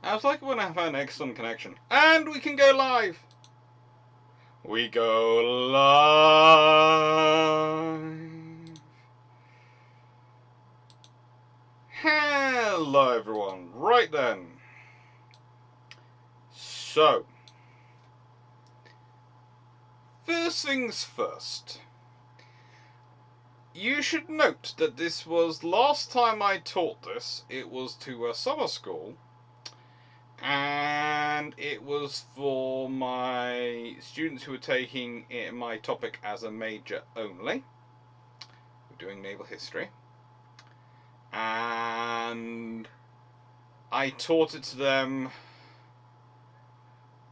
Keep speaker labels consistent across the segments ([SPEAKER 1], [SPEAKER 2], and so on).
[SPEAKER 1] I was like when I have an excellent connection. And we can go live! We go live! Hello everyone, right then. So, first things first. You should note that this was, last time I taught this, it was to a summer school. And it was for my students who were taking my topic as a major only. We're doing naval history. And I taught it to them.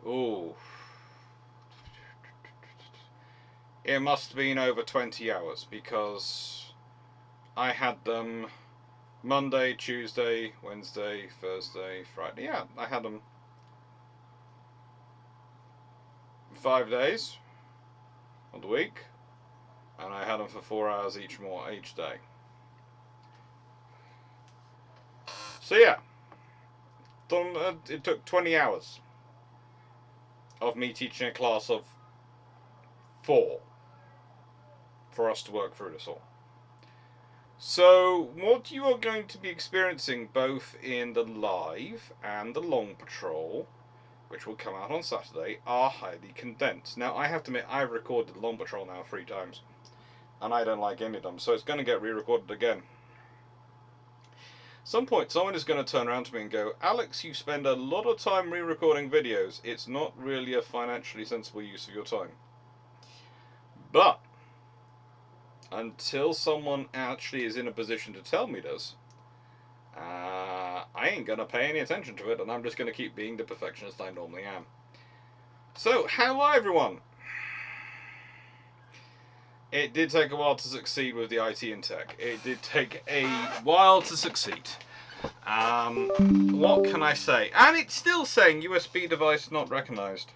[SPEAKER 1] Ooh. It must have been over 20 hours because I had them Monday, Tuesday, Wednesday, Thursday, Friday. Yeah, I had them 5 days of the week, and I had them for 4 hours each day. So yeah, it took 20 hours of me teaching a class of 4 for us to work through this all. So what you are going to be experiencing both in the live and the long patrol, which will come out on Saturday, are highly condensed. Now I have to admit, I've recorded the long patrol now 3 times, and I don't like any of them, so it's going to get re-recorded again. At some point someone is going to turn around to me and go, Alex, you spend a lot of time re-recording videos, it's not really a financially sensible use of your time. But until someone actually is in a position to tell me this, I ain't gonna pay any attention to it, and I'm just gonna keep being the perfectionist I normally am. So, hello everyone! It did take a while to succeed with the IT and tech. It did take a while to succeed. What can I say? And it's still saying USB device not recognized.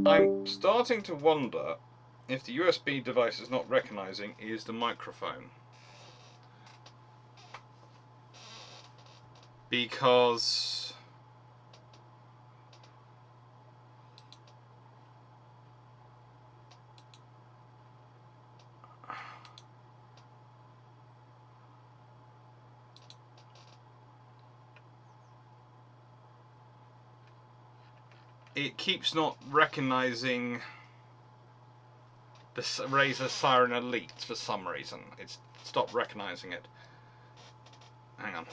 [SPEAKER 1] I'm starting to wonder if the USB device is not recognizing is the microphone. Because it keeps not recognizing the Razer Siren Elite for some reason. It's stopped recognizing it. Hang on.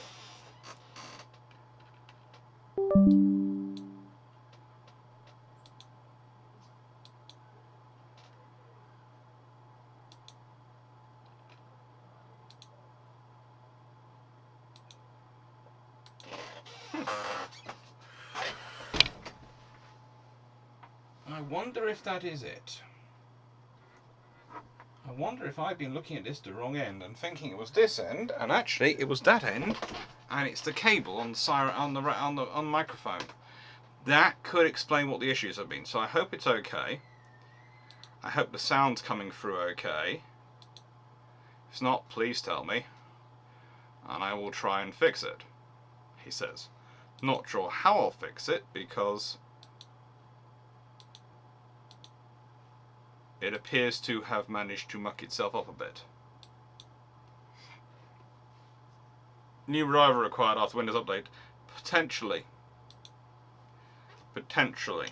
[SPEAKER 1] I wonder if that is it. I wonder if I've been looking at this the wrong end and thinking it was this end, and actually it was that end, and it's the cable on the siren on the microphone. That could explain what the issues have been. So I hope it's okay. I hope the sound's coming through okay. If it's not, please tell me, and I will try and fix it. He says. Not sure how I'll fix it because it appears to have managed to muck itself up a bit. New driver required after Windows update. Potentially. Potentially.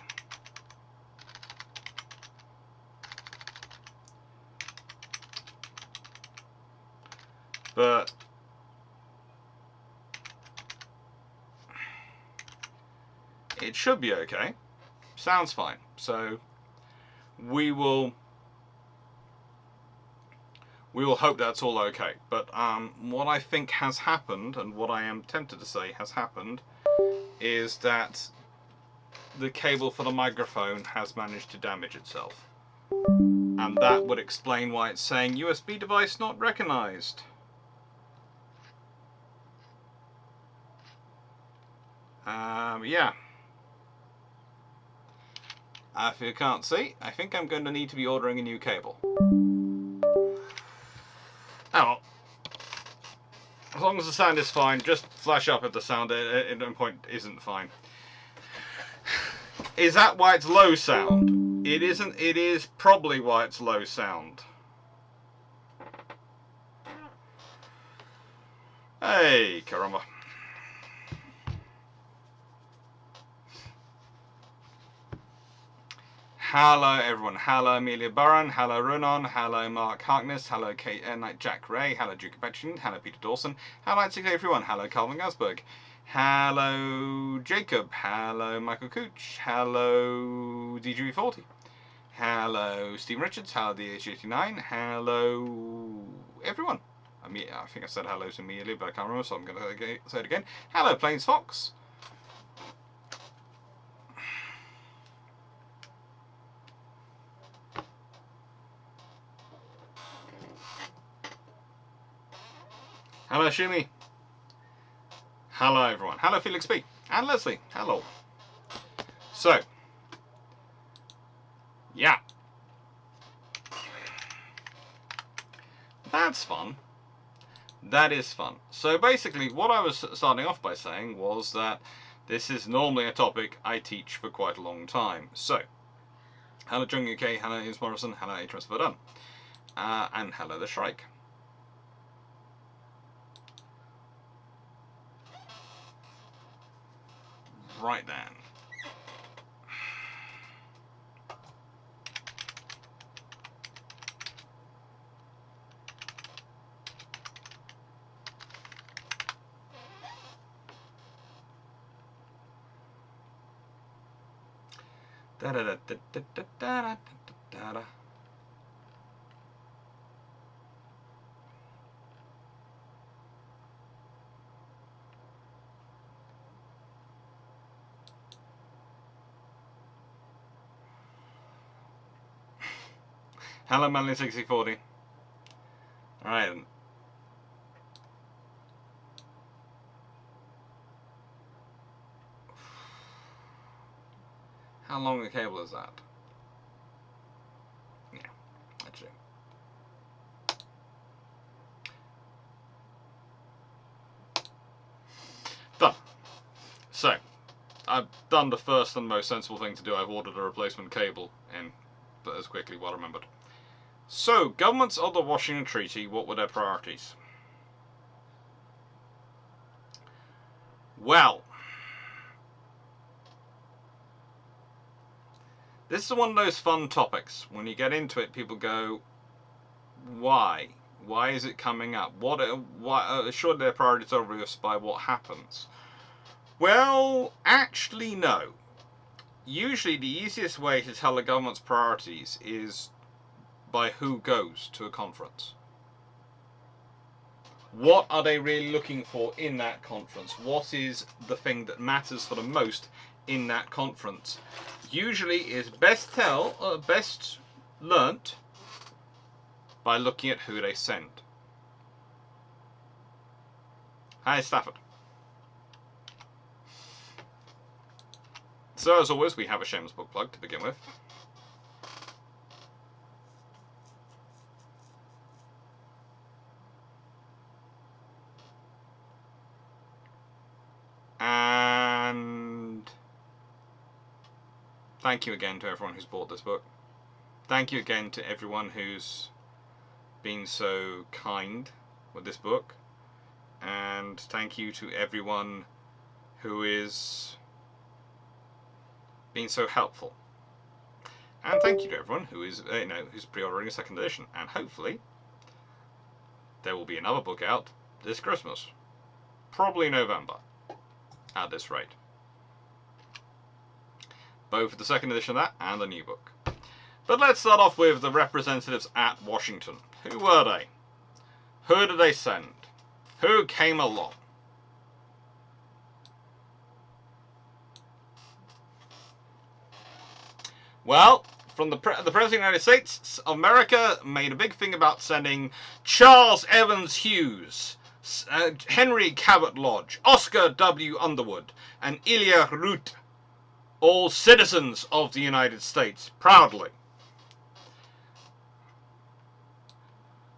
[SPEAKER 1] But it should be okay. Sounds fine. So we will hope that's all okay. But what I think has happened, and what I am tempted to say has happened, is that the cable for the microphone has managed to damage itself. And that would explain why it's saying USB device not recognized. Yeah. If you can't see, I think I'm going to need to be ordering a new cable. Oh well. As long as the sound is fine, just flash up if the sound at one point isn't fine. Is that why it's low sound? It isn't. It is probably why it's low sound. Hey, caramba. Hello everyone, hello Amelia Burron, hello Runon, hello Mark Harkness, hello Jack Ray, hello Duke Petchin, hello Peter Dawson, hello everyone, hello Calvin Gasberg, hello Jacob, hello Michael Cooch, hello DGB40, hello Stephen Richards, hello DH89, hello everyone. I think I said hello to Amelia, but I can't remember, so I'm going to say it again. Hello Plains Fox. Hello Shumi. Hello everyone. Hello Felix B. And Leslie. Hello. So, yeah. That's fun. That is fun. So basically what I was starting off by saying was that this is normally a topic I teach for quite a long time. So, hello Jung UK, hello Ian Morrison, hello HMS Verdun, and hello the Shrike. Right then. Da da da da da da da da da. Hello Manly 6040. Alright. How long a cable is that? Yeah, actually. Done. So, I've done the first and most sensible thing to do. I've ordered a replacement cable in, but as quickly well remembered. So, governments of the Washington Treaty, what were their priorities? Well, this is one of those fun topics. When you get into it, people go, why? Why is it coming up? Surely their priorities are obvious by what happens. Well, actually no. Usually the easiest way to tell the government's priorities is by who goes to a conference. What are they really looking for in that conference? What is the thing that matters for the most in that conference? Usually is best learnt by looking at who they send. Hi Stafford. So as always, we have a shameless book plug to begin with. And thank you again to everyone who's bought this book. Thank you again to everyone who's been so kind with this book. And thank you to everyone who is been so helpful. And thank you to everyone who is who's pre-ordering a second edition. And hopefully there will be another book out this Christmas. Probably November. At this rate. Both the second edition of that and the new book. But let's start off with the representatives at Washington. Who were they? Who did they send? Who came along? Well, from the President of the United States, America made a big thing about sending Charles Evans Hughes, Henry Cabot Lodge, Oscar W. Underwood, and Ilya Root, all citizens of the United States, proudly.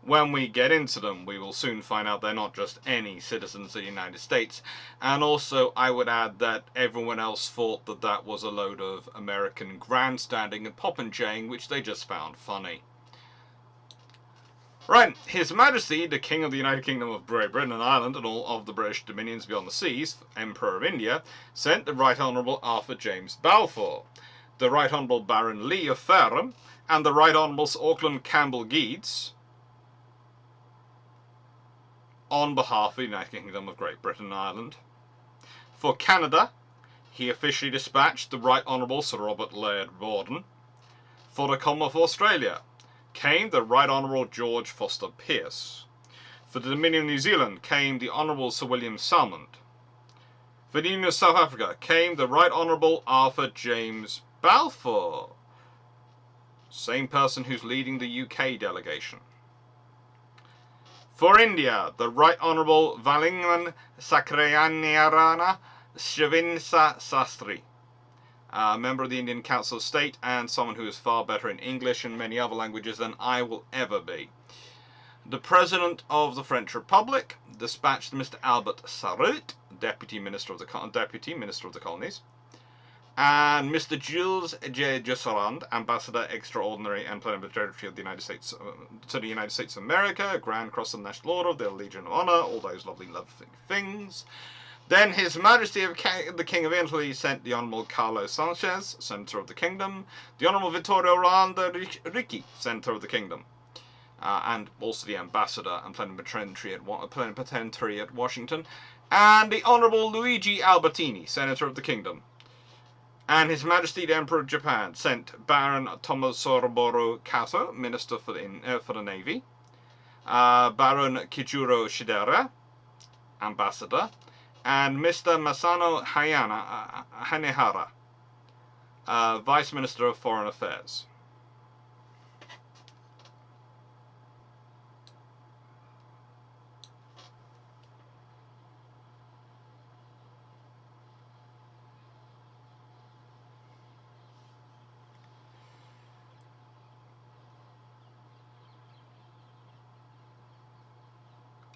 [SPEAKER 1] When we get into them, we will soon find out they're not just any citizens of the United States. And also, I would add that everyone else thought that that was a load of American grandstanding and popinjaying, which they just found funny. Right, His Majesty, the King of the United Kingdom of Great Britain and Ireland and all of the British dominions beyond the seas, Emperor of India, sent the Right Honourable Arthur James Balfour, the Right Honourable Baron Lee of Fareham, and the Right Honourable Sir Auckland Campbell Geeds on behalf of the United Kingdom of Great Britain and Ireland. For Canada, he officially dispatched the Right Honourable Sir Robert Laird Borden. For the Commonwealth of Australia came the Right Honourable George Foster Pearce. For the Dominion of New Zealand came the Honourable Sir William Salmond. For the Union of South Africa came the Right Honourable Arthur James Balfour, same person who's leading the UK delegation. For India, the Right Honourable Valingman Sakrayanyarana Shivinsa Sastri, a member of the Indian Council of State and someone who is far better in English and many other languages than I will ever be. The President of the French Republic dispatched Mr. Albert Sarraut, Deputy Minister of the Colonies, and Mr. Jules J. Jusserand, Ambassador Extraordinary and Plenipotentiary of the United States to the United States of America, Grand Cross of the National Order of the Legion of Honor, all those lovely things. Then His Majesty the King of Italy sent the Honourable Carlos Sanchez, Senator of the Kingdom, the Honourable Vittorio Orlando Ricci, Senator of the Kingdom, and also the Ambassador and Plenipotentiary at Washington, and the Honourable Luigi Albertini, Senator of the Kingdom. And His Majesty the Emperor of Japan sent Baron Tommaso Kato, Minister for the Navy, Baron Kijuro Shidera, Ambassador, and Mr. Masano Hanehara, Vice Minister of Foreign Affairs.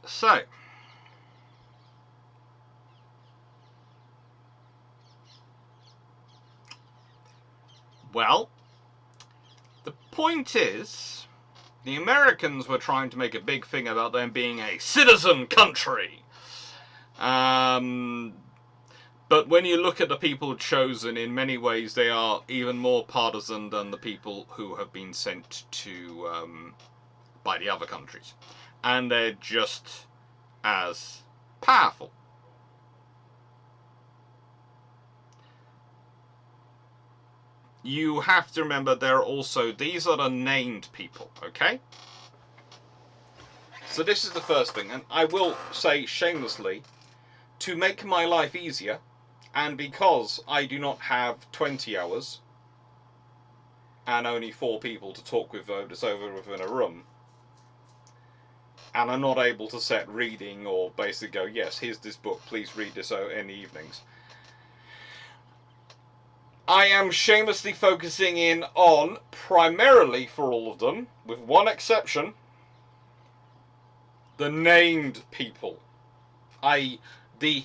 [SPEAKER 1] So, well, the point is, the Americans were trying to make a big thing about them being a citizen country. But when you look at the people chosen, in many ways they are even more partisan than the people who have been sent to by the other countries. And they're just as powerful. You have to remember these are the named people, okay? So this is the first thing, and I will say shamelessly, to make my life easier, and because I do not have 20 hours and only 4 people to talk with within a room, and I'm not able to set reading or basically go, yes, here's this book, please read this in the evenings. I am shamelessly focusing in on, primarily for all of them, with one exception, the named people, i.e. the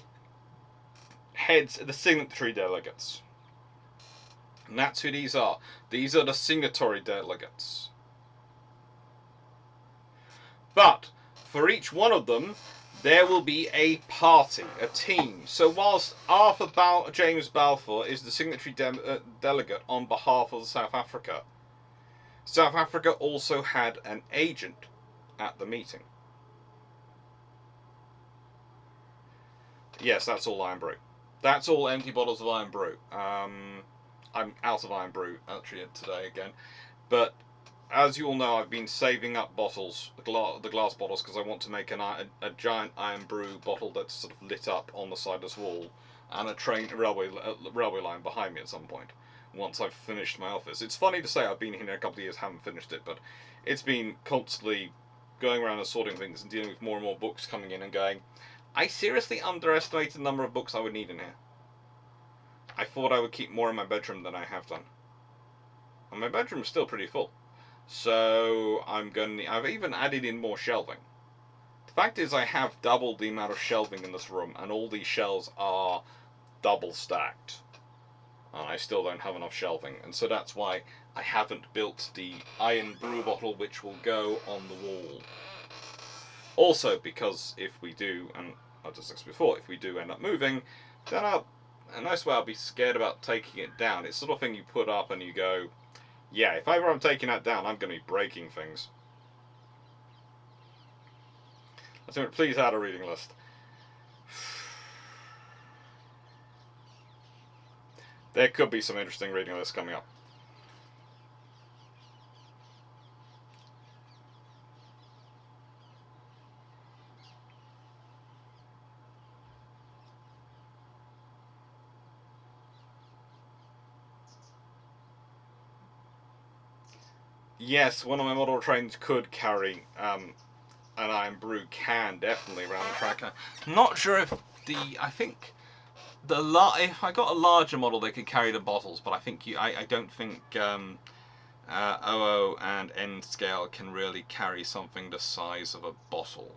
[SPEAKER 1] heads, the signatory delegates. And that's who these are. These are the signatory delegates. But for each one of them, there will be a party, a team. So whilst Arthur James Balfour is the signatory delegate on behalf of South Africa, South Africa also had an agent at the meeting. Yes, that's all Iron Brew. That's all empty bottles of Iron Brew. I'm out of Iron Brew actually today again, but as you all know, I've been saving up bottles, the glass bottles, because I want to make a giant Iron Brew bottle that's sort of lit up on the side of this wall, and a railway line behind me at some point, once I've finished my office. It's funny to say I've been here a couple of years, haven't finished it, but it's been constantly going around and sorting things and dealing with more and more books coming in and going, I seriously underestimated the number of books I would need in here. I thought I would keep more in my bedroom than I have done. And my bedroom is still pretty full. So I've even added in more shelving. The fact is, I have doubled the amount of shelving in this room, and all these shelves are double stacked. And I still don't have enough shelving, and so that's why I haven't built the iron brew bottle which will go on the wall. Also, because if we do, and I've discussed before, if we do end up moving, then a nice way I'll be scared about taking it down. It's the sort of thing you put up and you go, yeah, if ever I'm taking that down, I'm going to be breaking things. Please add a reading list. There could be some interesting reading lists coming up. Yes, one of my model trains could carry an iron brew can definitely around the track. I'm not sure if I think if I got a larger model, they could carry the bottles, but I think I don't think OO and N scale can really carry something the size of a bottle.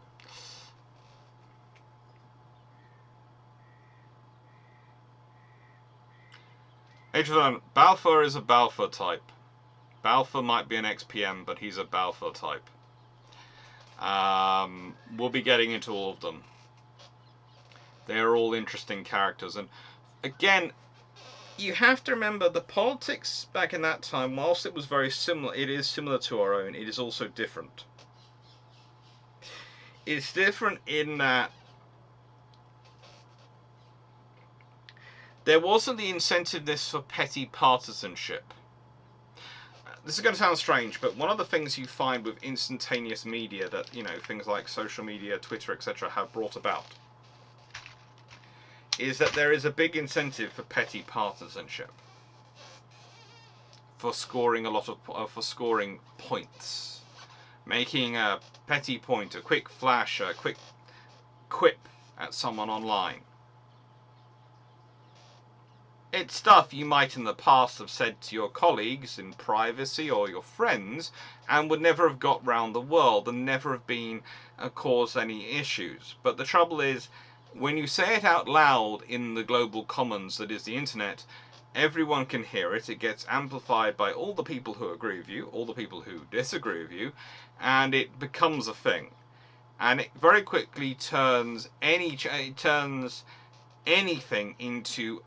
[SPEAKER 1] Balfour is a Balfour type. Balfour might be an XPM, but he's a Balfour type. We'll be getting into all of them. They're all interesting characters, and again, you have to remember the politics back in that time, whilst it was very similar, it is similar to our own, it is also different. It's different in that there wasn't the incentiveness for petty partisanship. This is going to sound strange, but one of the things you find with instantaneous media that, things like social media, Twitter, etc. have brought about is that there is a big incentive for petty partisanship, for scoring for scoring points, making a petty point, a quick flash, a quick quip at someone online. It's stuff you might in the past have said to your colleagues in privacy or your friends and would never have got round the world and never have been caused any issues. But the trouble is, when you say it out loud in the global commons that is the internet, everyone can hear it. It gets amplified by all the people who agree with you, all the people who disagree with you, and it becomes a thing. And it very quickly turns anything into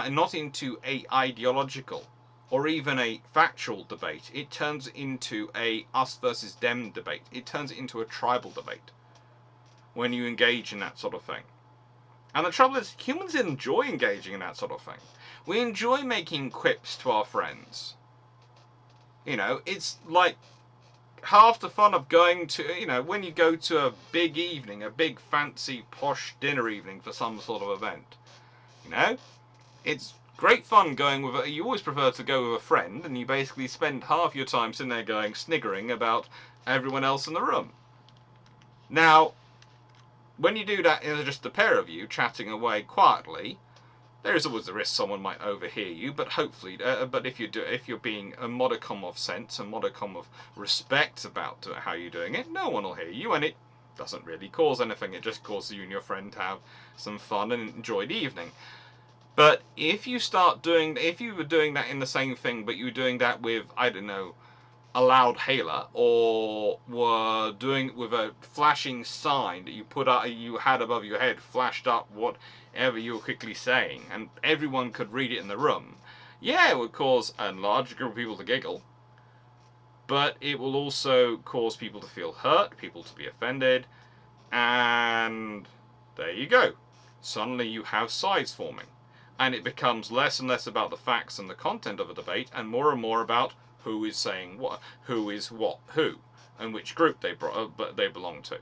[SPEAKER 1] not into a ideological or even a factual debate. It turns into a us versus them debate. It turns into a tribal debate when you engage in that sort of thing. And the trouble is, humans enjoy engaging in that sort of thing. We enjoy making quips to our friends. It's like half the fun of going to, when you go to a big evening, a big fancy posh dinner evening for some sort of event. It's great fun going with you always prefer to go with a friend, and you basically spend half your time sitting there sniggering about everyone else in the room. Now, when you do that as just the pair of you chatting away quietly, there is always the risk someone might overhear you, but hopefully, but if you're being a modicum of sense, a modicum of respect about how you're doing it, no one will hear you, and it doesn't really cause anything. It just causes you and your friend to have some fun and enjoy the evening. But if you were doing that in the same thing, but you were doing that with, I don't know, a loud hailer, or were doing it with a flashing sign that you had above your head, flashed up whatever you were quickly saying, and everyone could read it in the room, yeah, it would cause a large group of people to giggle, but it will also cause people to feel hurt, people to be offended, and there you go. Suddenly you have sides forming, and it becomes less and less about the facts and the content of a debate, and more about who is saying what, who is what, who, and which group they belong to.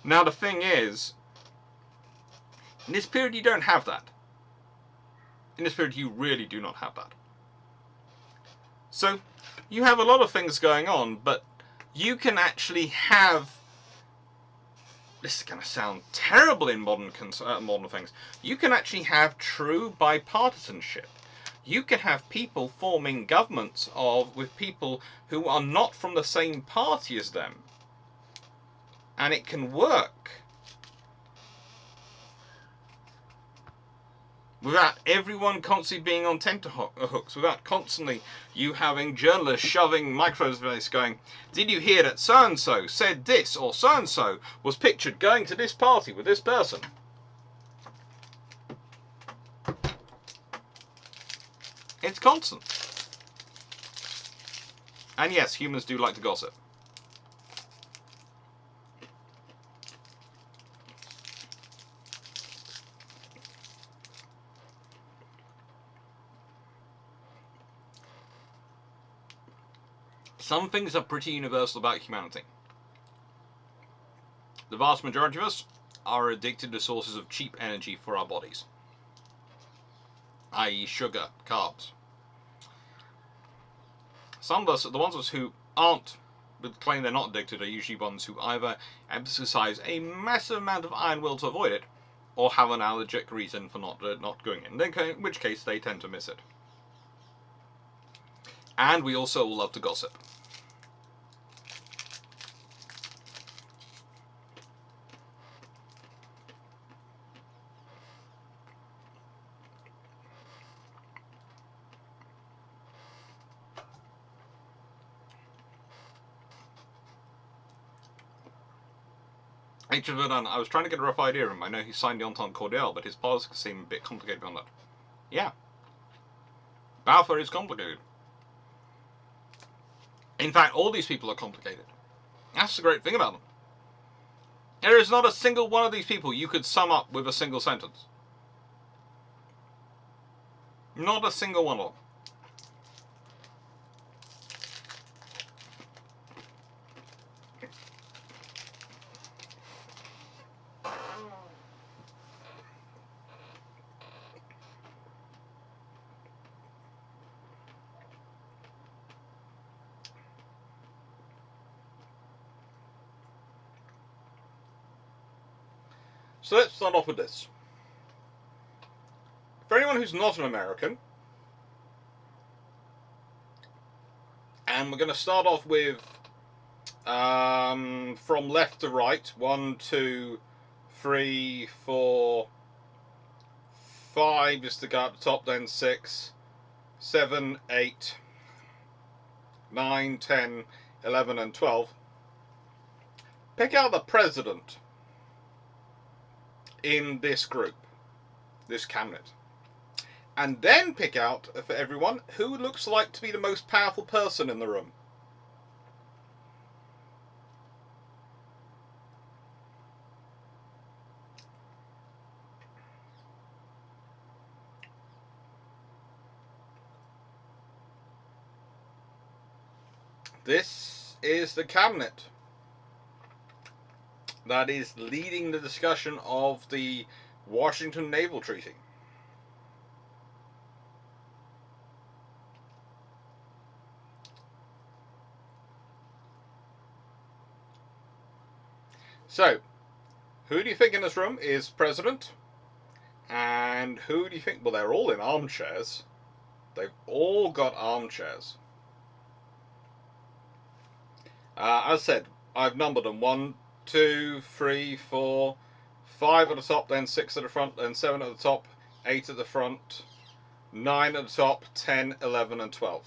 [SPEAKER 1] Now the thing is, in this period you don't have that. In this period you really do not have that. So you have a lot of things going on, but you can actually have, this is going to sound terrible in modern things, you can actually have true bipartisanship. You can have people forming governments with people who are not from the same party as them. And it can work. Without everyone constantly being on tenterhooks, without constantly you having journalists shoving microphones in face going, did you hear that so-and-so said this, or so-and-so was pictured going to this party with this person? It's constant. And yes, humans do like to gossip. Some things are pretty universal about humanity. The vast majority of us are addicted to sources of cheap energy for our bodies, i.e. sugar, carbs. Some of us, the ones of us who aren't, but claim they're not addicted, are usually ones who either exercise a massive amount of iron will to avoid it, or have an allergic reason for not doing it, in which case they tend to miss it. And we also love to gossip. H. Verdun, I was trying to get a rough idea of him. I know he signed the Entente Cordiale, but his politics seem a bit complicated beyond that. Yeah. Balfour is complicated. In fact, all these people are complicated. That's the great thing about them. There is not a single one of these people you could sum up with a single sentence. Not a single one of them. So let's start off with this. For anyone who's not an American, and we're going to start off with from left to right, 1, 2, 3, 4, 5 just to go up the top, then 6, 7, 8, 9, 10, 11 and 12. Pick out the president in this group, this cabinet. And then pick out, for everyone, who looks like to be the most powerful person in the room. This is the cabinet that is leading the discussion of the Washington Naval Treaty. So, who do you think in this room is president? And who do you think? Well, they're all in armchairs. They've all got armchairs. As I said, I've numbered them. 1, 2, 3, 4, 5 at the top, then 6 at the front, then 7 at the top, 8 at the front, 9 at the top, 10, 11 and 12.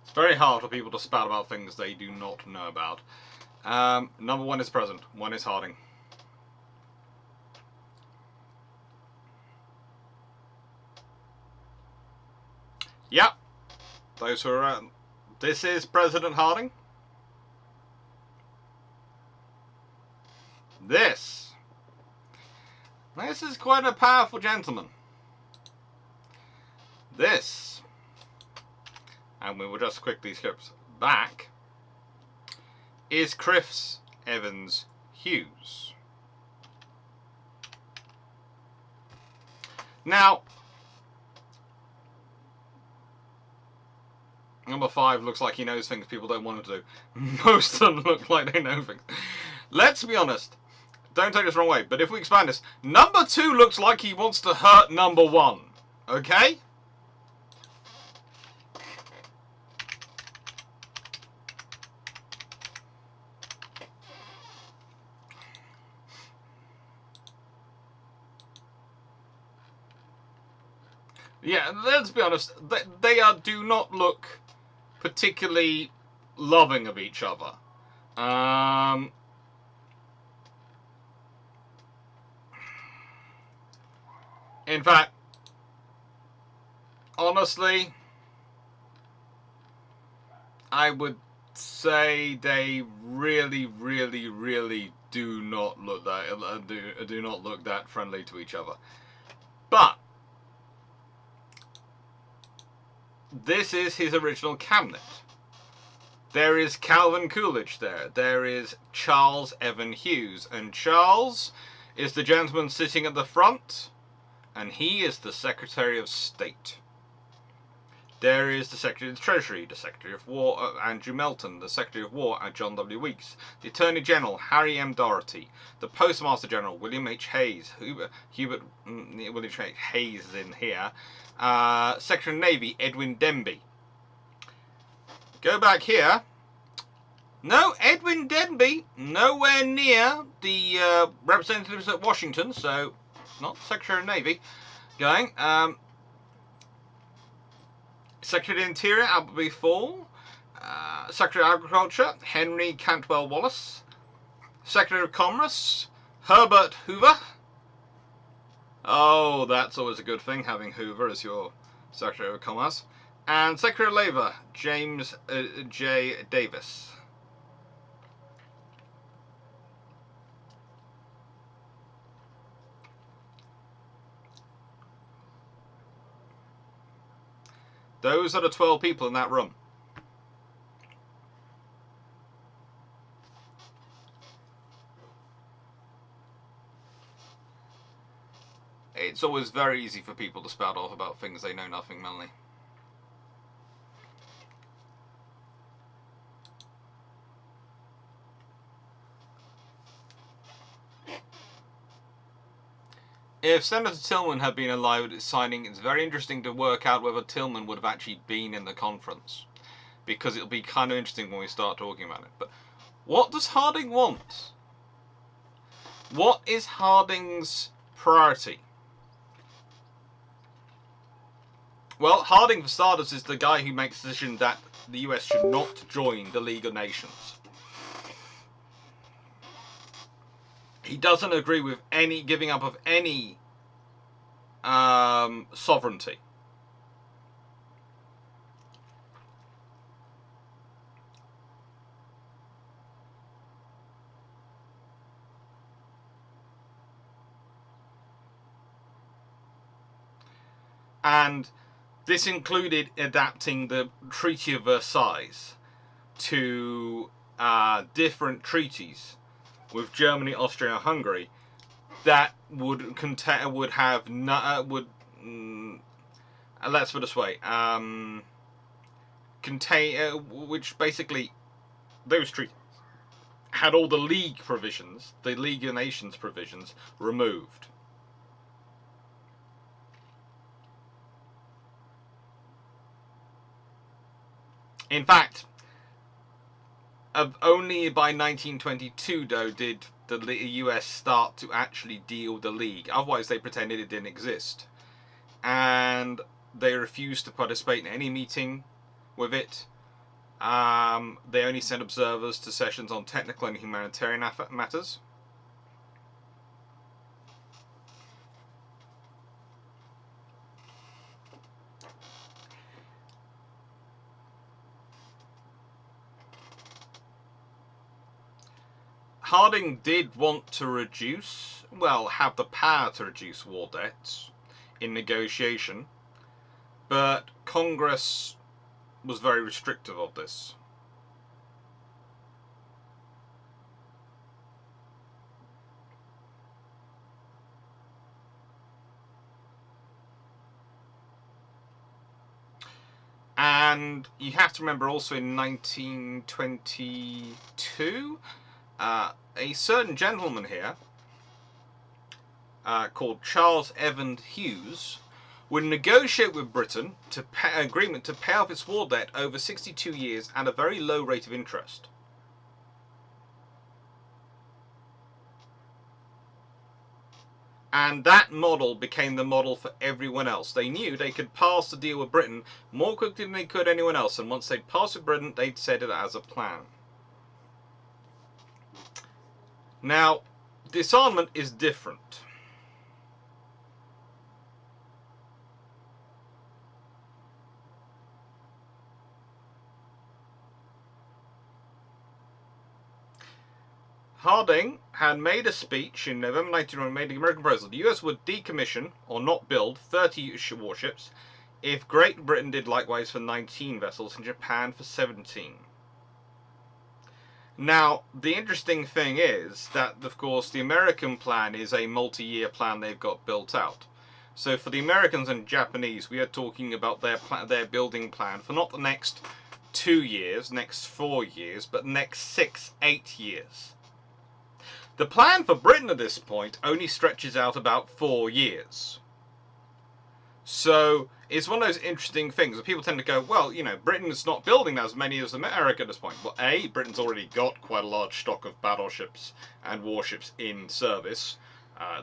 [SPEAKER 1] It's very hard for people to spout about things they do not know about. Number 1 is president. 1 is Harding. Yep. Those who are This is President Harding. This is quite a powerful gentleman. This, and we will just quickly skip back, is Chris Evans Hughes. Now, number 5 looks like he knows things people don't want him to do. Most of them look like they know things. Let's be honest. Don't take this the wrong way, but if we expand this, number 2 looks like he wants to hurt number 1. Okay? Yeah, let's be honest. They do not look particularly loving of each other. In fact, honestly, I would say they really, really, really do not look that friendly to each other. But this is his original cabinet. There is Calvin Coolidge there. There is Charles Evan Hughes. And Charles is the gentleman sitting at the front, and he is the Secretary of State. There is the Secretary of the Treasury, the Secretary of War, Andrew Melton, the Secretary of War, John W. Weeks, the Attorney General, Harry M. Doherty, the Postmaster General, William H. Hayes, William H. Hayes is in here, Secretary of Navy, Edwin Denby. Go back here. No, Edwin Denby, nowhere near the representatives at Washington, so not Secretary of Navy. Going, Secretary of the Interior, Albert B. Fall. Secretary of Agriculture, Henry Cantwell Wallace. Secretary of Commerce, Herbert Hoover. Oh, that's always a good thing, having Hoover as your Secretary of Commerce. And Secretary of Labour, James J. Davis. Those are the 12 people in that room. It's always very easy for people to spout off about things they know nothing, Melanie. If Senator Tillman had been alive at its signing, it's very interesting to work out whether Tillman would have actually been in the conference. Because it'll be kind of interesting when we start talking about it. But what does Harding want? What is Harding's priority? Well, Harding, for starters, is the guy who makes the decision that the US should not join the League of Nations. He doesn't agree with any giving up of any sovereignty. And this included adapting the Treaty of Versailles to different treaties with Germany, Austria, and Hungary that would have let's put it this way, which basically those treaties had all the League provisions, the League of Nations provisions, removed. In fact, only by 1922, though, did the US start to actually deal with the League. Otherwise, they pretended it didn't exist. And they refused to participate in any meeting with it. They only sent observers to sessions on technical and humanitarian matters. Harding did want to reduce, well, have the power to reduce war debts in negotiation, but Congress was very restrictive of this. And you have to remember also in 1922, a certain gentleman here, called Charles Evan Hughes, would negotiate with Britain to pay an agreement to pay off its war debt over 62 years at a very low rate of interest. And that model became the model for everyone else. They knew they could pass the deal with Britain more quickly than they could anyone else. And once they'd passed with Britain, they'd set it as a plan. Now, disarmament is different. Harding had made a speech in November 1991, made the American proposal. The US would decommission, or not build, 30 warships if Great Britain did likewise for 19 vessels and Japan for 17. Now, the interesting thing is that, of course, the American plan is a multi-year plan they've got built out. So for the Americans and Japanese, we are talking about their building plan for not the next 2 years, next 4 years, but next 6, 8 years. The plan for Britain at this point only stretches out about 4 years. So it's one of those interesting things that people tend to go, well, you know, Britain's not building as many as America at this point. Well, A, Britain's already got quite a large stock of battleships and warships in service.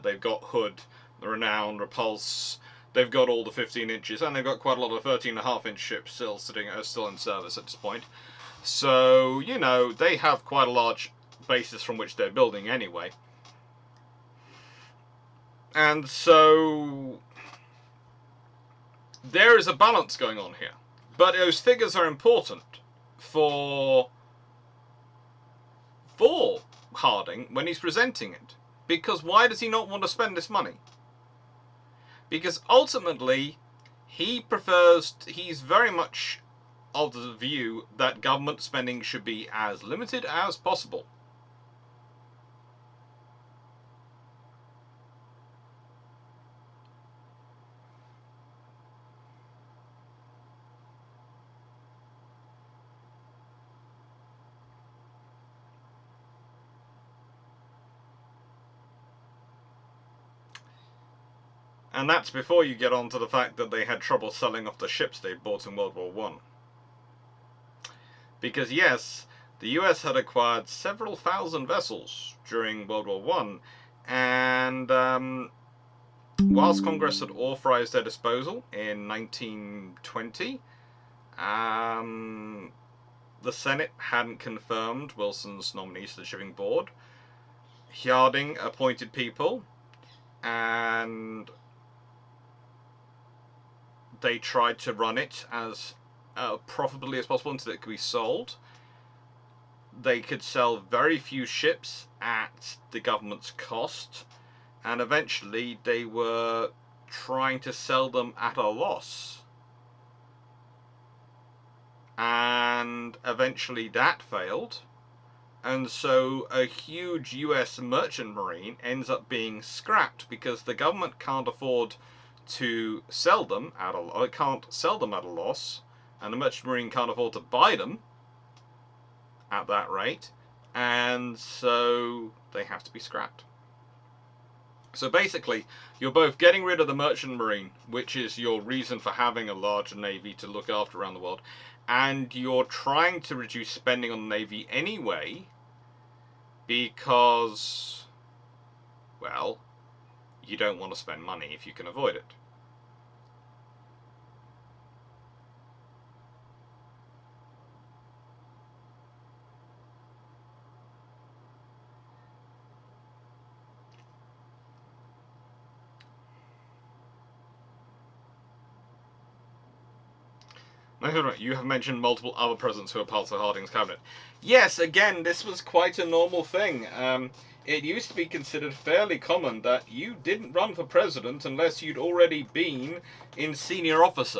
[SPEAKER 1] They've got Hood, the Renown, Repulse. They've got all the 15 inches, and they've got quite a lot of 13.5-inch ships still in service at this point. So, you know, they have quite a large basis from which they're building anyway. And so there is a balance going on here. But those figures are important for Harding when he's presenting it. Because why does he not want to spend this money? Because ultimately, he's very much of the view that government spending should be as limited as possible. And that's before you get on to the fact that they had trouble selling off the ships they bought in World War I. Because yes, the US had acquired several thousand vessels during World War I, and whilst Congress had authorized their disposal in 1920, the Senate hadn't confirmed Wilson's nominees to the shipping board. Harding appointed people, and they tried to run it as profitably as possible until it could be sold. They could sell very few ships at the government's cost, and eventually they were trying to sell them at a loss. And eventually that failed, and so a huge US merchant marine ends up being scrapped because the government can't afford to sell them at a loss, and the merchant marine can't afford to buy them at that rate, and so they have to be scrapped. So basically, you're both getting rid of the merchant marine, which is your reason for having a larger navy to look after around the world, and you're trying to reduce spending on the navy anyway, because, well, you don't want to spend money if you can avoid it. You have mentioned multiple other presidents who are part of Harding's cabinet. Yes, again, this was quite a normal thing. It used to be considered fairly common that you didn't run for president unless you'd already been in senior office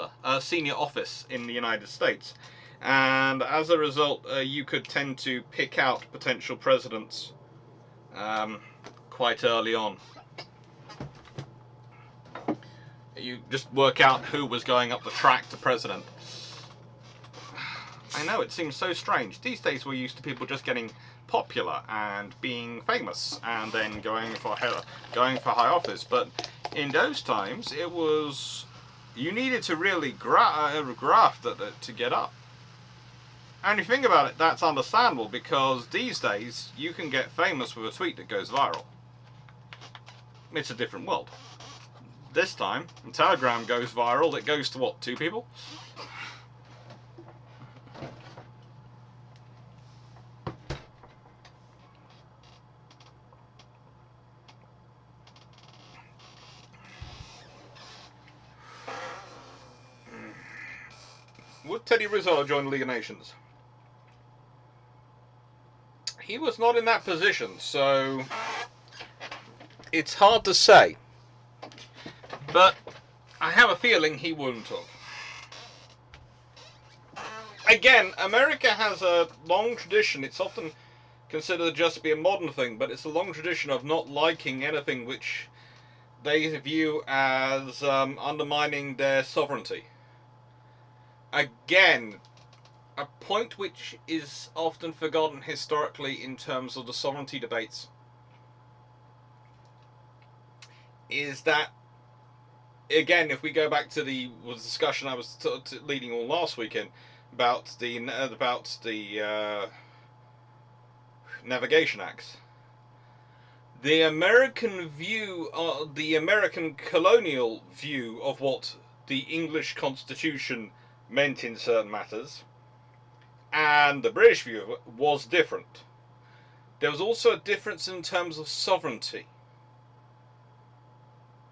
[SPEAKER 1] in the United States. And as a result, you could tend to pick out potential presidents quite early on. You just work out who was going up the track to president. I know, it seems so strange. These days we're used to people just getting popular and being famous and then going for high office. But in those times, it was... you needed to really graft at it to get up. And if you think about it, that's understandable, because these days you can get famous with a tweet that goes viral. It's a different world. This time, when Telegram goes viral, it goes to what, 2 people? Would Teddy Roosevelt join the League of Nations? He was not in that position, so it's hard to say. But I have a feeling he wouldn't have. Again, America has a long tradition. It's often considered just to be a modern thing, but it's a long tradition of not liking anything which they view as undermining their sovereignty. Again, a point which is often forgotten historically in terms of the sovereignty debates is that, again, if we go back to the discussion I was leading on last weekend about the Navigation Acts, the American view, the American colonial view of what the English Constitution meant in certain matters, and the British view of it was different. There was also a difference in terms of sovereignty.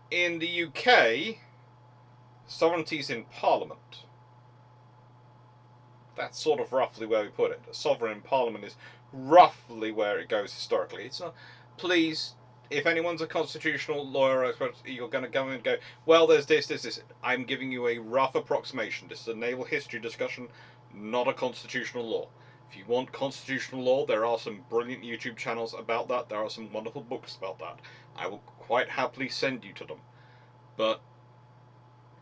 [SPEAKER 1] In the UK, sovereignty is in Parliament. That's sort of roughly where we put it. A sovereign in Parliament is roughly where it goes historically. It's not. Please, if anyone's a constitutional lawyer or expert, you're going to go and go, well, there's this. I'm giving you a rough approximation. This is a naval history discussion, not a constitutional law. If you want constitutional law, there are some brilliant YouTube channels about that. There are some wonderful books about that. I will quite happily send you to them. But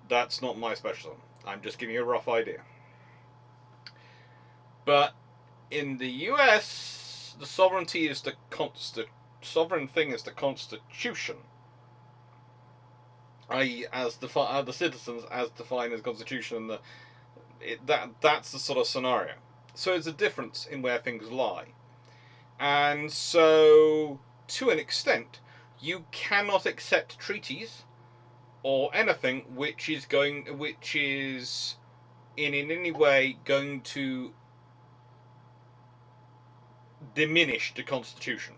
[SPEAKER 1] that's not my specialism. I'm just giving you a rough idea. But in the US, the sovereignty is the sovereign thing is the Constitution, i.e., as the citizens as defined as Constitution, and that's the sort of scenario. So there's a difference in where things lie, and so to an extent, you cannot accept treaties or anything which is in any way going to diminish the Constitution.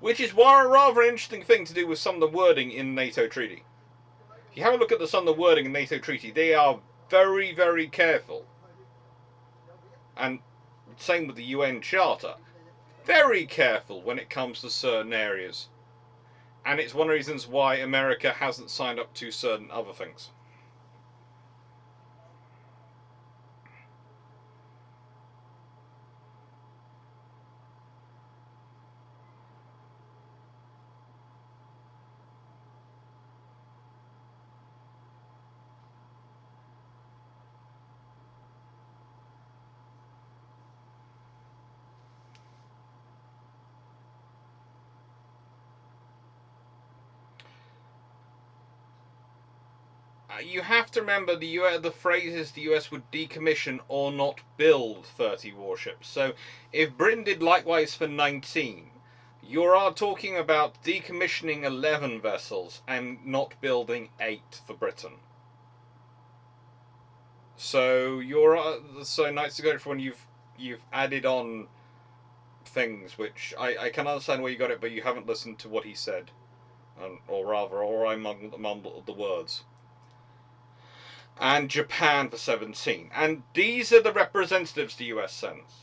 [SPEAKER 1] Which is why a rather interesting thing to do with some of the wording in the NATO treaty. If you have a look at some of the wording in the NATO treaty, they are very, very careful. And same with the UN Charter. Very careful when it comes to certain areas. And it's one of the reasons why America hasn't signed up to certain other things. You have to remember the phrase is the US would decommission or not build 30 warships. So if Britain did likewise for 19, you are talking about decommissioning 11 vessels and not building 8 for Britain. So Knights of Golden, you've added on things which I can understand where you got it, but you haven't listened to what he said, or I mumbled the words. and Japan for 17. And these are the representatives the US sends.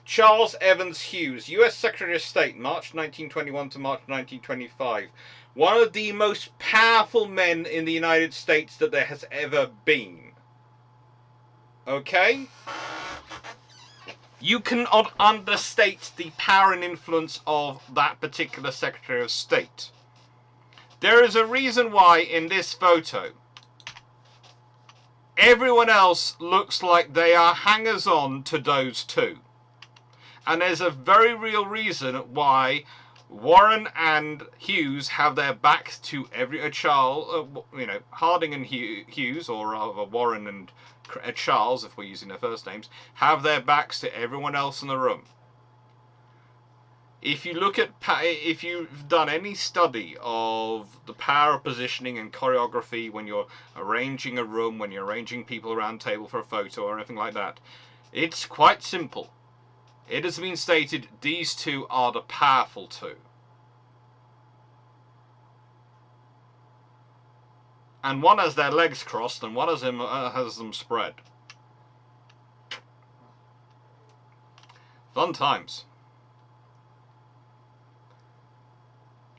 [SPEAKER 1] Charles Evans Hughes, US Secretary of State, March 1921 to March 1925. One of the most powerful men in the United States that there has ever been. Okay? You cannot understate the power and influence of that particular Secretary of State. There is a reason why in this photo everyone else looks like they are hangers-on to those two. And there's a very real reason why Warren and Hughes have their backs to Harding and Hughes, or rather Warren and Charles, if we're using their first names, have their backs to everyone else in the room. If you've done any study of the power of positioning and choreography when you're arranging a room, when you're arranging people around a table for a photo or anything like that, it's quite simple. It has been stated these two are the powerful two. And one has their legs crossed and one has them spread. Fun times.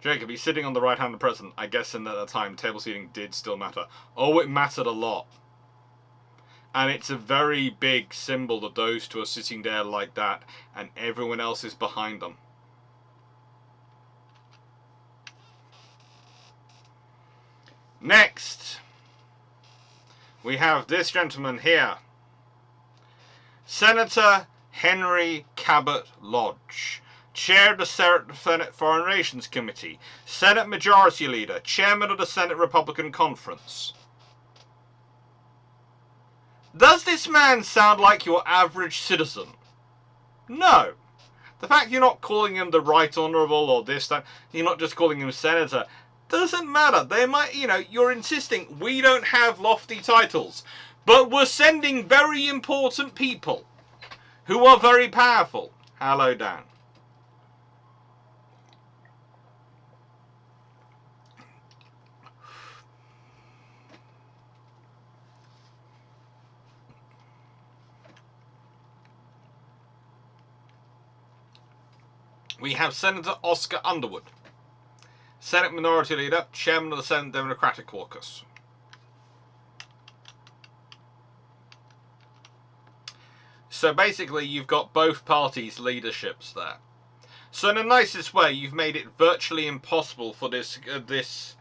[SPEAKER 1] Jacob, he's sitting on the right hand of the president. I guess in that time table seating did still matter. Oh, it mattered a lot. And it's a very big symbol that those two are sitting there like that and everyone else is behind them. Next, we have this gentleman here. Senator Henry Cabot Lodge, Chair of the Senate Foreign Relations Committee, Senate Majority Leader, Chairman of the Senate Republican Conference. Does this man sound like your average citizen? No. The fact you're not calling him the Right Honourable or this, that, you're not just calling him Senator, doesn't matter. They might, you're insisting we don't have lofty titles, but we're sending very important people who are very powerful. Hello, Dan. We have Senator Oscar Underwood, Senate Minority Leader, Chairman of the Senate Democratic Caucus. So basically you've got both parties' leaderships there. So in the nicest way, you've made it virtually impossible for this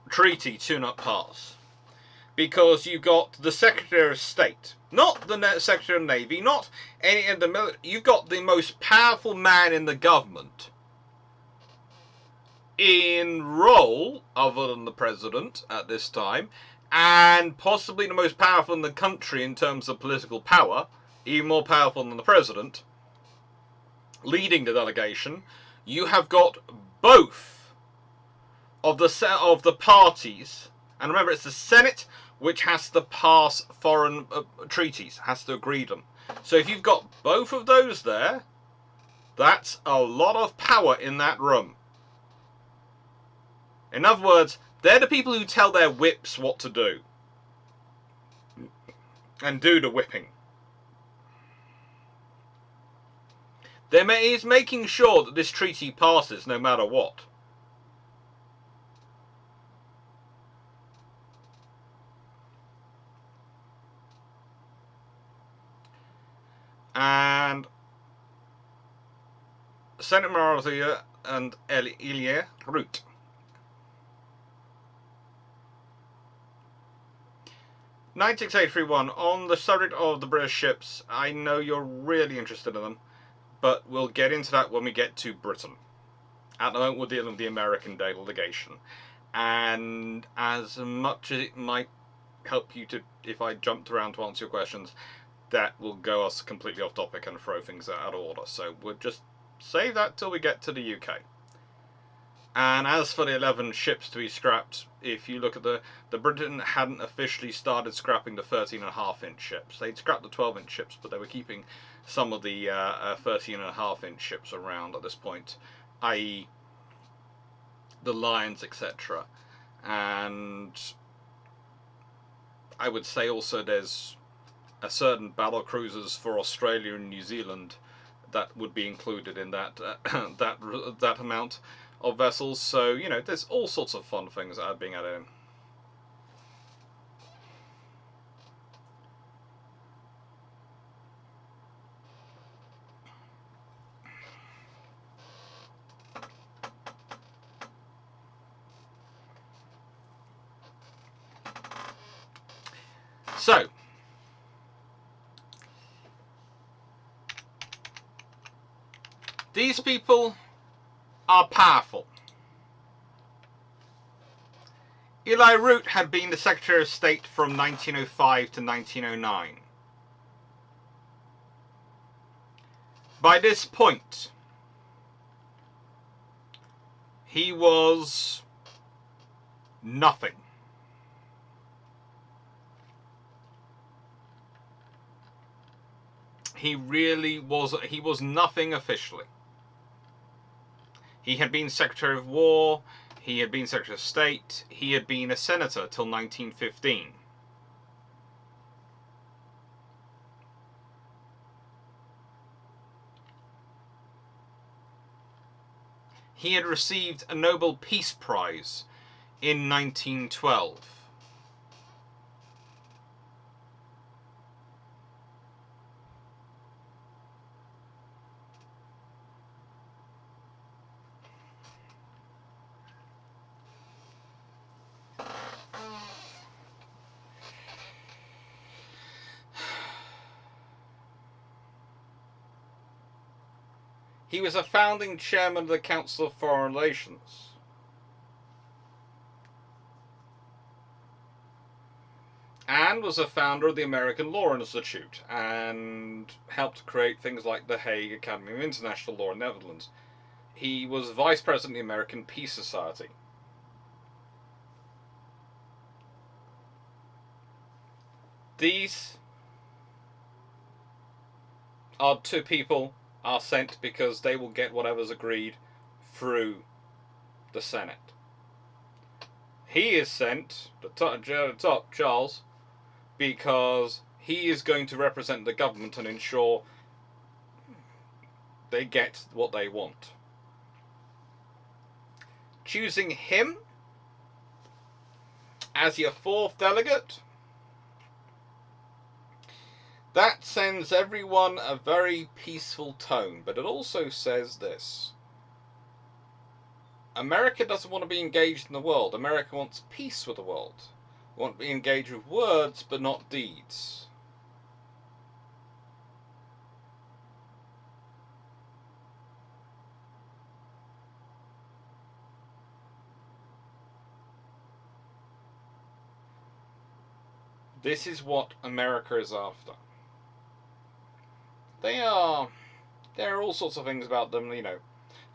[SPEAKER 1] treaty to not pass. Because you've got the Secretary of State, not the Secretary of Navy, not any of the military. You've got the most powerful man in the government in role, other than the president at this time, and possibly the most powerful in the country in terms of political power, even more powerful than the president, leading the delegation. You have got both of the parties, and remember it's the Senate which has to pass foreign treaties, has to agree them. So if you've got both of those there, that's a lot of power in that room. In other words, they're the people who tell their whips what to do and do the whipping. He's making sure that this treaty passes no matter what. And Senate Majority and Elia Root. (96.831) on the subject of the British ships. I know you're really interested in them, but we'll get into that when we get to Britain. At the moment we're dealing with the American delegation, and as much as it might help you to, if I jumped around to answer your questions, that will go us completely off topic and throw things out of order. So we'll just save that till we get to the UK. And as for the 11 ships to be scrapped, if you look at the Britain hadn't officially started scrapping the 13.5-inch ships. They'd scrapped the 12-inch ships, but they were keeping some of the 13.5-inch ships around at this point, i.e. the Lions, etc. And I would say also there's a certain battle cruisers for Australia and New Zealand that would be included in that that amount of vessels. So you know, there's all sorts of fun things that are being added in. So, these people are powerful. Eli Root had been the Secretary of State from 1905 to 1909. By this point, he was nothing. He really was. He was nothing officially. He had been Secretary of War, he had been Secretary of State, he had been a senator till 1915. He had received a Nobel Peace Prize in 1912. He was a founding chairman of the Council of Foreign Relations. And was a founder of the American Law Institute and helped create things like the Hague Academy of International Law in the Netherlands. He was vice president of the American Peace Society. These are two people are sent because they will get whatever's agreed through the Senate. He is sent, the top Charles, because he is going to represent the government and ensure they get what they want. Choosing him as your fourth delegate, that sends everyone a very peaceful tone, but it also says this. America doesn't want to be engaged in the world. America wants peace with the world. We want to be engaged with words, but not deeds. This is what America is after. There are all sorts of things about them, you know.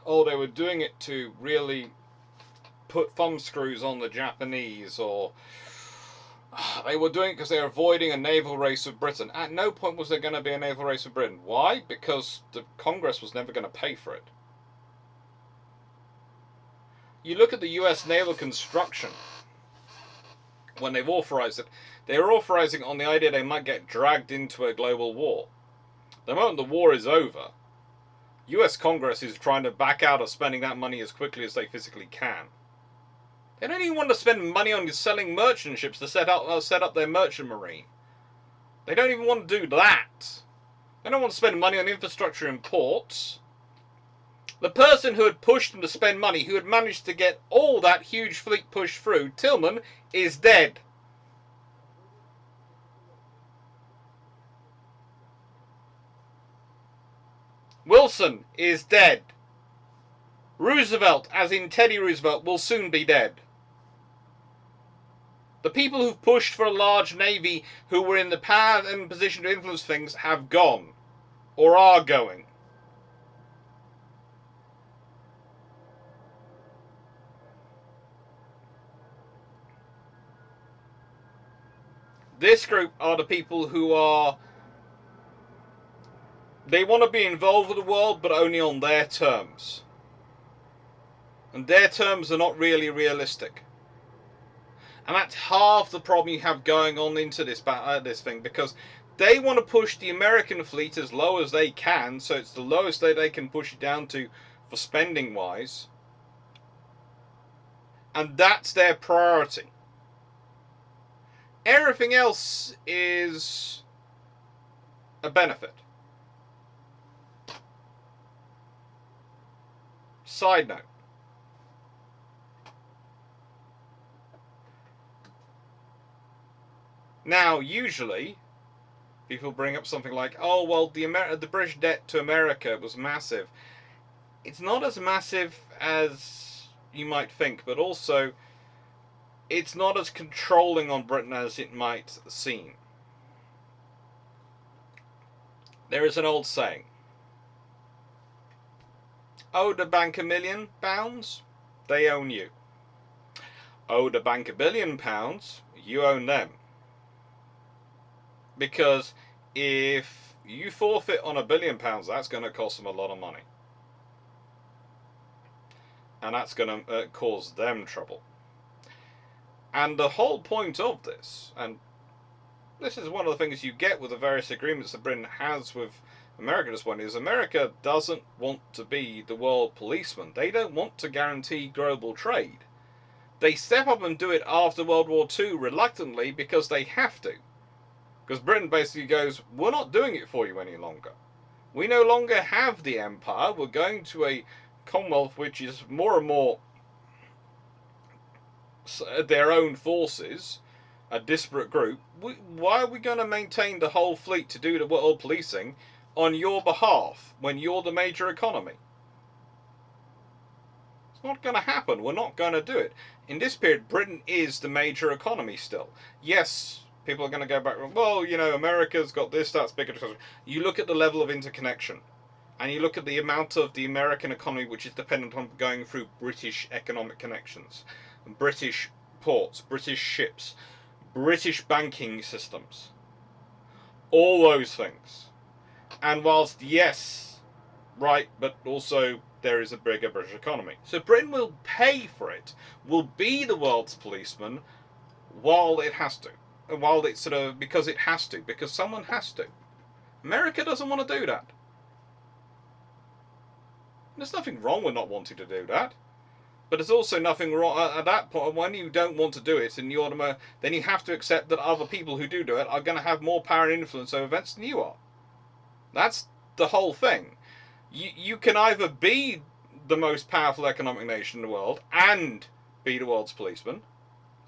[SPEAKER 1] Oh, they were doing it to really put thumbscrews on the Japanese, or they were doing it because they were avoiding a naval race with Britain. At no point was there going to be a naval race with Britain. Why? Because the Congress was never going to pay for it. You look at the US naval construction, when they've authorized it, they're authorizing it on the idea they might get dragged into a global war. The moment the war is over, US Congress is trying to back out of spending that money as quickly as they physically can. They don't even want to spend money on selling merchant ships to set up their merchant marine. They don't even want to do that. They don't want to spend money on infrastructure and ports. The person who had pushed them to spend money, who had managed to get all that huge fleet pushed through, Tillman, is dead. Wilson is dead. Roosevelt, as in Teddy Roosevelt, will soon be dead. The people who've pushed for a large navy, who were in the power and position to influence things, have gone. Or are going. This group are the people who are... They want to be involved with the world, but only on their terms. And their terms are not really realistic. And that's half the problem you have going on into this thing, because they want to push the American fleet as low as they can, so it's the lowest that they can push it down to for spending wise. And that's their priority. Everything else is a benefit. Side note. Now, usually, people bring up something like, oh, well, the British debt to America was massive. It's not as massive as you might think, but also, it's not as controlling on Britain as it might seem. There is an old saying, owe the bank £1 million, they own you. Owe the bank £1 billion, you own them. Because if you forfeit on £1 billion, that's going to cost them a lot of money. And that's going to cause them trouble. And the whole point of this, and this is one of the things you get with the various agreements that Britain has with America at this point, is America doesn't want to be the world policeman. They don't want to guarantee global trade. They step up and do it after World War II reluctantly because they have to. Because Britain basically goes, we're not doing it for you any longer. We no longer have the empire. We're going to a Commonwealth which is more and more their own forces, a disparate group. Why are we going to maintain the whole fleet to do the world policing on your behalf when you're the major economy? It's not going to happen. We're not going to do it. In this period, Britain is the major economy still. Yes, people are going to go back, well, you know, America's got this, that's bigger. You look at the level of interconnection, and you look at the amount of the American economy which is dependent on going through British economic connections, British ports, British ships, British banking systems, all those things. And whilst, yes, right, but also there is a bigger British economy. So Britain will pay for it, will be the world's policeman while it has to. While it's because it has to, because someone has to. America doesn't want to do that. There's nothing wrong with not wanting to do that. But there's also nothing wrong at that point when you don't want to do it, and then you have to accept that other people who do it are going to have more power and influence over events than you are. That's the whole thing. You can either be the most powerful economic nation in the world and be the world's policeman,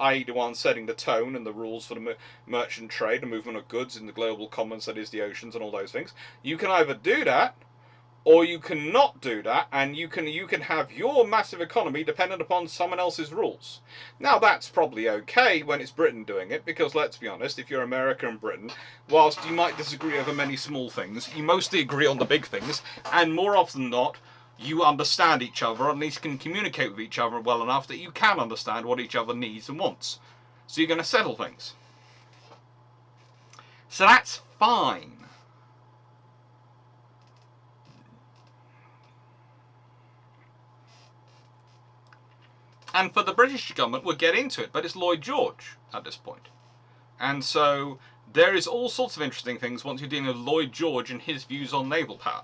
[SPEAKER 1] i.e. the one setting the tone and the rules for the merchant trade, the movement of goods in the global commons that is the oceans and all those things. You can either do that, or you can not do that, and you can have your massive economy dependent upon someone else's rules. Now that's probably okay when it's Britain doing it, because let's be honest, if you're America and Britain, whilst you might disagree over many small things, you mostly agree on the big things, and more often than not, you understand each other, or at least can communicate with each other well enough that you can understand what each other needs and wants. So you're going to settle things. So that's fine. And for the British government, we'll get into it, but it's Lloyd George at this point. And so there is all sorts of interesting things once you're dealing with Lloyd George and his views on naval power.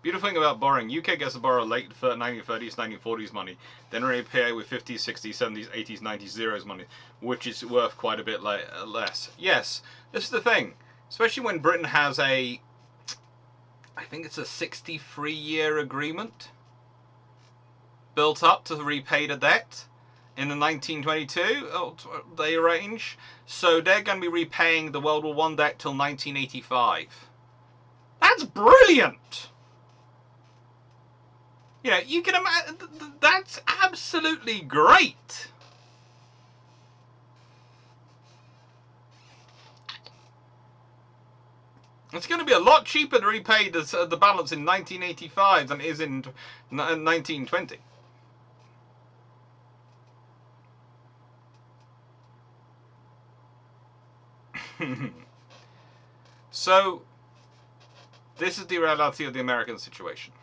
[SPEAKER 1] Beautiful thing about borrowing. UK gets to borrow late 1930s, 1940s money, then repay with 50s, 60s, 70s, 80s, 90s, zeros money, which is worth quite a bit less. Yes, this is the thing. Especially when Britain has I think it's a 63-year agreement built up to repay the debt in the 1922 they arrange. So they're going to be repaying the World War I debt till 1985. That's brilliant! You know, you can imagine, that's absolutely great. It's going to be a lot cheaper to repay the balance in 1985 than it is in 1920. So, this is the reality of the American situation.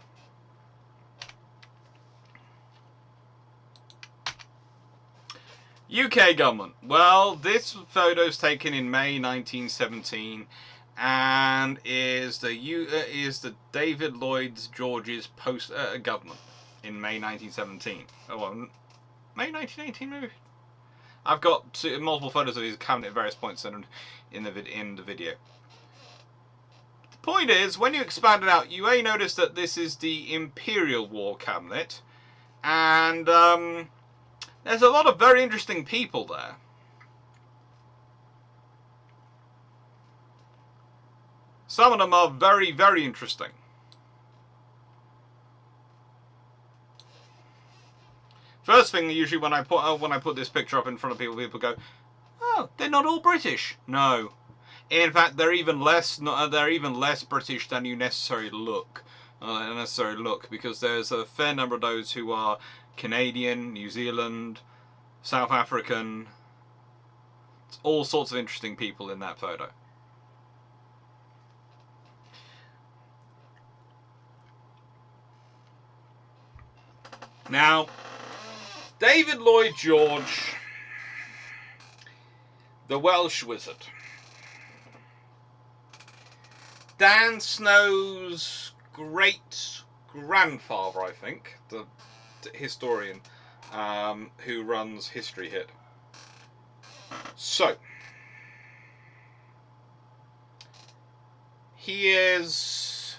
[SPEAKER 1] UK government. Well, this photo is taken in May 1917, and is the David Lloyd George's post government in May 1917. Oh, well, May 1918 maybe. I've got multiple photos of his cabinet at various points in the video. The point is, when you expand it out, you may notice that this is the Imperial War cabinet, and there's a lot of very interesting people there. Some of them are very, very interesting. First thing, usually when I put this picture up in front of people, people go, "Oh, they're not all British." No, in fact, they're even less British than you necessarily look. Because there's a fair number of those who are Canadian, New Zealand, South African. It's all sorts of interesting people in that photo. Now, David Lloyd George, the Welsh wizard. Dan Snow's great-grandfather, I think, the historian who runs History Hit. So, he is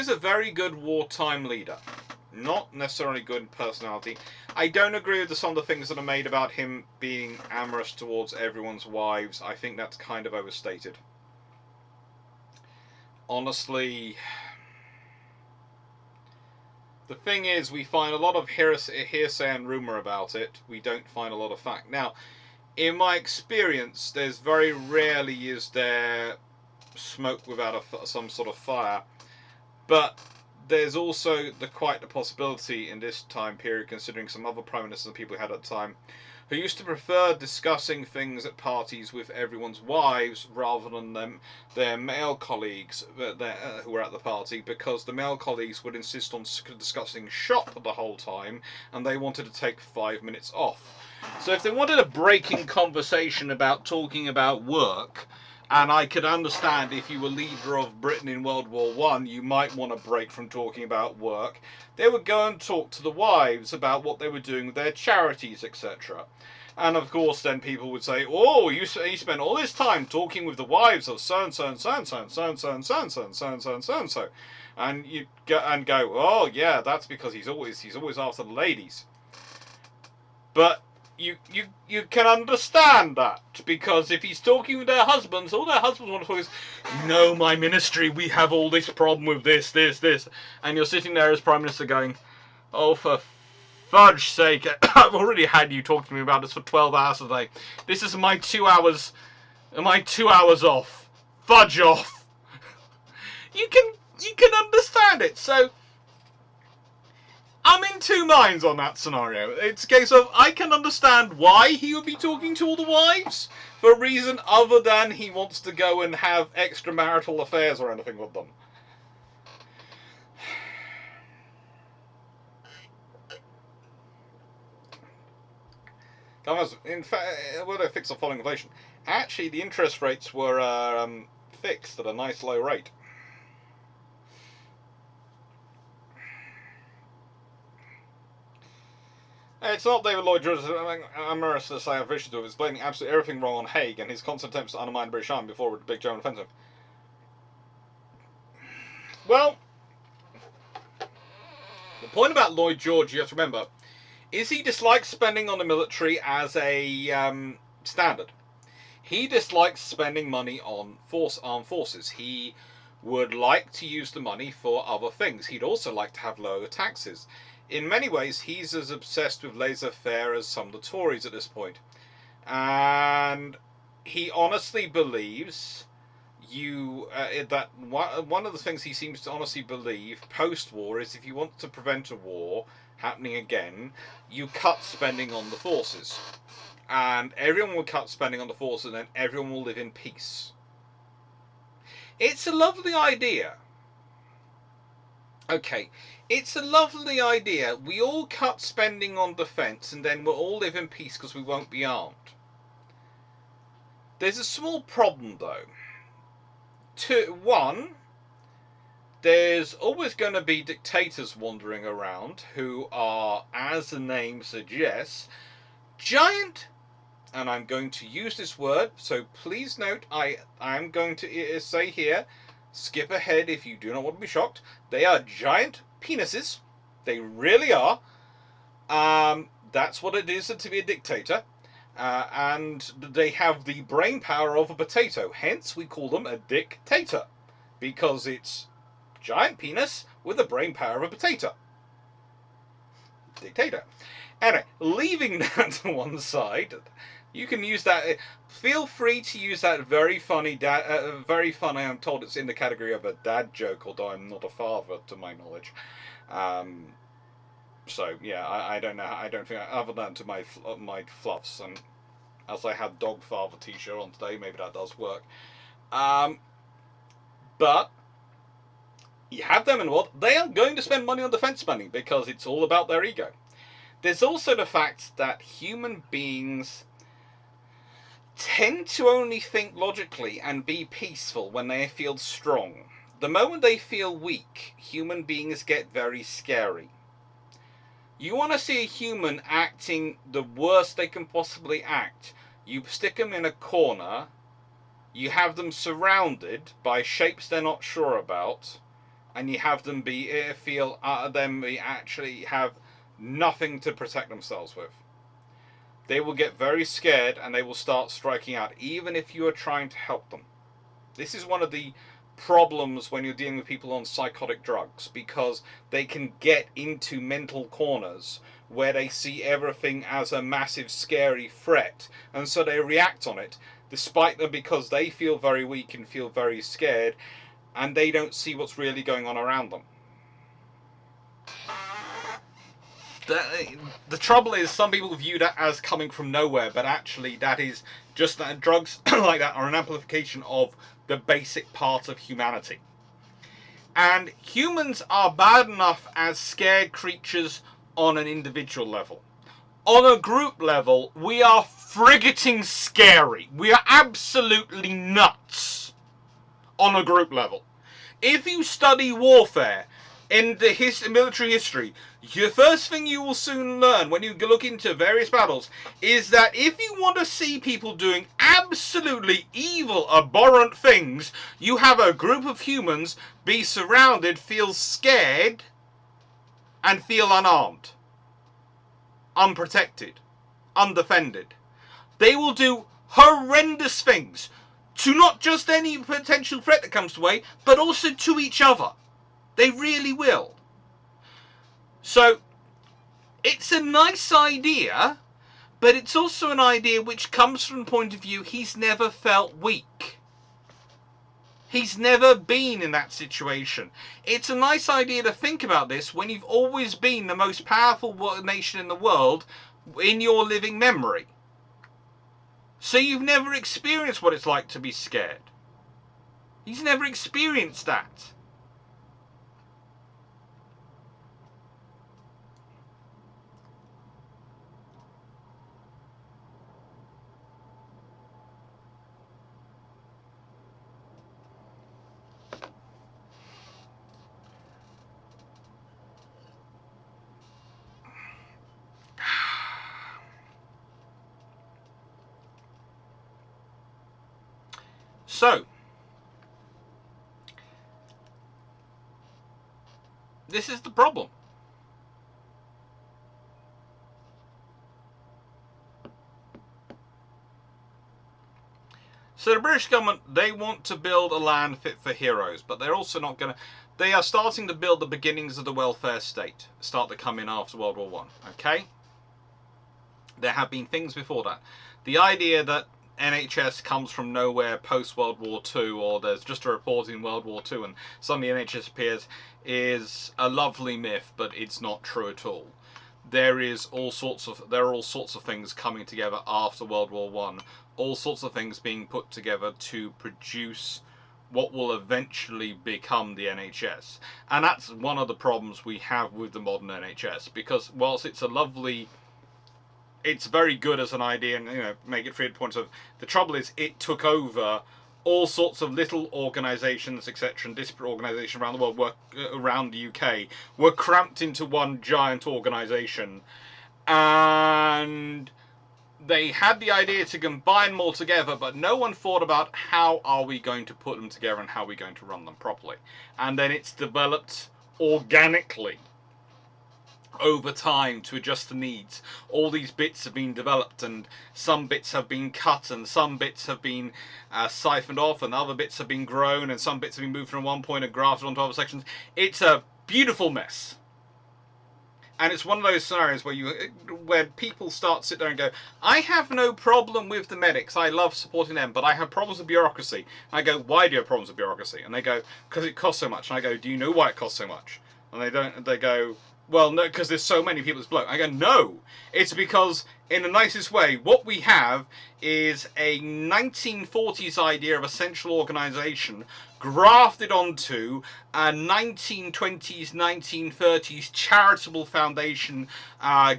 [SPEAKER 1] a very good wartime leader. Not necessarily good personality. I don't agree with some of the things that are made about him being amorous towards everyone's wives. I think that's kind of overstated. Honestly, the thing is, we find a lot of hearsay and rumour about it. We don't find a lot of fact. Now, in my experience, there's very rarely is there smoke without some sort of fire. But there's also quite the possibility in this time period, considering some other prime ministers and people we had at the time, who used to prefer discussing things at parties with everyone's wives rather than their male colleagues who were at the party, because the male colleagues would insist on discussing shop the whole time, and they wanted to take 5 minutes off. So if they wanted a breaking conversation about talking about work, and I could understand if you were leader of Britain in World War I, you might want to break from talking about work. They would go and talk to the wives about what they were doing with their charities, etc. And of course, then people would say, "Oh, you spent all this time talking with the wives of so and so and so and so and so and so and so and so and so and so and so and so," and you go, "Oh yeah, that's because he's always after the ladies." But you can understand that, because if he's talking with their husbands, all their husbands want to talk is, "No, my ministry, we have all this problem with this, and you're sitting there as Prime Minister going, "Oh, for fudge's sake, I've already had you talking to me about this for 12 hours a day. This is my 2 hours off. Fudge off." You can understand it. So I'm in two minds on that scenario. It's a case of, I can understand why he would be talking to all the wives, for a reason other than he wants to go and have extramarital affairs or anything with them. In fact, well, they fixed the following inflation. Actually, the interest rates were fixed at a nice low rate. It's not David Lloyd George. I'm embarrassed to say I've visions of explaining absolutely everything wrong on Haig and his constant attempts to undermine the British Army before the big German offensive. Well, the point about Lloyd George, you have to remember, is he dislikes spending on the military as a standard. He dislikes spending money on armed forces. He would like to use the money for other things. He'd also like to have lower taxes. In many ways, he's as obsessed with laissez-faire as some of the Tories at this point. And he honestly believes that one of the things he seems to honestly believe post-war is if you want to prevent a war happening again, you cut spending on the forces. And everyone will cut spending on the forces, and then everyone will live in peace. It's a lovely idea. Okay, it's a lovely idea. We all cut spending on defence, and then we'll all live in peace because we won't be armed. There's a small problem, though. One, there's always going to be dictators wandering around who are, as the name suggests, giant, and I'm going to use this word, so please note, I'm going to say here, skip ahead if you do not want to be shocked, they are giant penises. They really are. That's what it is to be a dictator. And they have the brain power of a potato. Hence, we call them a dictator. Because it's giant penis with the brain power of a potato. Dictator. Anyway, leaving that to one side, you can use that. Feel free to use that very funny, I'm told it's in the category of a dad joke, although I'm not a father to my knowledge. So yeah, I don't know. I don't think other than to my fluffs, and as I have dog father t-shirt on today, maybe that does work. But you have them in the world. They are going to spend money on defense spending because it's all about their ego. There's also the fact that human beings tend to only think logically and be peaceful when they feel strong. The moment they feel weak, human beings get very scary. You want to see a human acting the worst they can possibly act. You stick them in a corner, you have them surrounded by shapes they're not sure about, and you have them actually have nothing to protect themselves with. They will get very scared and they will start striking out, even if you are trying to help them. This is one of the problems when you're dealing with people on psychotic drugs, because they can get into mental corners where they see everything as a massive scary threat, and so they react on it despite them, because they feel very weak and feel very scared, and they don't see what's really going on around them. The trouble is, some people view that as coming from nowhere, but actually that is just that drugs like that are an amplification of the basic part of humanity. And humans are bad enough as scared creatures on an individual level. On a group level, we are frigging scary. We are absolutely nuts on a group level. If you study warfare in the military history, the first thing you will soon learn when you look into various battles is that if you want to see people doing absolutely evil, abhorrent things, you have a group of humans be surrounded, feel scared, and feel unarmed, unprotected, undefended. They will do horrendous things to not just any potential threat that comes their way, but also to each other. They really will. So, it's a nice idea, but it's also an idea which comes from the point of view he's never felt weak. He's never been in that situation. It's a nice idea to think about this when you've always been the most powerful nation in the world in your living memory. So you've never experienced what it's like to be scared. He's never experienced that. So, this is the problem. So the British government, they want to build a land fit for heroes, but they're also not going to... They are starting to build the beginnings of the welfare state, start to come in after World War One. Okay? There have been things before that. The idea that NHS comes from nowhere post World War Two, or there's just a report in World War Two and suddenly NHS appears, is a lovely myth, but it's not true at all. There are all sorts of things coming together after World War One, all sorts of things being put together to produce what will eventually become the NHS. And that's one of the problems we have with the modern NHS, because whilst it's very good as an idea, and make it free at points of, the trouble is it took over all sorts of little organisations, etc., and disparate organisations around the world, around the UK, were cramped into one giant organisation, and they had the idea to combine them all together, but no one thought about how are we going to put them together and how are we going to run them properly. And then it's developed organically over time to adjust the needs. All these bits have been developed, and some bits have been cut, and some bits have been siphoned off, and other bits have been grown, and some bits have been moved from one point and grafted onto other sections. It's a beautiful mess. And it's one of those scenarios where people start to sit there and go, I have no problem with the medics, I love supporting them, but I have problems with bureaucracy. I go, why do you have problems with bureaucracy? And they go, because it costs so much. And I go, do you know why it costs so much? And they go, well, no, because there's so many people it's blown. I go, no, it's because, in the nicest way, what we have is a 1940s idea of a central organisation grafted onto a 1920s, 1930s charitable foundation,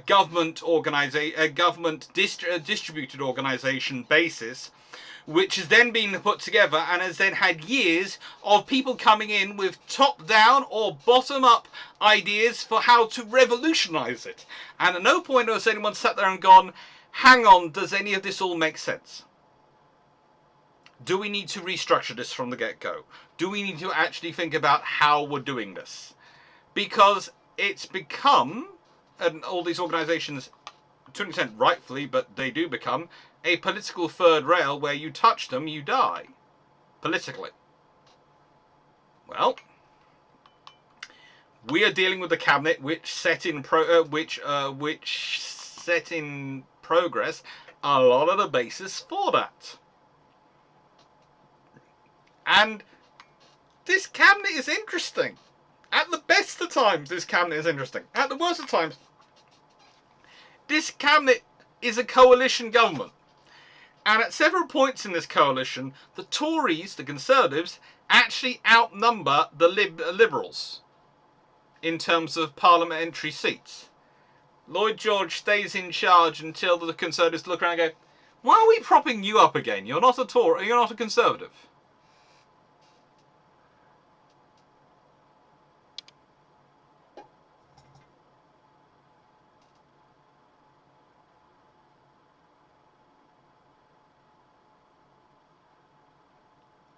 [SPEAKER 1] government distributed organisation basis, which has then been put together and has then had years of people coming in with top-down or bottom-up ideas for how to revolutionise it. And at no point has anyone sat there and gone, hang on, does any of this all make sense? Do we need to restructure this from the get-go? Do we need to actually think about how we're doing this? Because it's become, and all these organisations, to an extent rightfully, but they do become, a political third rail where you touch them, you die. Politically. Well, we are dealing with the cabinet which set in progress a lot of the basis for that. And this cabinet is interesting. At the best of times, this cabinet is interesting. At the worst of times, this cabinet is a coalition government. And at several points in this coalition, the Tories, the Conservatives, actually outnumber the Liberals in terms of parliamentary seats. Lloyd George stays in charge until the Conservatives look around and go, why are we propping you up again? You're not a Tory, you're not a Conservative.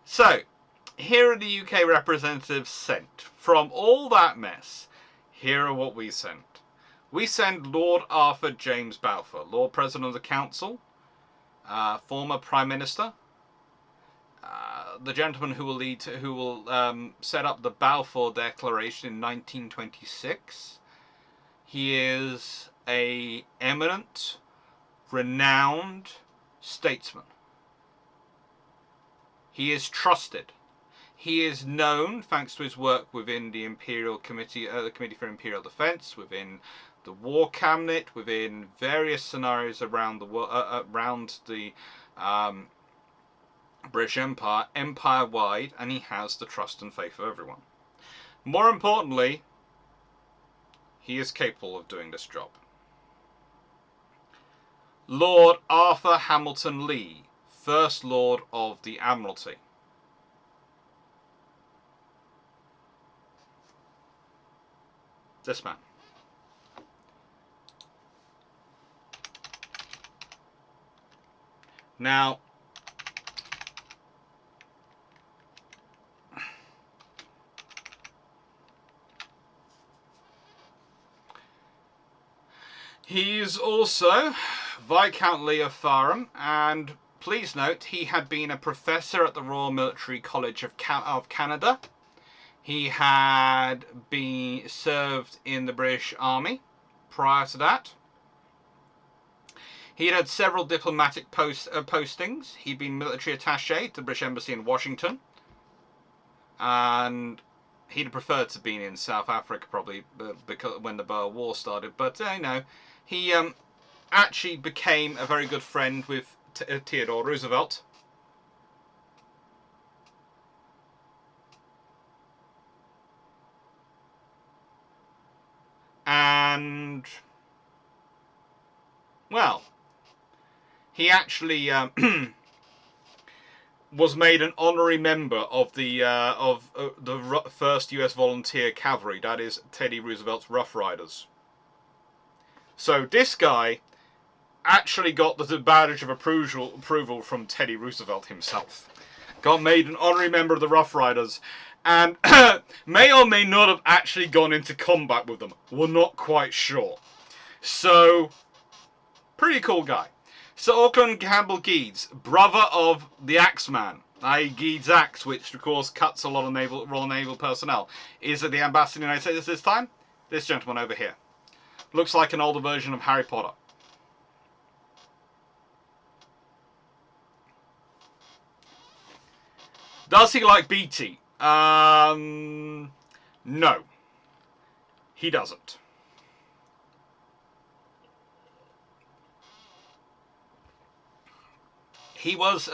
[SPEAKER 1] So, here are the UK representatives sent. From all that mess, here are what we sent. We send Lord Arthur James Balfour, Lord President of the Council, former Prime Minister, the gentleman who will set up the Balfour Declaration in 1926. He is an eminent, renowned statesman. He is trusted. He is known, thanks to his work within the Imperial Committee, the Committee for Imperial Defence, within the War Cabinet, within various scenarios around the British Empire, empire-wide, and he has the trust and faith of everyone. More importantly, he is capable of doing this job. Lord Arthur Hamilton Lee, First Lord of the Admiralty. This man. Now, he is also Viscount Lee of Fareham, and please note, he had been a professor at the Royal Military College of Canada. He had been served in the British Army prior to that. He had several diplomatic postings. He'd been military attaché to the British Embassy in Washington. And he'd preferred to be in South Africa probably because when the Boer War started. But, he actually became a very good friend with Theodore Roosevelt. And, well, he actually was made an honorary member of the first U.S. Volunteer Cavalry. That is Teddy Roosevelt's Rough Riders. So this guy actually got the badge of approval from Teddy Roosevelt himself. Got made an honorary member of the Rough Riders, and may or may not have actually gone into combat with them. We're not quite sure. So, pretty cool guy. Sir Auckland Campbell Geeds, brother of the Axeman, i.e. Geeds' axe, which of course cuts a lot of Royal Naval personnel, is the ambassador in the United States this time. This gentleman over here. Looks like an older version of Harry Potter. Does he like BT? No. He doesn't. He was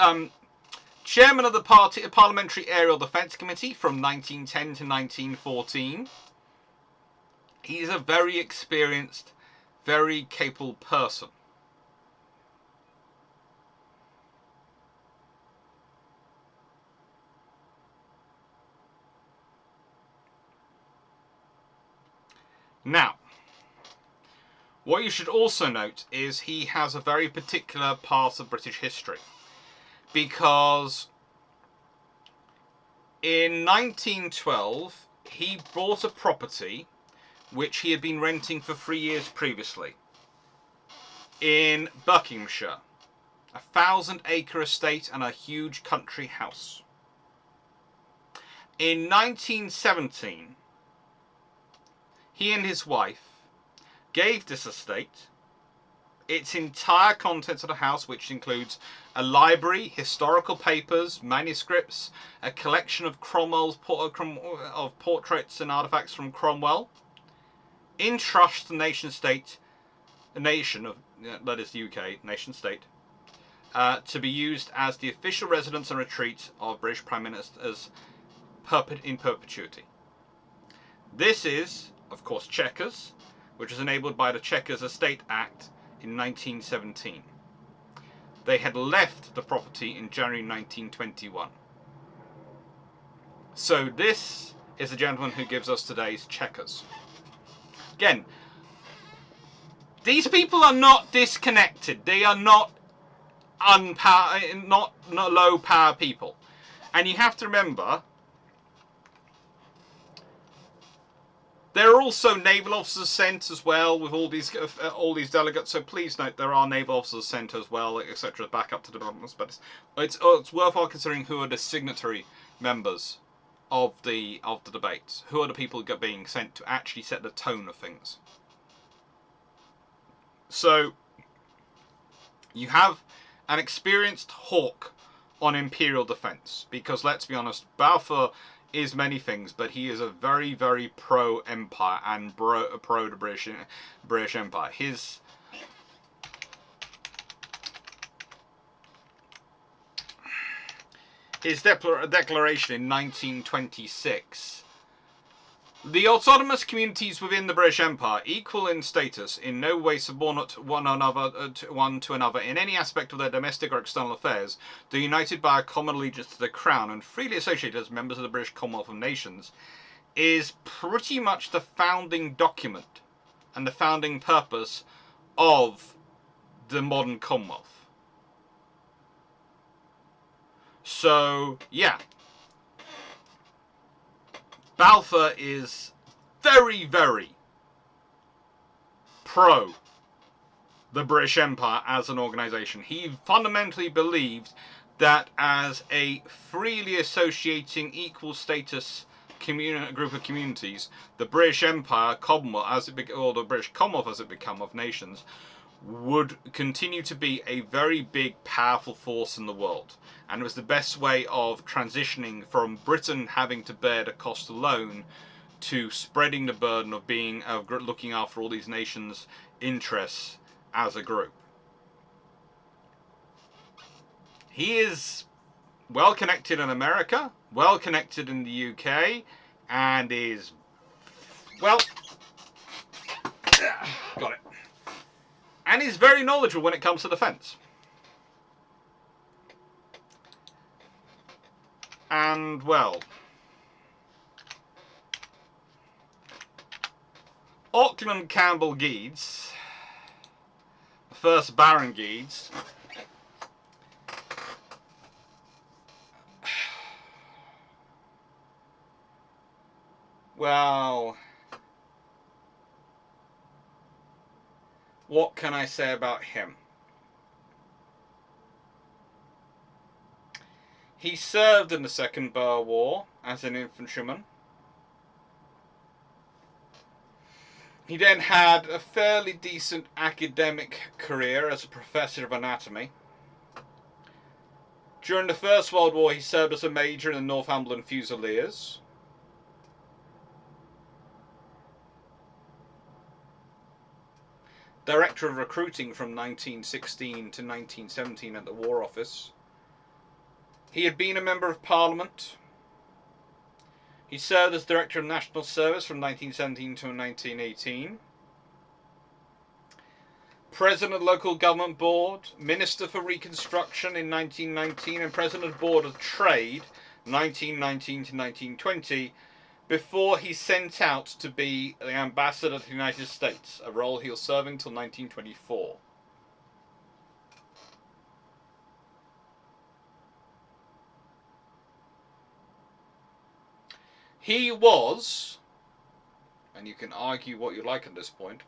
[SPEAKER 1] chairman of the Parliamentary Aerial Defence Committee from 1910 to 1914. He's a very experienced, very capable person. Now, what you should also note is he has a very particular part of British history. Because in 1912, he bought a property which he had been renting for 3 years previously in Buckinghamshire. A 1,000-acre estate and a huge country house. In 1917, he and his wife gave this estate its entire contents of the house, which includes a library, historical papers, manuscripts, a collection of Cromwell's of portraits and artifacts from Cromwell, in trust to that is the UK, nation state, to be used as the official residence and retreat of British Prime Ministers in perpetuity. This is, of course, Chequers, which was enabled by the Chequers Estate Act in 1917. They had left the property in January 1921. So this is the gentleman who gives us today's Chequers. Again, these people are not disconnected. They are not not low power people. And you have to remember, there are also naval officers sent as well with all these delegates. So please note there are naval officers sent as well, etc. Back up to the developments. But it's worthwhile considering who are the signatory members of the debates. Who are the people being sent to actually set the tone of things? So you have an experienced hawk on imperial defence, because let's be honest, Balfour is many things, but he is a very, very pro-empire and pro the British Empire. His declaration in 1926. The autonomous communities within the British Empire, equal in status, in no way subordinate one to another in any aspect of their domestic or external affairs, though united by a common allegiance to the Crown and freely associated as members of the British Commonwealth of Nations, is pretty much the founding document and the founding purpose of the modern Commonwealth. So, yeah. Balfour is very, very pro the British Empire as an organisation. He fundamentally believed that as a freely associating equal status group of communities, the British Empire, Commonwealth, or the British Commonwealth as it became of nations, would continue to be a very big, powerful force in the world. And it was the best way of transitioning from Britain having to bear the cost alone to spreading the burden of looking after all these nations' interests as a group. He is well connected in America, well connected in the UK, and is, well, got it. And he's very knowledgeable when it comes to defence. And, well, Auckland Campbell Geeds, the first Baron Geeds, well, what can I say about him? He served in the Second Boer War as an infantryman. He then had a fairly decent academic career as a professor of anatomy. During the First World War, he served as a major in the Northumberland Fusiliers. Director of recruiting from 1916 to 1917 at the War Office. He had been a Member of Parliament. He served as Director of National Service from 1917 to 1918. President of the Local Government Board, Minister for Reconstruction in 1919, and President of the Board of Trade 1919 to 1920, before he sent out to be the Ambassador to the United States, a role he was serving until 1924. He was, and you can argue what you like at this point,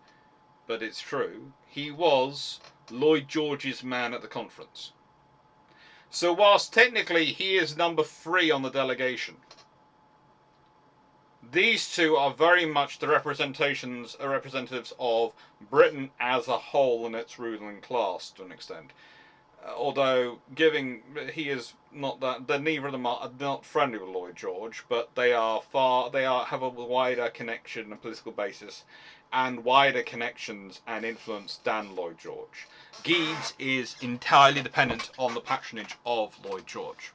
[SPEAKER 1] but it's true, he was Lloyd George's man at the conference. So whilst technically he is number 3 on the delegation, these two are very much the representatives of Britain as a whole and its ruling class to an extent. Although he is not that, neither of them are not friendly with Lloyd George, but they have a wider connection and political basis, and wider connections and influence than Lloyd George. Geeds is entirely dependent on the patronage of Lloyd George.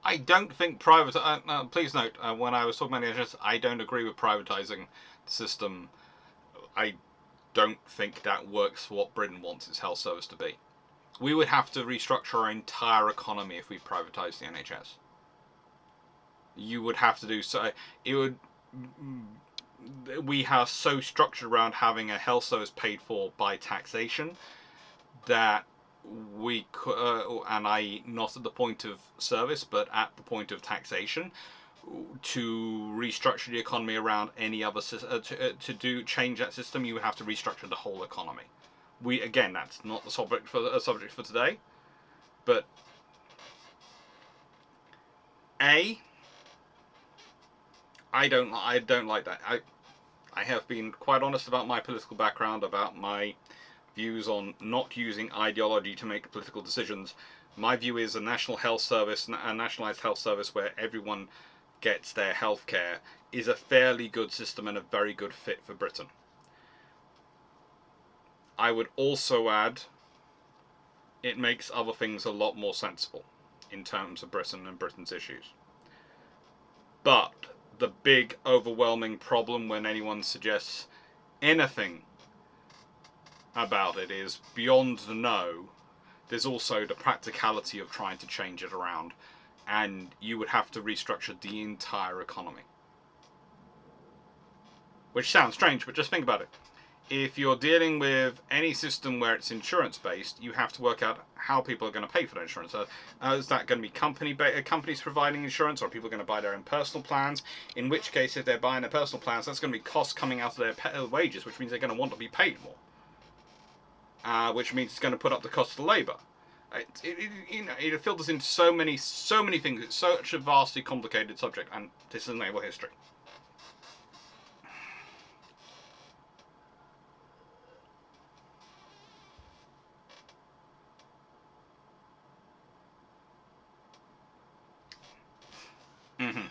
[SPEAKER 1] I don't think please note, when I was talking about NHS, I don't agree with privatising the system. I don't think that works for what Britain wants its health service to be. We would have to restructure our entire economy if we privatised the NHS. You would have to do so. We are so structured around having a health service paid for by taxation that we could, and I not at the point of service, but at the point of taxation, to restructure the economy around any other change that system, you would have to restructure the whole economy. Again, that's not the subject for today, but I don't like that. I have been quite honest about my political background, about my views on not using ideology to make political decisions. My view is a national health service, a nationalised health service where everyone gets their health care, is a fairly good system and a very good fit for Britain. I would also add, it makes other things a lot more sensible in terms of Britain and Britain's issues. But the big overwhelming problem when anyone suggests anything about it is, beyond the no, there's also the practicality of trying to change it around, and you would have to restructure the entire economy. Which sounds strange, but just think about it. If you're dealing with any system where it's insurance-based, you have to work out how people are going to pay for their insurance. Is that going to be companies providing insurance, or are people going to buy their own personal plans? In which case, if they're buying their personal plans, that's going to be costs coming out of their wages, which means they're going to want to be paid more. Which means it's going to put up the cost of the labour. It filters into so many things. It's such a vastly complicated subject, and this is naval history. Mm-hmm.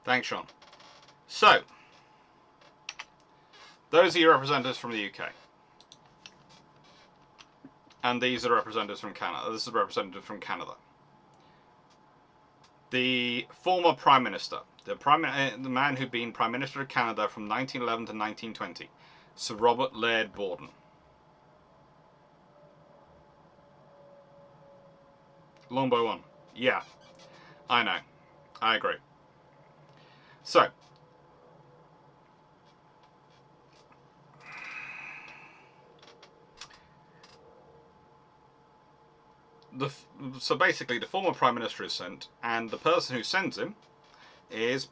[SPEAKER 1] Thanks, Sean. So, those are your representatives from the UK. And these are representatives from Canada. This is a representative from Canada. The former Prime Minister, the man who'd been Prime Minister of Canada from 1911 to 1920, Sir Robert Laird Borden. Longbow 1. Yeah, I know. I agree. So, basically the former Prime Minister is sent, and the person who sends him is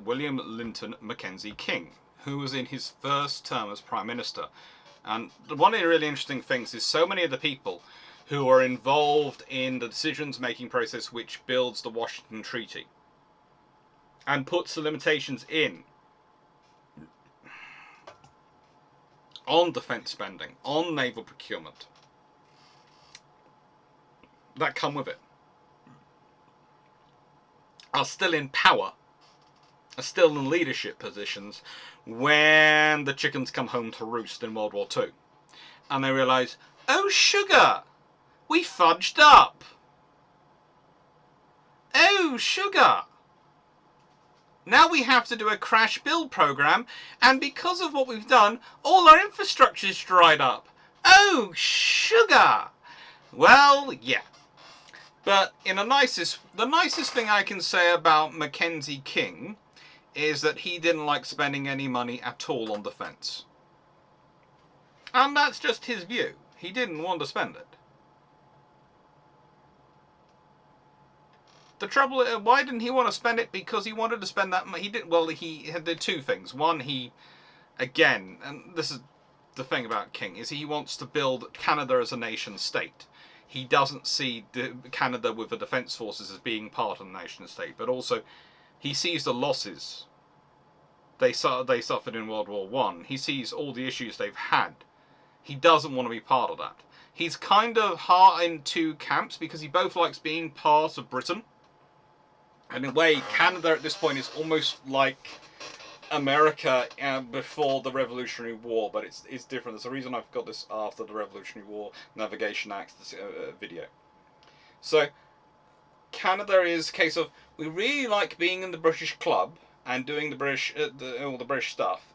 [SPEAKER 1] William Linton Mackenzie King, who was in his first term as Prime Minister. And one of the really interesting things is so many of the people who are involved in the decisions-making process which builds the Washington Treaty and puts the limitations in on defence spending, on naval procurement, that come with it, are still in power, are still in leadership positions when the chickens come home to roost in World War II. And they realise, oh sugar, we fudged up. Oh sugar, now we have to do a crash build program, and because of what we've done, all our infrastructure's dried up. Oh sugar. Well, yeah. But the nicest thing I can say about Mackenzie King is that he didn't like spending any money at all on defence. And that's just his view. He didn't want to spend it. The trouble, why didn't he want to spend it? Because he wanted to spend that money. He didn't. Well, he had the two things. One, again, and this is the thing about King, is he wants to build Canada as a nation state. He doesn't see Canada with the defence forces as being part of the nation state, but also he sees the losses they suffered in World War I. He sees all the issues they've had. He doesn't want to be part of that. He's kind of hard in two camps because he both likes being part of Britain. And in a way, Canada at this point is almost like America before the Revolutionary War, but it's different. There's a reason I've got this after the Revolutionary War Navigation Act video. So, Canada is a case of, we really like being in the British club and doing the British, all the British stuff.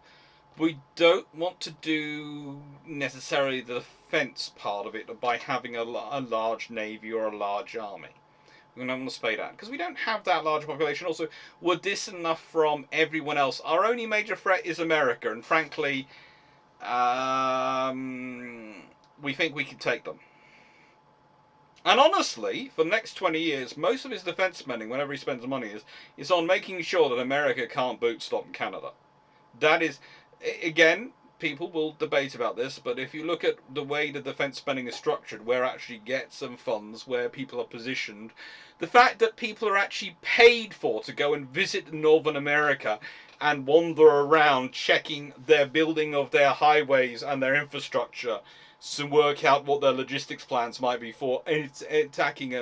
[SPEAKER 1] We don't want to do necessarily the defence part of it by having a large navy or a large army. We don't want to spade out because we don't have that large population. Also, we're distant enough from everyone else. Our only major threat is America, and frankly, we think we can take them. And honestly, for the next 20 years, most of his defence spending, whenever he spends money, is on making sure that America can't bootstrap Canada. That is, again, people will debate about this, but if you look at the way the defence spending is structured, where it actually gets some funds, where people are positioned, the fact that people are actually paid for to go and visit Northern America and wander around checking their building of their highways and their infrastructure to work out what their logistics plans might be for attacking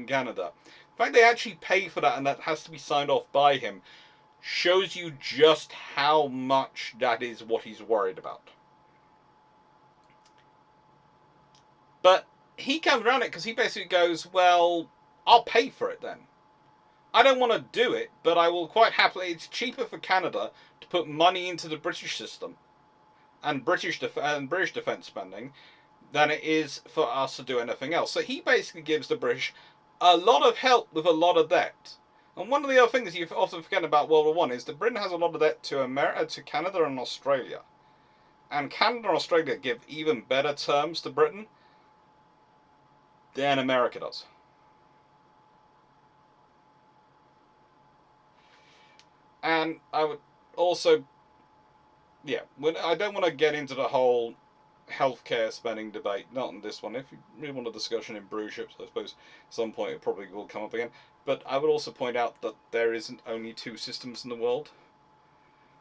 [SPEAKER 1] Canada. The fact they actually pay for that and that has to be signed off by him shows you just how much that is what he's worried about. But he comes around it because he basically goes, well, I'll pay for it then. I don't want to do it, but I will quite happily. It's cheaper for Canada to put money into the British system and British defence spending than it is for us to do anything else. So he basically gives the British a lot of help with a lot of debt. And one of the other things you often forget about World War One is that Britain has a lot of debt to America, to Canada and Australia. And Canada and Australia give even better terms to Britain than America does. And I would also, yeah, I don't want to get into the whole healthcare spending debate, not in this one. If you really want a discussion in brew ships, I suppose at some point it probably will come up again. But I would also point out that there isn't only two systems in the world.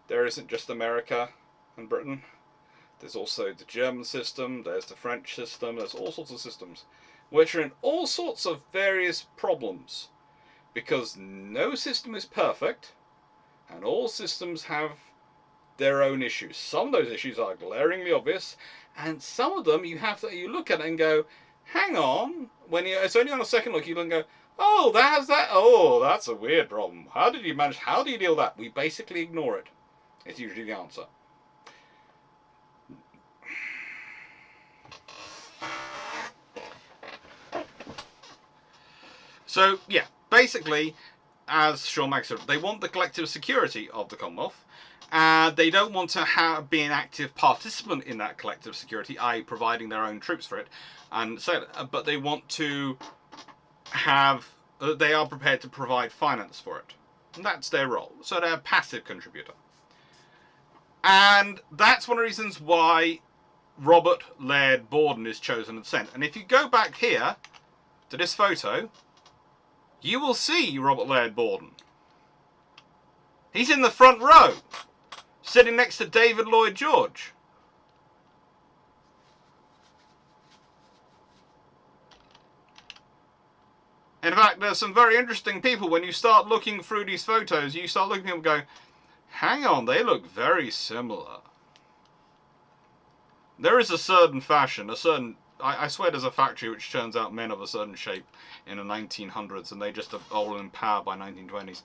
[SPEAKER 1] There isn't just America and Britain. There's also the German system, there's the French system, there's all sorts of systems, which are in all sorts of various problems. Because no system is perfect, and all systems have their own issues. Some of those issues are glaringly obvious, and some of them you look at it and go, hang on. It's only on a second look you look and go, oh, that's a weird problem. How do you deal with that? We basically ignore it. It's usually the answer. So, yeah, basically, as Sean Mack said, they want the collective security of the Commonwealth. They don't want to be an active participant in that collective security, i.e. providing their own troops for it, but they want to they are prepared to provide finance for it. And that's their role. So they're a passive contributor. And that's one of the reasons why Robert Laird Borden is chosen and sent. And if you go back here to this photo, you will see Robert Laird Borden. He's in the front row, sitting next to David Lloyd George. In fact, there's some very interesting people. When you start looking through these photos, you start looking at them going, hang on, they look very similar. There is a certain fashion, I swear there's a factory which turns out men of a certain shape in the 1900s, and they just are all in power by 1920s.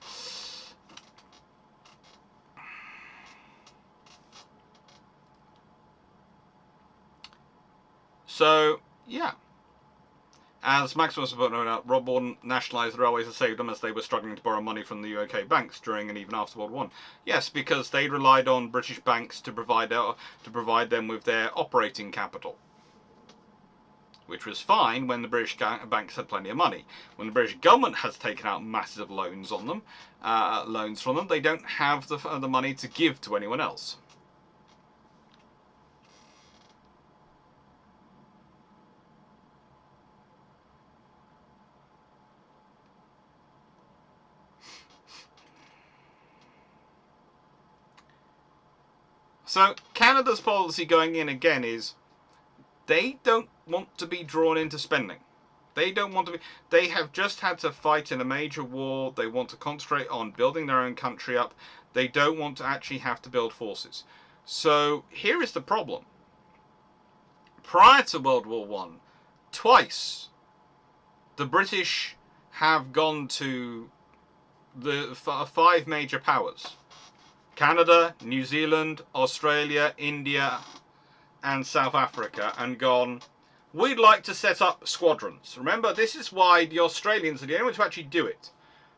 [SPEAKER 1] So, yeah. As Maxwell pointed out, Rob Borden nationalised the railways and saved them as they were struggling to borrow money from the UK banks during and even after World War I. Yes, because they relied on British banks to provide them with their operating capital, which was fine when the British banks had plenty of money. When the British government has taken out massive loans from them, they don't have the money to give to anyone else. So Canada's policy going in again is they don't want to be drawn into spending. They don't want to be. They have just had to fight in a major war. They want to concentrate on building their own country up. They don't want to actually have to build forces. So here is the problem. Prior to World War I, twice the British have gone to the five major powers: Canada, New Zealand, Australia, India, and South Africa, and gone, we'd like to set up squadrons. Remember, this is why the Australians are the only ones who actually do it.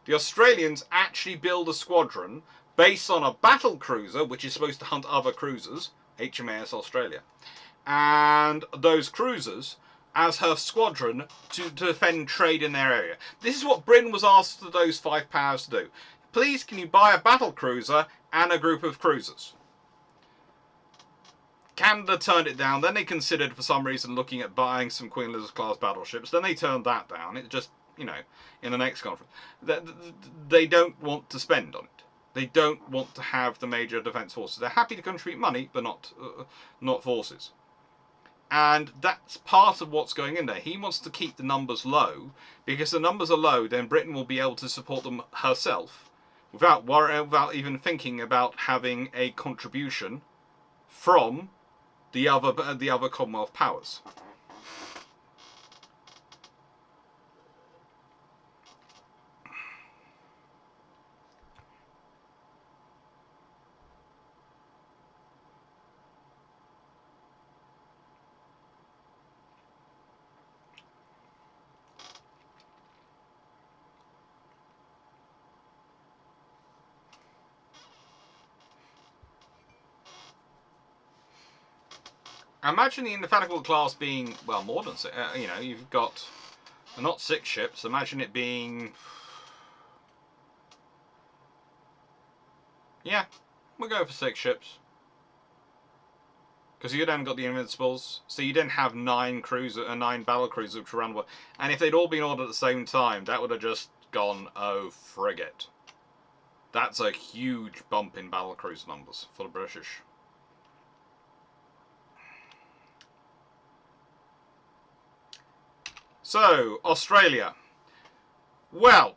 [SPEAKER 1] The Australians actually build a squadron based on a battle cruiser, which is supposed to hunt other cruisers, HMAS Australia, and those cruisers as her squadron to defend trade in their area. This is what Britain was asked of those five powers to do. Please, can you buy a battle cruiser and a group of cruisers? Canada turned it down. Then they considered, for some reason, looking at buying some Queen Elizabeth class battleships. Then they turned that down. It just, in the next conference, they don't want to spend on it. They don't want to have the major defence forces. They're happy to contribute money, but not forces. And that's part of what's going in there. He wants to keep the numbers low, because the numbers are low, then Britain will be able to support them herself without even thinking about having a contribution from the other Commonwealth powers. Imagine the indefatigable class being, well, more than six. You've got not 6 ships. Imagine it being, yeah, we'll go for 6 ships, because you then got the Invincibles, so you didn't have 9 battle cruisers which were around the world. And if they'd all been ordered at the same time, that would have just gone, oh frigate. That's a huge bump in battle cruiser numbers for the British. So, Australia. Well,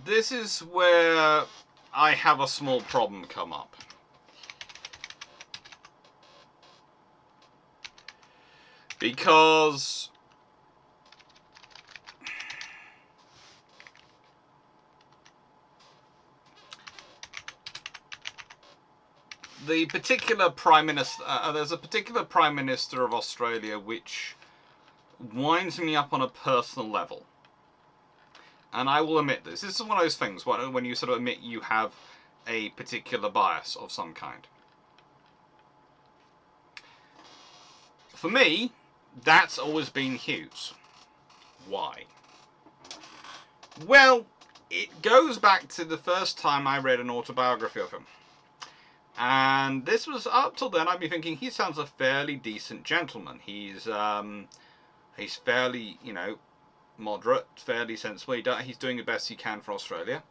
[SPEAKER 1] this is where I have a small problem come up. Because the particular Prime Minister, there's a particular Prime Minister of Australia which winds me up on a personal level. And I will admit this. This is one of those things when you sort of admit you have a particular bias of some kind. For me, that's always been Hughes. Why? Well, it goes back to the first time I read an autobiography of him. And this was, up till then, I'd be thinking, he sounds a fairly decent gentleman. He's fairly, moderate, fairly sensible. He's doing the best he can for Australia.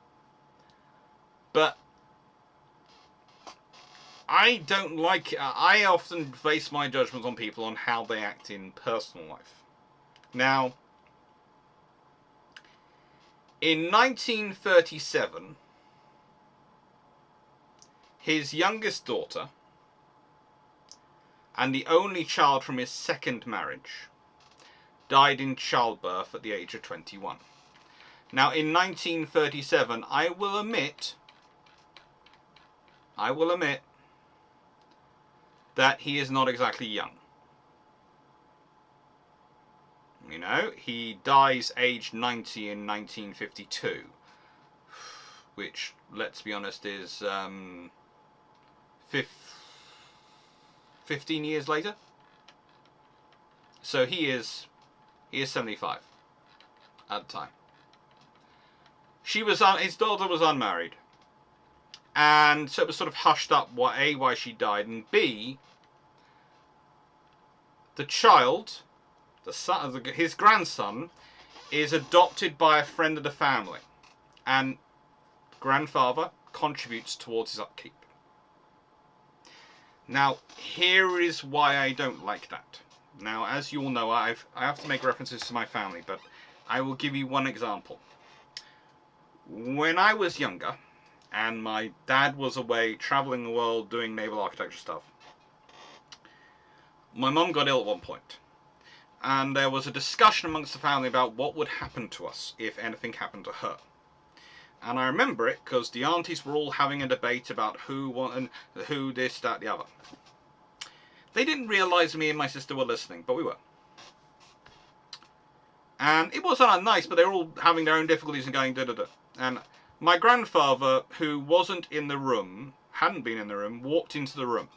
[SPEAKER 1] But I don't like, I often base my judgments on people on how they act in personal life. Now, in 1937, his youngest daughter, and the only child from his second marriage, died in childbirth at the age of 21. Now, in 1937, I will admit that he is not exactly young. He dies aged 90 in 1952, which, let's be honest, is 15 years later. So he is 75 at the time. His daughter was unmarried, and so it was sort of hushed up why she died, and B, the child, his grandson, is adopted by a friend of the family, and grandfather contributes towards his upkeep. Now, here is why I don't like that. Now, as you all know, I have to make references to my family, but I will give you one example. When I was younger, and my dad was away travelling the world doing naval architecture stuff, my mum got ill at one point. And there was a discussion amongst the family about what would happen to us if anything happened to her. And I remember it because the aunties were all having a debate about who this, that, the other. They didn't realise me and my sister were listening, but we were. And it wasn't nice, but they were all having their own difficulties and going da-da-da. And my grandfather, who wasn't in the room, hadn't been in the room, walked into the room.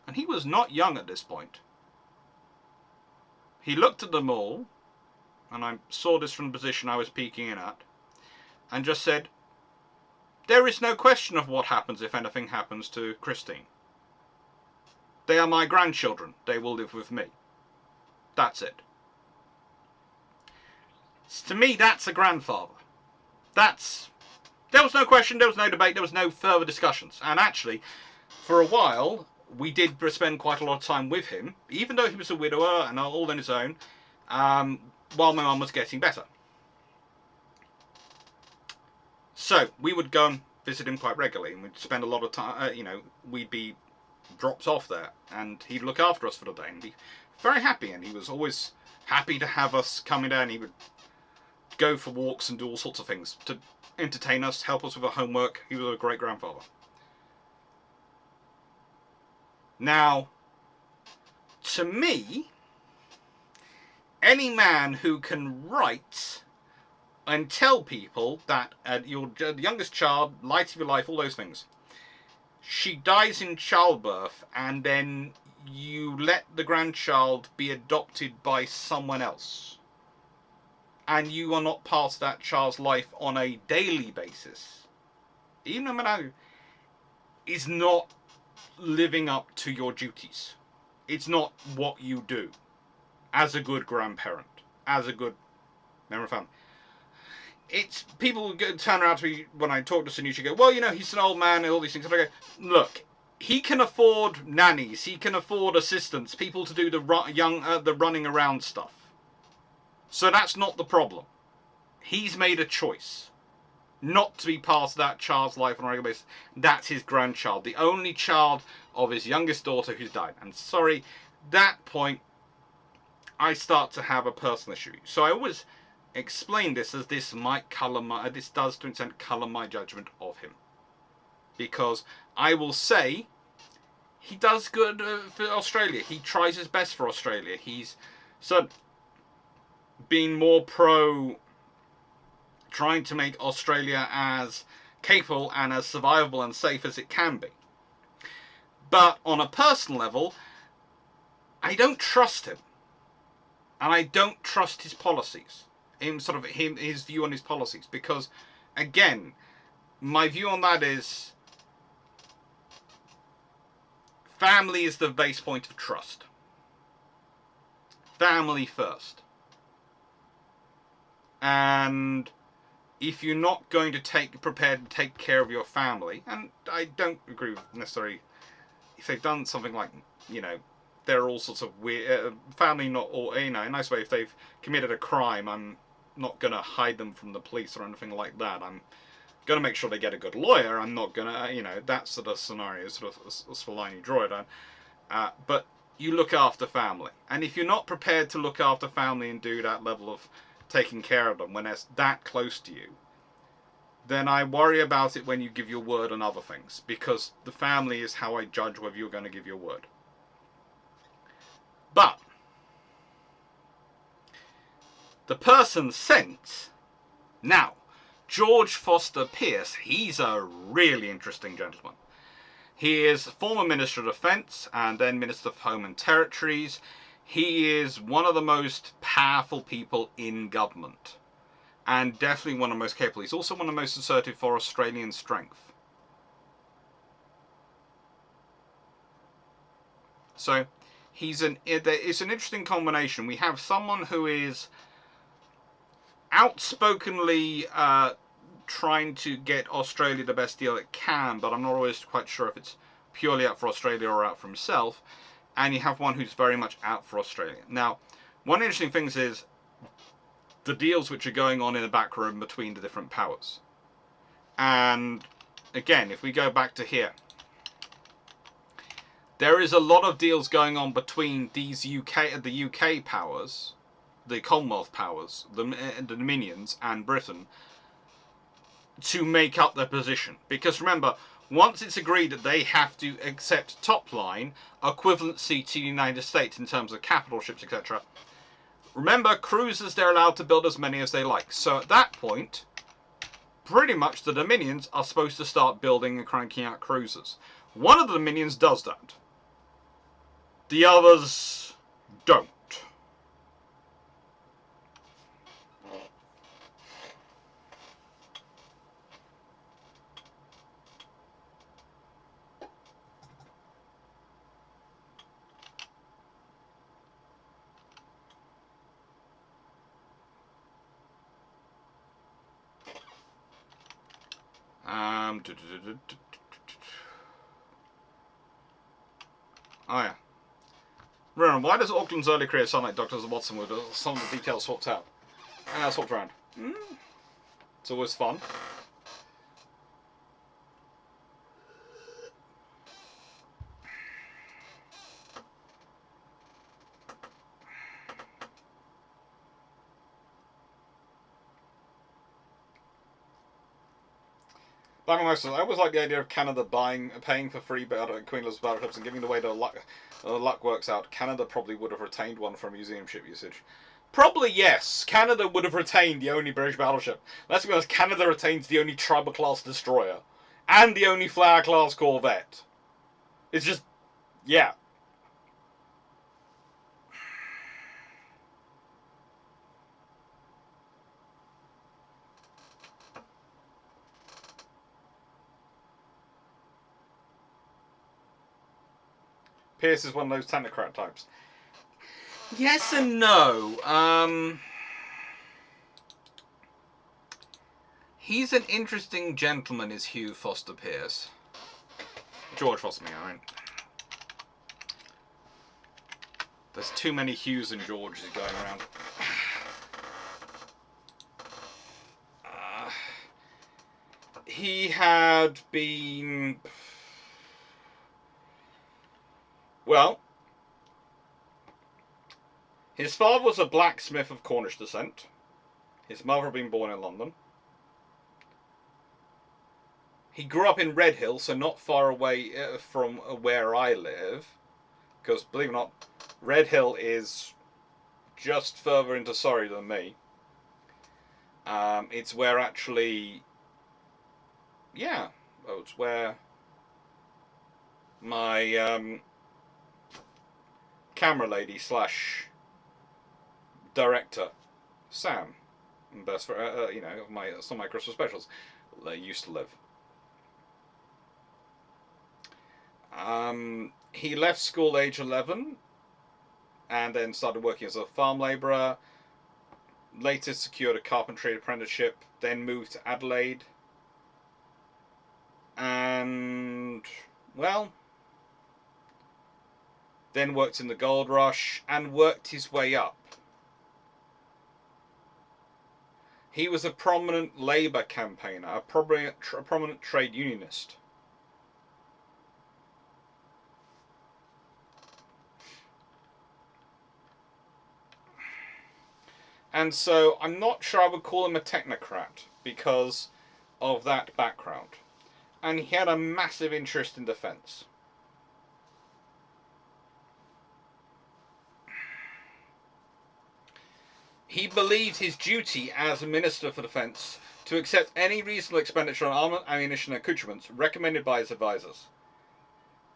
[SPEAKER 1] And he was not young at this point. He looked at them all, and I saw this from the position I was peeking in at, and just said, "There is no question of what happens if anything happens to Christine. They are my grandchildren. They will live with me. That's it." To me, that's a grandfather. There was no question, there was no debate, there was no further discussions. And actually, for a while, we did spend quite a lot of time with him, even though he was a widower and all on his own, while my mum was getting better. So we would go and visit him quite regularly, and we'd spend a lot of time. We'd be dropped off there, and he'd look after us for the day, and be very happy. And he was always happy to have us coming down. He would go for walks and do all sorts of things to entertain us, help us with our homework. He was a great grandfather. Now, to me, any man who can write and tell people that your youngest child, light of your life, all those things, she dies in childbirth, and then you let the grandchild be adopted by someone else, and you are not part of that child's life on a daily basis, even no matter, is not living up to your duties. It's not what you do as a good grandparent, as a good member of family. It's people turn around to me when I talk to Sanusi, go, well, he's an old man and all these things. And I go, look, he can afford nannies, he can afford assistants, people to do the running around stuff. So that's not the problem. He's made a choice not to be part of that child's life on a regular basis. That's his grandchild, the only child of his youngest daughter who's died. And sorry, that point, I start to have a personal issue. So I always explain this as this does to an extent colour my judgment of him, because I will say he does good for Australia. He tries his best for Australia. He's been more pro trying to make Australia as capable and as survivable and safe as it can be. But on a personal level, I don't trust him, and I don't trust his policies. His view on his policies, because again, my view on that is family is the base point of trust. Family first. And if you're not going to prepared to take care of your family, and I don't agree with necessarily if they've done something like, there are all sorts of weird family, not all, in a nice way, if they've committed a crime, I'm not going to hide them from the police or anything like that. I'm going to make sure they get a good lawyer. I'm not going to, that sort of scenario, sort of a line you draw it on. But you look after family. And if you're not prepared to look after family and do that level of taking care of them when they're that close to you, then I worry about it when you give your word on other things. Because the family is how I judge whether you're going to give your word. But the person sent, now, George Foster Pierce, he's a really interesting gentleman. He is former Minister of Defence and then Minister of Home and Territories. He is one of the most powerful people in government, and definitely one of the most capable. He's also one of the most assertive for Australian strength. So it's an interesting combination. We have someone who is outspokenly trying to get Australia the best deal it can, but I'm not always quite sure if it's purely out for Australia or out for himself. And you have one who's very much out for Australia. Now, one interesting thing is the deals which are going on in the back room between the different powers. And again, if we go back to here, there is a lot of deals going on between the UK powers, the Commonwealth powers, the Dominions, and Britain, to make up their position. Because remember, once it's agreed that they have to accept top line equivalency to the United States in terms of capital ships, etc. Remember, cruisers, they're allowed to build as many as they like. So at that point, pretty much the Dominions are supposed to start building and cranking out cruisers. One of the Dominions does that. The others don't. Oh yeah. Ronan, why does Auckland's early career sound like Doctor Watson with some of the details swapped out? Swapped around. It's always fun. Black I always like the idea of Canada paying for free Queen Elizabeth battleships and giving away the luck works out. Canada probably would have retained one for museum ship usage. Probably yes. Canada would have retained the only British battleship. Let's be honest, Canada retains the only Tribal class destroyer and the only Flower class corvette. It's just, yeah. Pierce is one of those technocrat types. Yes and no. He's an interesting gentleman, is Hugh Foster Pierce. George Foster, I mean. There's too many Hughes and Georges going around. He had been... Well, his father was a blacksmith of Cornish descent. His mother had been born in London. He grew up in Redhill, so not far away from where I live. Because, believe it or not, Redhill is just further into Surrey than me. It's where actually... Yeah. Oh, it's where my camera lady / director, Sam, best for some of my Christmas specials, used to live. He left school age 11 and then started working as a farm labourer. Later secured a carpentry apprenticeship, then moved to Adelaide. And, well, then worked in the gold rush and worked his way up. He was a prominent Labour campaigner, a prominent trade unionist. And so I'm not sure I would call him a technocrat because of that background. And he had a massive interest in defence. He believed his duty as a Minister for Defence to accept any reasonable expenditure on armament, ammunition and accoutrements recommended by his advisers,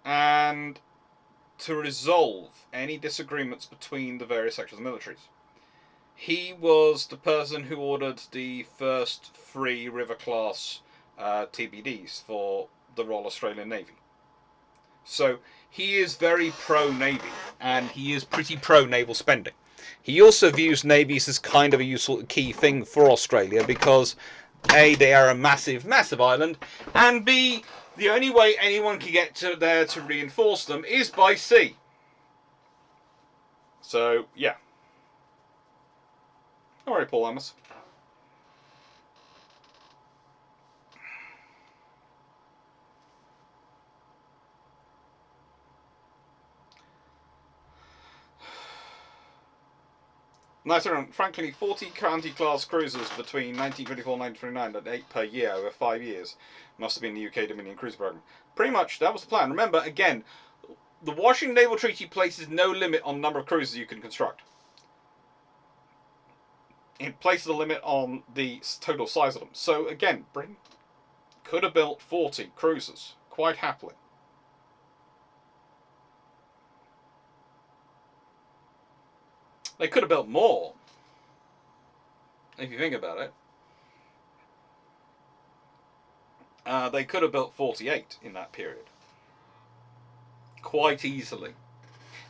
[SPEAKER 1] and to resolve any disagreements between the various sections of the militaries. He was the person who ordered the first 3 River-class TBDs for the Royal Australian Navy. So he is very pro-Navy, and he is pretty pro-naval spending. He also views navies as kind of a useful key thing for Australia because A, they are a massive, massive island, and B, the only way anyone can get to there to reinforce them is by sea. So, yeah. Alright, Paul Amos. Nice around. Frankly, 40 anti-class cruisers between 1924 and 1929 at 8 per year over 5 years must have been the UK Dominion cruiser program. Pretty much, that was the plan. Remember, again, the Washington Naval Treaty places no limit on the number of cruisers you can construct. It places a limit on the total size of them. So, again, Britain could have built 40 cruisers, quite happily. They could have built more, if you think about it. They could have built 48 in that period. Quite easily.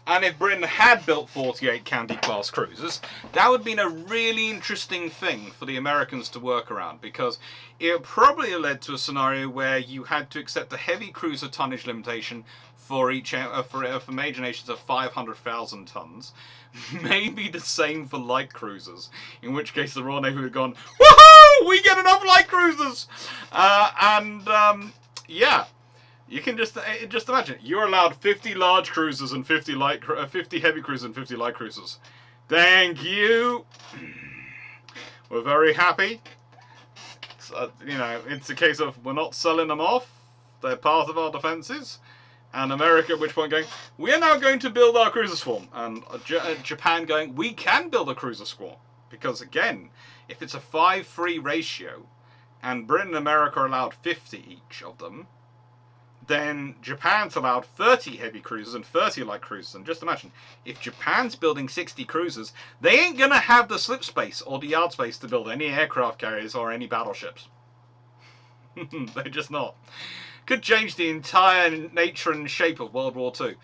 [SPEAKER 1] And if Britain had built 48 Candy-class cruisers, that would have been a really interesting thing for the Americans to work around, because it probably led to a scenario where you had to accept a heavy cruiser tonnage limitation for for major nations of 500,000 tons. Maybe the same for light cruisers, in which case the Royal Navy would have gone, woohoo! We get enough light cruisers! Yeah. You can just imagine, you're allowed 50 large cruisers and 50 heavy cruisers and 50 light cruisers. Thank you. We're very happy. You know, it's a case of we're not selling them off. They're part of our defences. And America at which point going, we are now going to build our cruiser swarm. And Japan going, we can build a cruiser swarm. Because again, if it's a 5-3 ratio, and Britain and America are allowed 50 each of them, then Japan's allowed 30 heavy cruisers and 30 light cruisers. And just imagine, if Japan's building 60 cruisers, they ain't going to have the slip space or the yard space to build any aircraft carriers or any battleships. They're just not. Could change the entire nature and shape of World War II.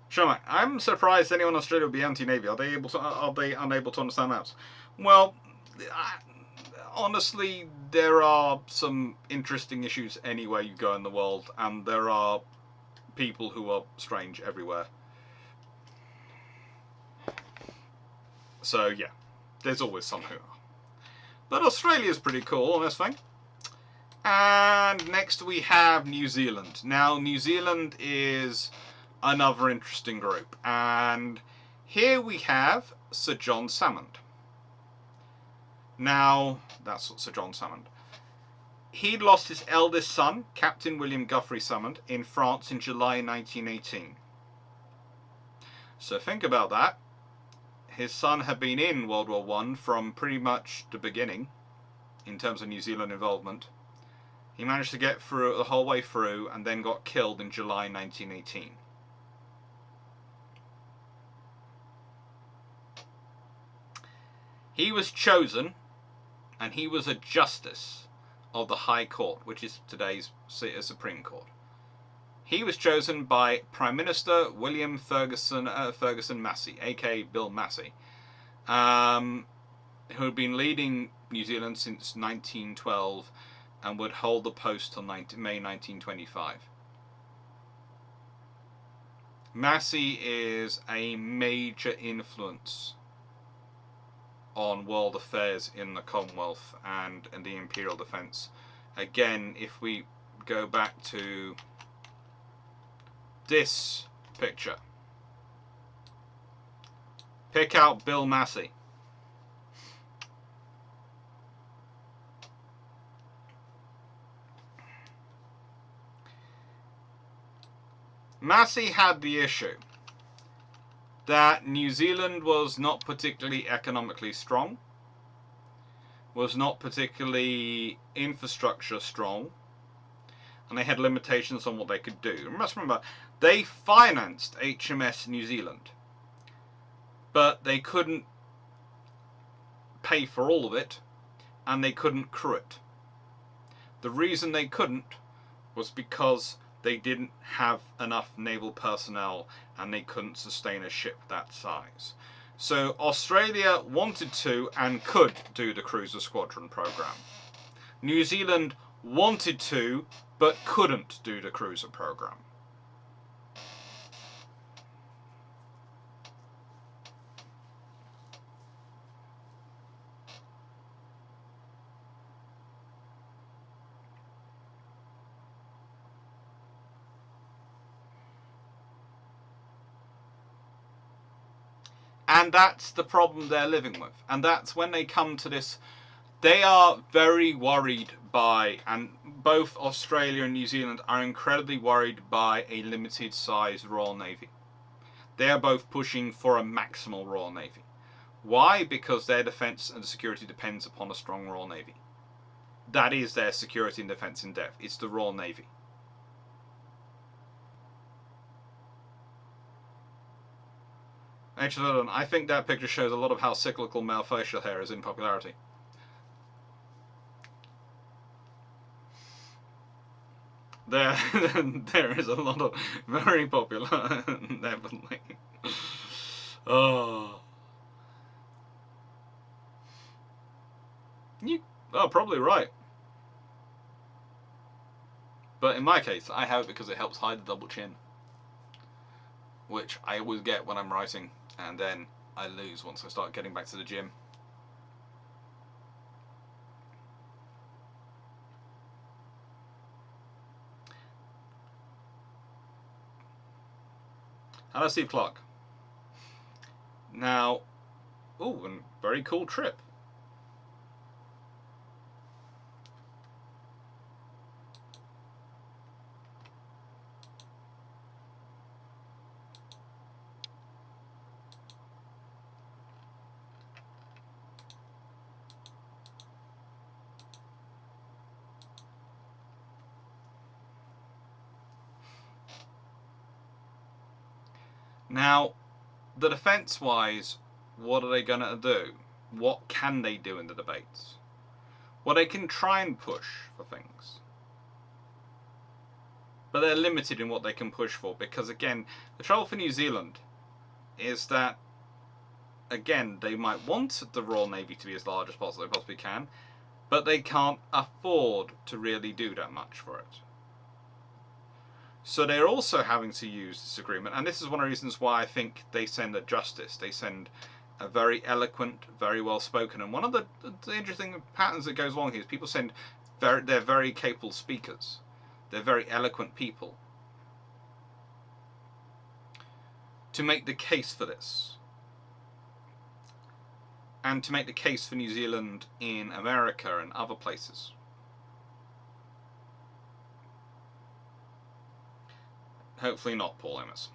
[SPEAKER 1] Sure, I'm surprised anyone in Australia would be anti-Navy. Are they unable to understand maps? Well, honestly, there are some interesting issues anywhere you go in the world, and there are people who are strange everywhere. So yeah, there's always some who are. But Australia's pretty cool on this thing. And next we have New Zealand. Now, New Zealand is another interesting group, and here we have Sir John Salmond. Now, that's Sir John Salmond. He'd lost his eldest son, Captain William Guthrie Salmond, in France in July 1918. So think about that. His son had been in World War I from pretty much the beginning, in terms of New Zealand involvement. He managed to get through the whole way through, and then got killed in July 1918. He was chosen, and he was a justice of the High Court, which is today's Supreme Court. He was chosen by Prime Minister William Ferguson Massey, aka Bill Massey, who had been leading New Zealand since 1912 and would hold the post till May 1925. Massey is a major influence on world affairs in the Commonwealth and in the Imperial Defence. Again, if we go back to this picture, pick out Bill Massey. Massey had the issue that New Zealand was not particularly economically strong, was not particularly infrastructure strong, and they had limitations on what they could do. You must remember, they financed HMS New Zealand, but they couldn't pay for all of it, and they couldn't crew it. The reason they couldn't was because they didn't have enough naval personnel and they couldn't sustain a ship that size. So Australia wanted to and could do the cruiser squadron program. New Zealand wanted to but couldn't do the cruiser program. And that's the problem they're living with. And that's when they come to this, they are very worried by, and both Australia and New Zealand are incredibly worried by, a limited size Royal Navy. They are both pushing for a maximal Royal Navy. Why? Because their defence and security depends upon a strong Royal Navy. That is their security and defence in depth. It's the Royal Navy. Actually, I think that picture shows a lot of how cyclical male facial hair is in popularity. there there is a lot of very popular definitely. Oh, you are probably right. But in my case, I have it because it helps hide the double chin, which I always get when I'm writing, and then I lose once I start getting back to the gym. Hello, Steve Clarke. Now, oh, and very cool trip. Now, the defence-wise, what are they going to do? What can they do in the debates? Well, they can try and push for things. But they're limited in what they can push for, because again, the trouble for New Zealand is that, again, they might want the Royal Navy to be as large as possible, they possibly can, but they can't afford to really do that much for it. So they're also having to use this agreement, and this is one of the reasons why I think they send a justice. They send a very eloquent, very well spoken, and one of the interesting patterns that goes along here is people send they're very capable speakers. They're very eloquent people to make the case for this, and to make the case for New Zealand in America and other places. Hopefully not, Paul Amos.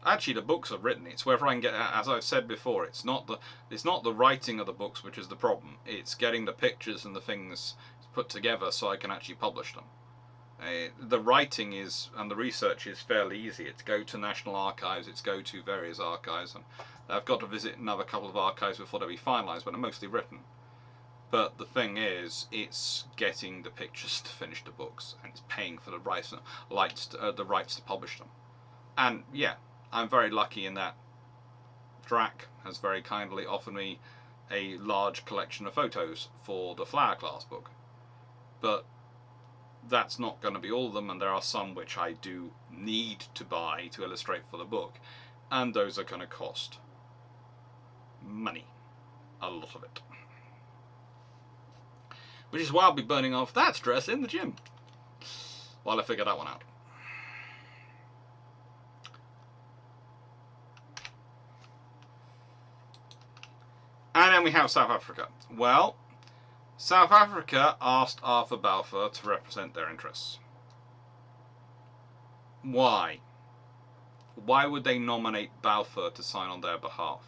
[SPEAKER 1] Actually, the books are written. It's whether I can get, as I've said before, it's not the writing of the books which is the problem. It's getting the pictures and the things put together so I can actually publish them. The writing is, and the research is fairly easy. It's go to National Archives, it's go to various archives, and I've got to visit another couple of archives before they'll be finalised, but they're mostly written. But the thing is, it's getting the pictures to finish the books, and it's paying for the rights to publish them. And yeah, I'm very lucky in that Drac has very kindly offered me a large collection of photos for the Flower Class book. But that's not going to be all of them, and there are some which I do need to buy to illustrate for the book, and those are going to cost money, a lot of it. Which is why I'll be burning off that stress in the gym while I figure that one out. And then we have South Africa. Well, South Africa asked Arthur Balfour to represent their interests. Why? Why would they nominate Balfour to sign on their behalf?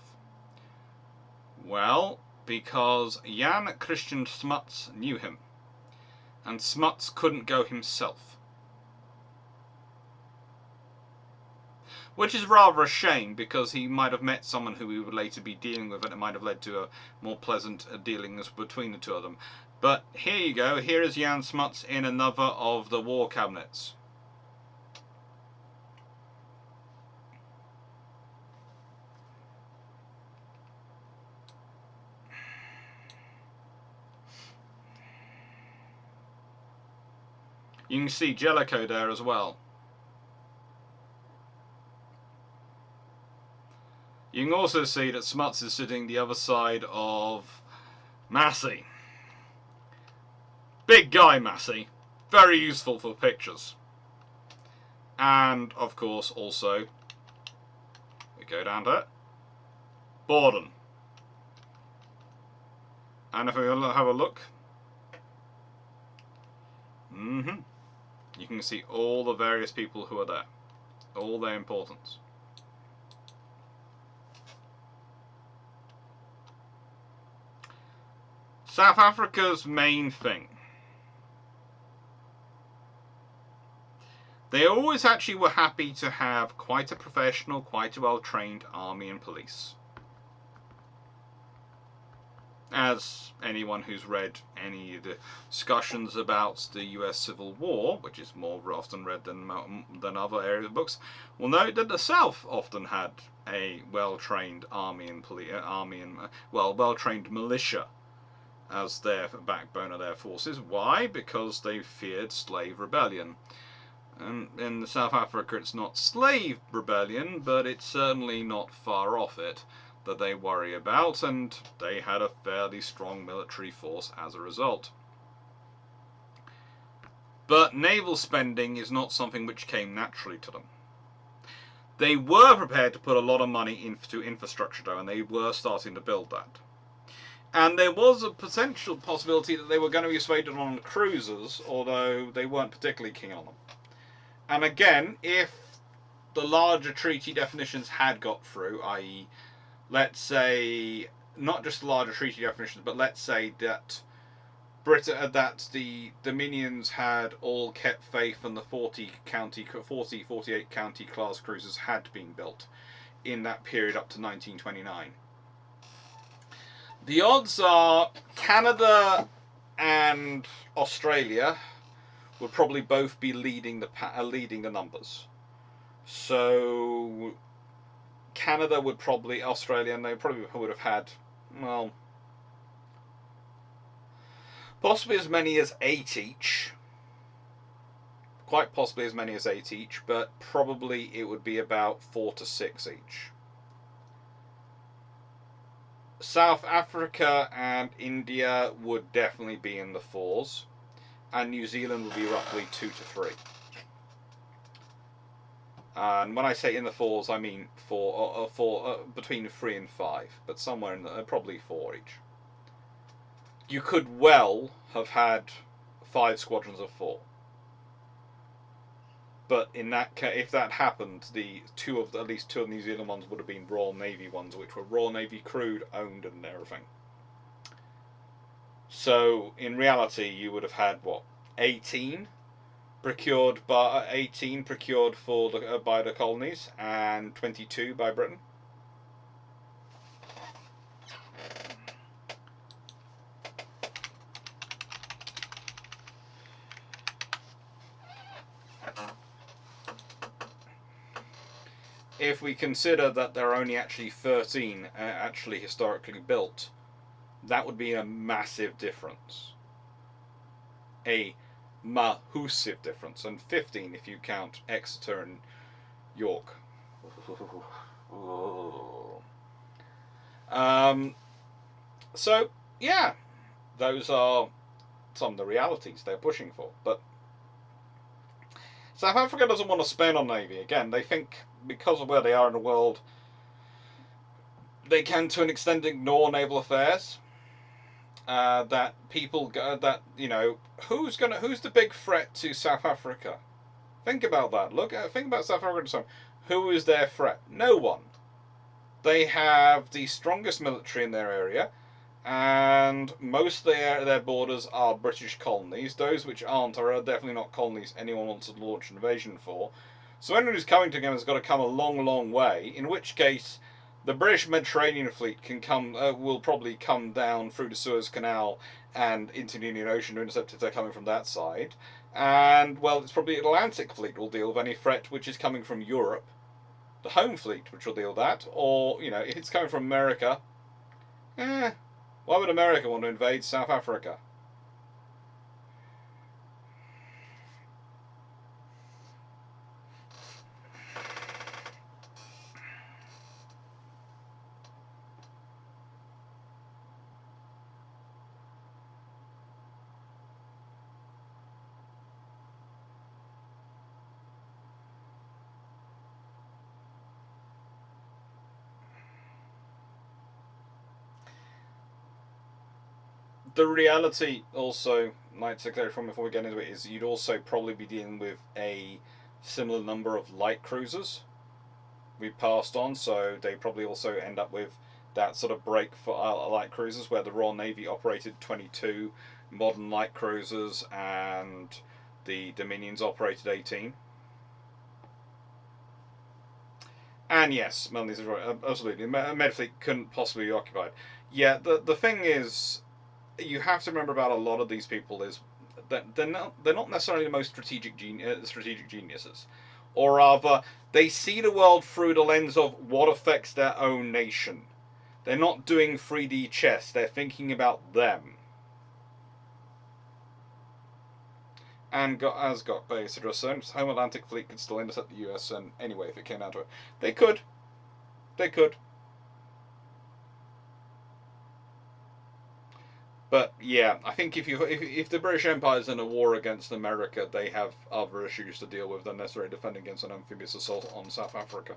[SPEAKER 1] Well, because Jan Christian Smuts knew him, and Smuts couldn't go himself. Which is rather a shame, because he might have met someone who he would later be dealing with, and it might have led to a more pleasant dealings between the two of them. But here you go, here is Jan Smuts in another of the war cabinets. You can see Jellicoe there as well. You can also see that Smuts is sitting the other side of Massey. Big guy Massey. Very useful for pictures. And, of course, also, we go down to Borden. And if we have a look, you can see all the various people who are there, all their importance. South Africa's main thing. They always actually were happy to have quite a professional, quite a well-trained army and police. as anyone who's read any of the discussions about the US Civil War, which is more often read than other areas of books, will note that the South often had a well-trained army and well-trained militia as their backbone of their forces. Why? Because they feared slave rebellion. And in South Africa, it's not slave rebellion, but it's certainly not far off it that they worry about, and they had a fairly strong military force as a result. But naval spending is not something which came naturally to them. They were prepared to put a lot of money into infrastructure, though, and they were starting to build that. And there was a potential possibility that they were going to be persuaded on cruisers, although they weren't particularly keen on them. And again, if the larger treaty definitions had got through, i.e., let's say, not just the larger treaty definitions, but let's say that that the Dominions had all kept faith and the 48 county class cruisers had been built in that period up to 1929. The odds are Canada and Australia would probably both be leading the numbers. So Canada would probably, Australia, and they probably would have had, well, possibly as many as 8 each. Quite possibly as many as 8 each, but probably it would be about 4 to 6 each. South Africa and India would definitely be in the 4s, and New Zealand would be roughly 2 to 3. And when I say in the 4s, I mean between 3 and 5, but somewhere in the, probably 4 each. You could well have had 5 squadrons of 4, but in that if that happened, at least two of the New Zealand ones would have been Royal Navy ones, which were Royal Navy crewed, owned, and everything. So in reality, you would have had what, 18 procured by the colonies and 22 by Britain. If we consider that there are only actually 13 actually historically built, that would be a massive difference. A massive difference, and 15 if you count Exeter and York. So yeah, those are some of the realities they're pushing for. But South Africa doesn't want to spend on Navy. Again, they think because of where they are in the world, they can to an extent ignore naval affairs. That people that who's the big threat to South Africa? Think about that. Think about South Africa. Who is their threat? No one. They have the strongest military in their area, and most of their borders are British colonies. Those which aren't are definitely not colonies anyone wants to launch an invasion for. So anyone who's coming to them has got to come a long, long way. In which case, the British Mediterranean fleet will probably come down through the Suez Canal and into the Indian Ocean to intercept if they're coming from that side. And, well, it's probably the Atlantic fleet will deal with any threat which is coming from Europe. The home fleet, which will deal with that. Or, if it's coming from America, why would America want to invade South Africa? The reality also, like to go from before we get into it, is you'd also probably be dealing with a similar number of light cruisers we passed on, so they probably also end up with that sort of break for light cruisers where the Royal Navy operated 22 modern light cruisers and the Dominions operated 18. And yes, Melanie is right. Absolutely, Medfleet couldn't possibly be occupied. Yeah, the thing is, you have to remember about a lot of these people is that they're not necessarily the most strategic geniuses, or rather, they see the world through the lens of what affects their own nation. They're not doing 3D chess. They're thinking about them. And as got base address, Home Atlantic Fleet could still intercept the US, and anyway, if it came down to it, they could. They could. But yeah, I think if the British Empire is in a war against America, they have other issues to deal with than necessarily defending against an amphibious assault on South Africa.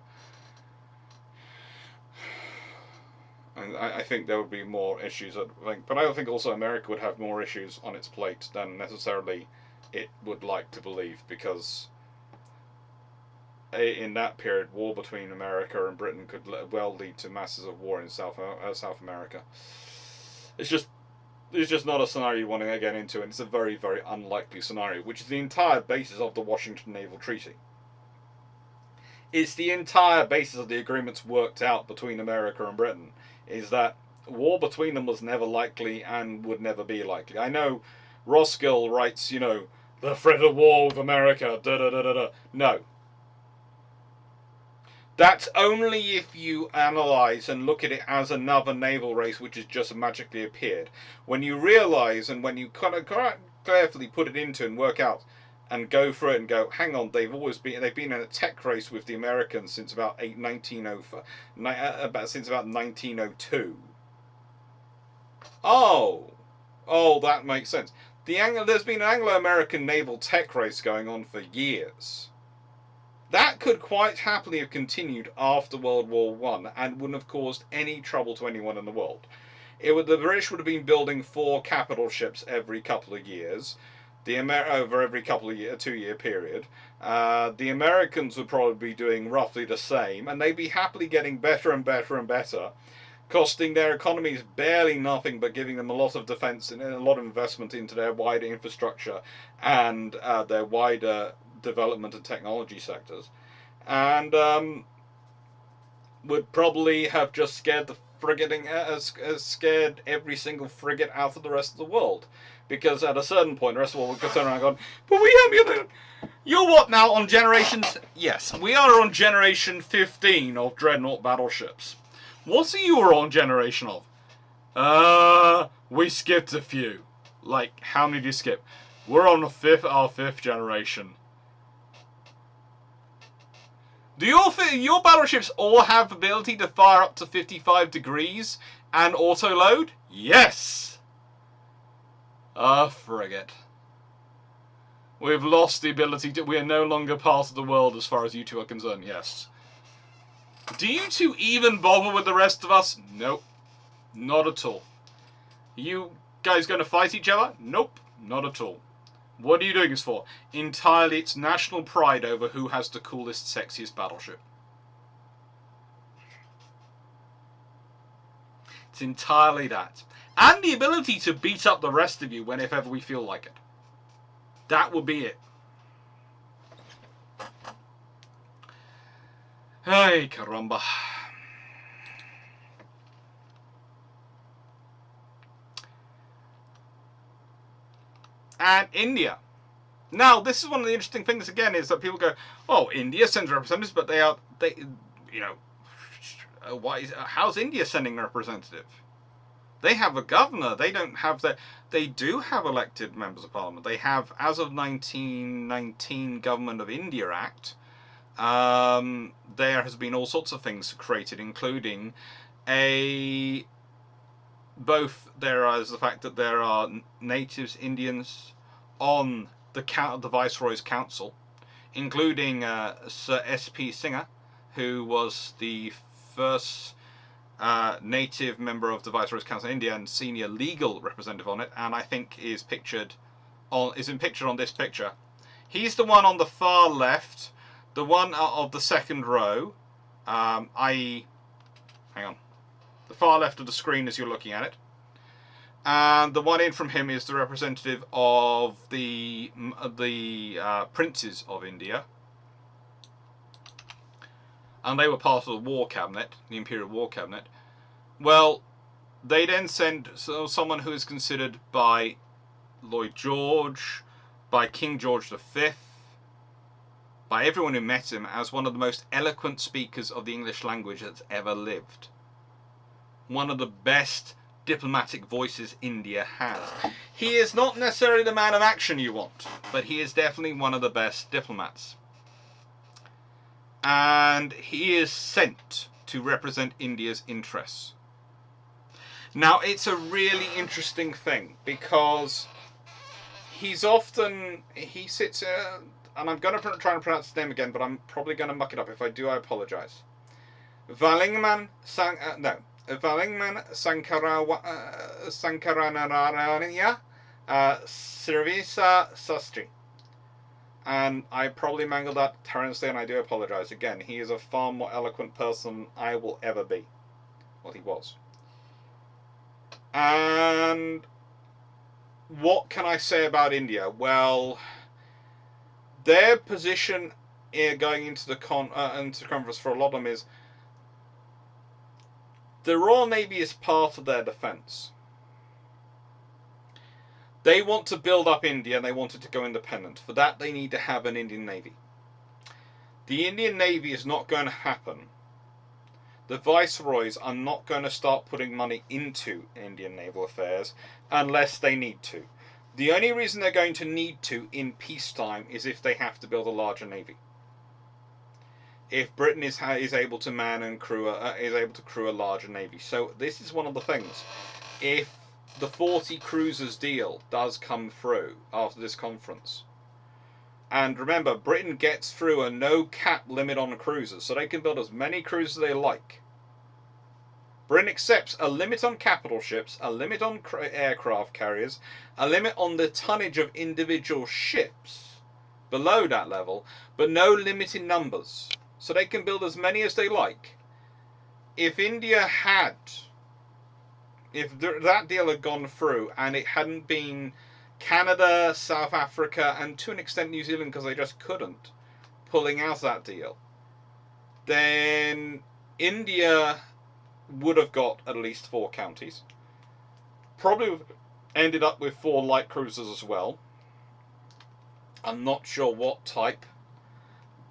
[SPEAKER 1] And I think there would be more issues. But I think also America would have more issues on its plate than necessarily it would like to believe, because in that period, war between America and Britain could well lead to masses of war in South America. It's just not a scenario you want to get into, and it's a very, very unlikely scenario, which is the entire basis of the Washington Naval Treaty. It's the entire basis of the agreements worked out between America and Britain, is that war between them was never likely and would never be likely. I know Roskill writes, the threat of war with America, da-da-da-da-da. No. That's only if you analyse and look at it as another naval race which has just magically appeared. When you realise and when you kind of carefully put it into and work out and go through it and go, hang on, they've been in a tech race with the Americans since about 1902. Oh, that makes sense. There's been an Anglo-American naval tech race going on for years. That could quite happily have continued after World War I and wouldn't have caused any trouble to anyone in the world. The British would have been building 4 capital ships every couple of years, over every couple of 2-year period. The Americans would probably be doing roughly the same, and they'd be happily getting better and better and better, costing their economies barely nothing, but giving them a lot of defence and a lot of investment into their wider infrastructure and their wider development and technology sectors, and would probably have just scared scared every single frigate out of the rest of the world, because at a certain point the rest of the world would turn around and go, but we haven't. You're what now on generations? Yes, we are on generation 15 of dreadnought battleships. What are you on generation of? We skipped a few. Like, how many did you skip? We're on our fifth generation. Do your battleships all have the ability to fire up to 55 degrees and auto-load? Yes! A frigate. We've lost the ability to... We are no longer part of the world as far as you two are concerned, yes. Do you two even bother with the rest of us? Nope. Not at all. Are you guys going to fight each other? Nope. Not at all. What are you doing this for? Entirely it's national pride over who has the coolest, sexiest battleship. It's entirely that. And the ability to beat up the rest of you whenever we feel like it. That would be it. Hey, caramba. And India. Now, this is one of the interesting things again, is that people go, oh, India sends representatives, but how's India sending a representative? They have a governor. They don't have they do have elected members of parliament. They have, as of 1919 Government of India Act, there has been all sorts of things created, including the fact that there are natives, Indians, on the Viceroy's Council, including Sir S.P. Singh, who was the first native member of the Viceroy's Council in India and senior legal representative on it, and I think is pictured on this picture. He's the one on the far left, the one of the second row, i.e., hang on, the far left of the screen as you're looking at it. And the one in from him is the representative of the princes of India. and they were part of the war cabinet, the Imperial War Cabinet. Well, they then sent someone who is considered by Lloyd George, by King George V, by everyone who met him, as one of the most eloquent speakers of the English language that's ever lived. One of the best diplomatic voices India has. He is not necessarily the man of action you want, but he is definitely one of the best diplomats. And he is sent to represent India's interests. Now, it's a really interesting thing, because he sits, and I'm going to try and pronounce his name again, but I'm probably going to muck it up. If I do, I apologise. Valingman Sankaranaraya Srivasa Sastry. And I probably mangled that horrendously, and I do apologise. Again, he is a far more eloquent person I will ever be. Well, he was. And what can I say about India? Well, their position going into the conference for a lot of them is the Royal Navy is part of their defence. They want to build up India and they want it to go independent. For that, they need to have an Indian Navy. The Indian Navy is not going to happen. The viceroys are not going to start putting money into Indian naval affairs unless they need to. The only reason they're going to need to in peacetime is if they have to build a larger navy. If Britain is able to man and crew a larger navy. So this is one of the things. If the 40 cruisers deal does come through after this conference, and remember, Britain gets through a no cap limit on cruisers, so they can build as many cruisers as they like. Britain accepts a limit on capital ships, a limit on aircraft carriers, a limit on the tonnage of individual ships below that level, but no limit in numbers. So they can build as many as they like. If that deal had gone through and it hadn't been Canada, South Africa, and to an extent New Zealand, because they just couldn't, pulling out that deal, then India would have got at least 4 counties. Probably ended up with 4 light cruisers as well. I'm not sure what type,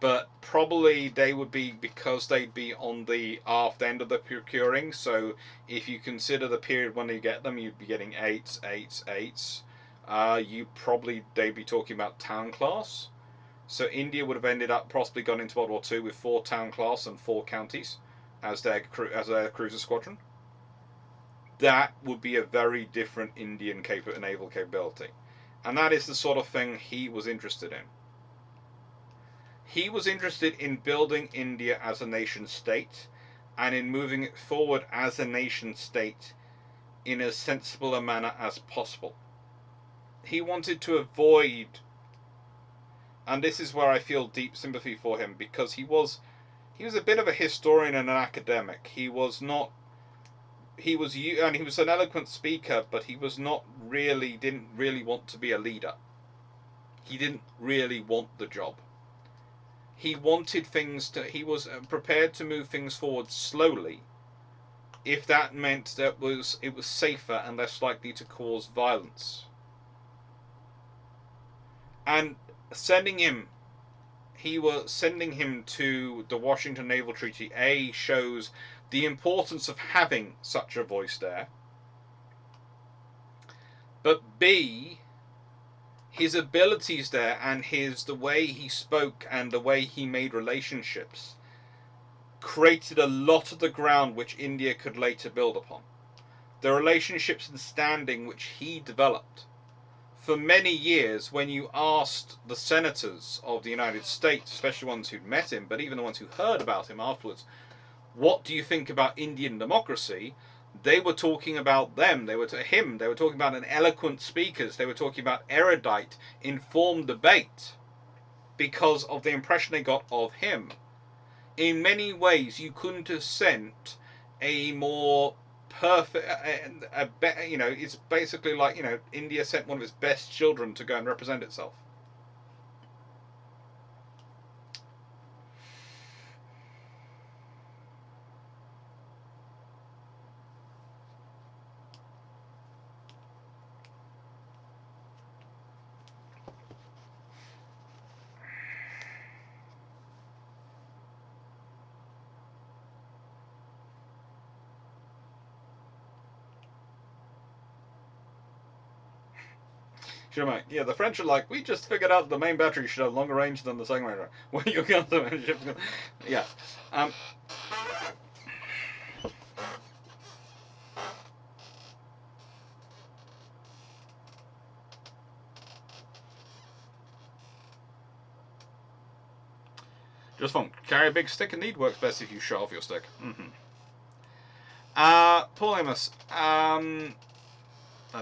[SPEAKER 1] but probably they would be, because they'd be on the aft end of the procuring. So if you consider the period when you get them, you'd be getting 8s. They'd be talking about town class. So India would have ended up possibly gone into World War II with 4 town class and 4 counties as their cruiser squadron. That would be a very different Indian naval capability. And that is the sort of thing he was interested in. He was interested in building India as a nation state and in moving it forward as a nation state in as sensible a manner as possible. He wanted to avoid, and this is where I feel deep sympathy for him, because he was a bit of a historian and an academic. He was an eloquent speaker, but he didn't really want to be a leader. He didn't really want the job. He was prepared to move things forward slowly, if that meant that it was safer and less likely to cause violence. And sending him to the Washington Naval Treaty, A, shows the importance of having such a voice there, but B, his abilities there and the way he spoke and the way he made relationships created a lot of the ground which India could later build upon. The relationships and standing which he developed. For many years, when you asked the senators of the United States, especially ones who'd met him, but even the ones who heard about him afterwards, what do you think about Indian democracy? They were talking about them. They were talking about an eloquent speakers. They were talking about erudite, informed debate, because of the impression they got of him. In many ways, you couldn't have sent a more perfect, it's basically like, India sent one of its best children to go and represent itself. Yeah, the French are like, we just figured out the main battery should have longer range than the second range. Well, you got the yeah. Just fun. Carry a big stick indeed works best if you shut off your stick. Paul Amos. And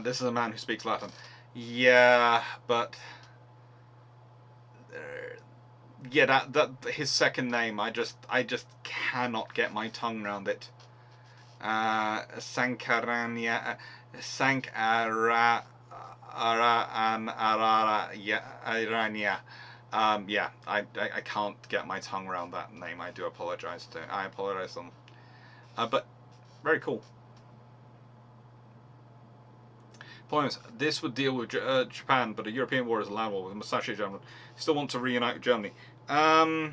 [SPEAKER 1] this is a man who speaks Latin. Yeah, but yeah, that his second name, I just cannot get my tongue around it. Sankaranya, Sankara, and Arara, Irania. Yeah, I can't get my tongue around that name. I do apologize. I apologize to them. But very cool. Points. This would deal with Japan, but a European war is a land war with a mustache gentleman. Still want to reunite with Germany. I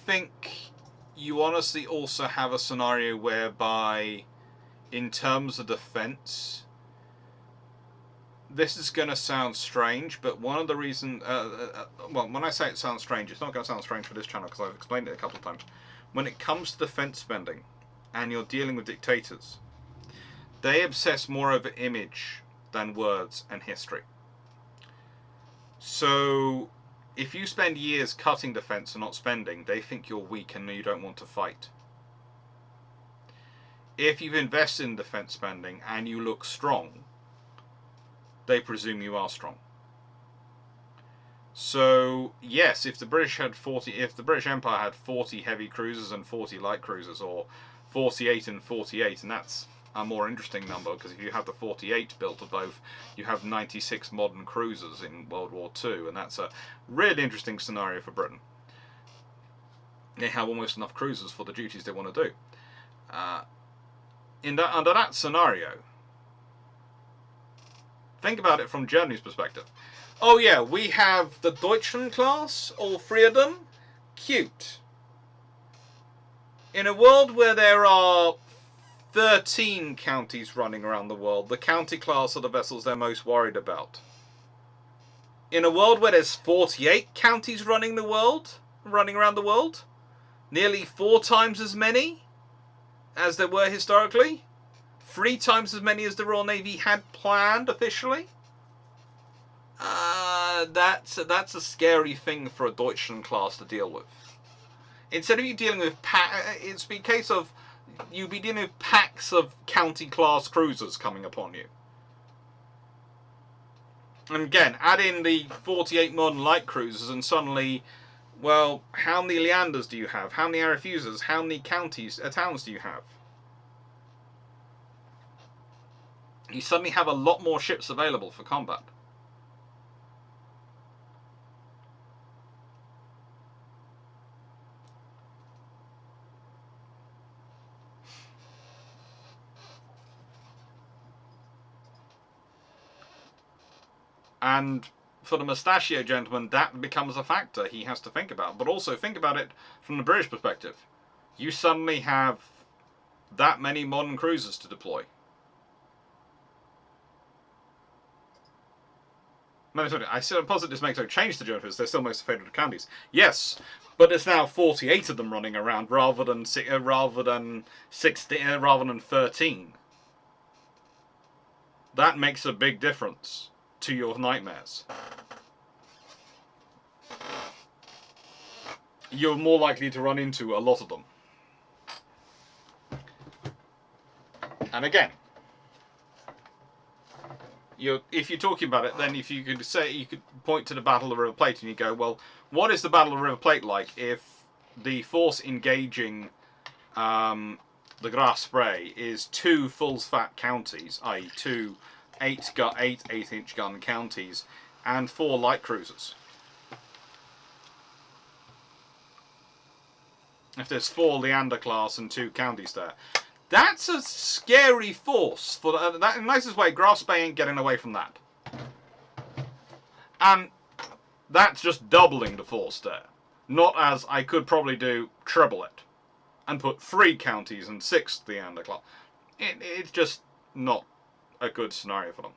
[SPEAKER 1] think you honestly also have a scenario whereby, in terms of defense, this is going to sound strange, but one of the reasons, well, when I say it sounds strange, it's not going to sound strange for this channel because I've explained it a couple of times. When it comes to defense spending, and you're dealing with dictators, they obsess more over image than words and history. So, if you spend years cutting defense and not spending, they think you're weak and you don't want to fight. If you've invested in defense spending and you look strong, they presume you are strong. So, yes, if the British Empire had 40 heavy cruisers and 40 light cruisers, or 48 and 48, and that's a more interesting number, because if you have the 48 built of both, you have 96 modern cruisers in World War II, and that's a really interesting scenario for Britain. They have almost enough cruisers for the duties they want to do. Under that scenario, think about it from Germany's perspective. Oh yeah, we have the Deutschland class, all three of them. Cute. In a world where there are 13 counties running around the world, the county class are the vessels they're most worried about. In a world where there's 48 counties running around the world, nearly 4 times as many as there were historically, 3 times as many as the Royal Navy had planned officially. That's a scary thing for a Deutschland class to deal with. Instead of you dealing with it's a case of you'd be dealing with packs of county class cruisers coming upon you. And again, add in the 48 modern light cruisers, and suddenly, well, how many Leanders do you have? How many Arifusas? How many towns do you have? You suddenly have a lot more ships available for combat. And for the mustachio gentleman, that becomes a factor he has to think about. But also think about it from the British perspective. You suddenly have that many modern cruisers to deploy. I still posit this makes no change to Germans. They're still most favourite of counties. Yes, but there's now 48 of them running around rather than 13. That makes a big difference to your nightmares. You're more likely to run into a lot of them. And again, if you're talking about it, then if you could point to the Battle of River Plate and you go, well, what is the Battle of River Plate like if the force engaging the Graf Spray is 2 full-fat counties, i.e. 2 8-inch gun counties, and 4 light cruisers? If there's 4 Leander class and 2 counties there, that's a scary force. For that, in the nicest way, Graf Spray ain't getting away from that. And that's just doubling the force there. Not as I could probably do treble it and put 3 counties and 6 Leander class. It's just not a good scenario for them.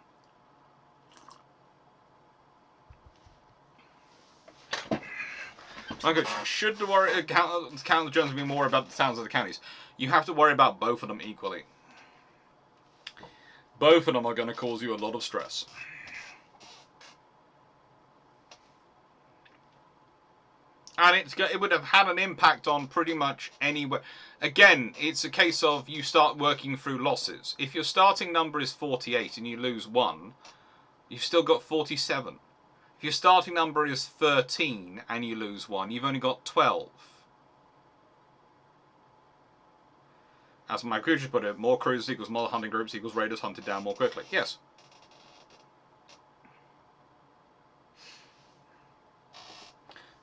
[SPEAKER 1] Okay, should the count the Jones be more about the towns of the counties? You have to worry about both of them equally. Both of them are going to cause you a lot of stress. And it would have had an impact on pretty much anywhere. Again, it's a case of you start working through losses. If your starting number is 48 and you lose 1, you've still got 47. If your starting number is 13 and you lose 1, you've only got 12. As my creatures put it, more cruisers equals more hunting groups equals raiders hunted down more quickly. Yes.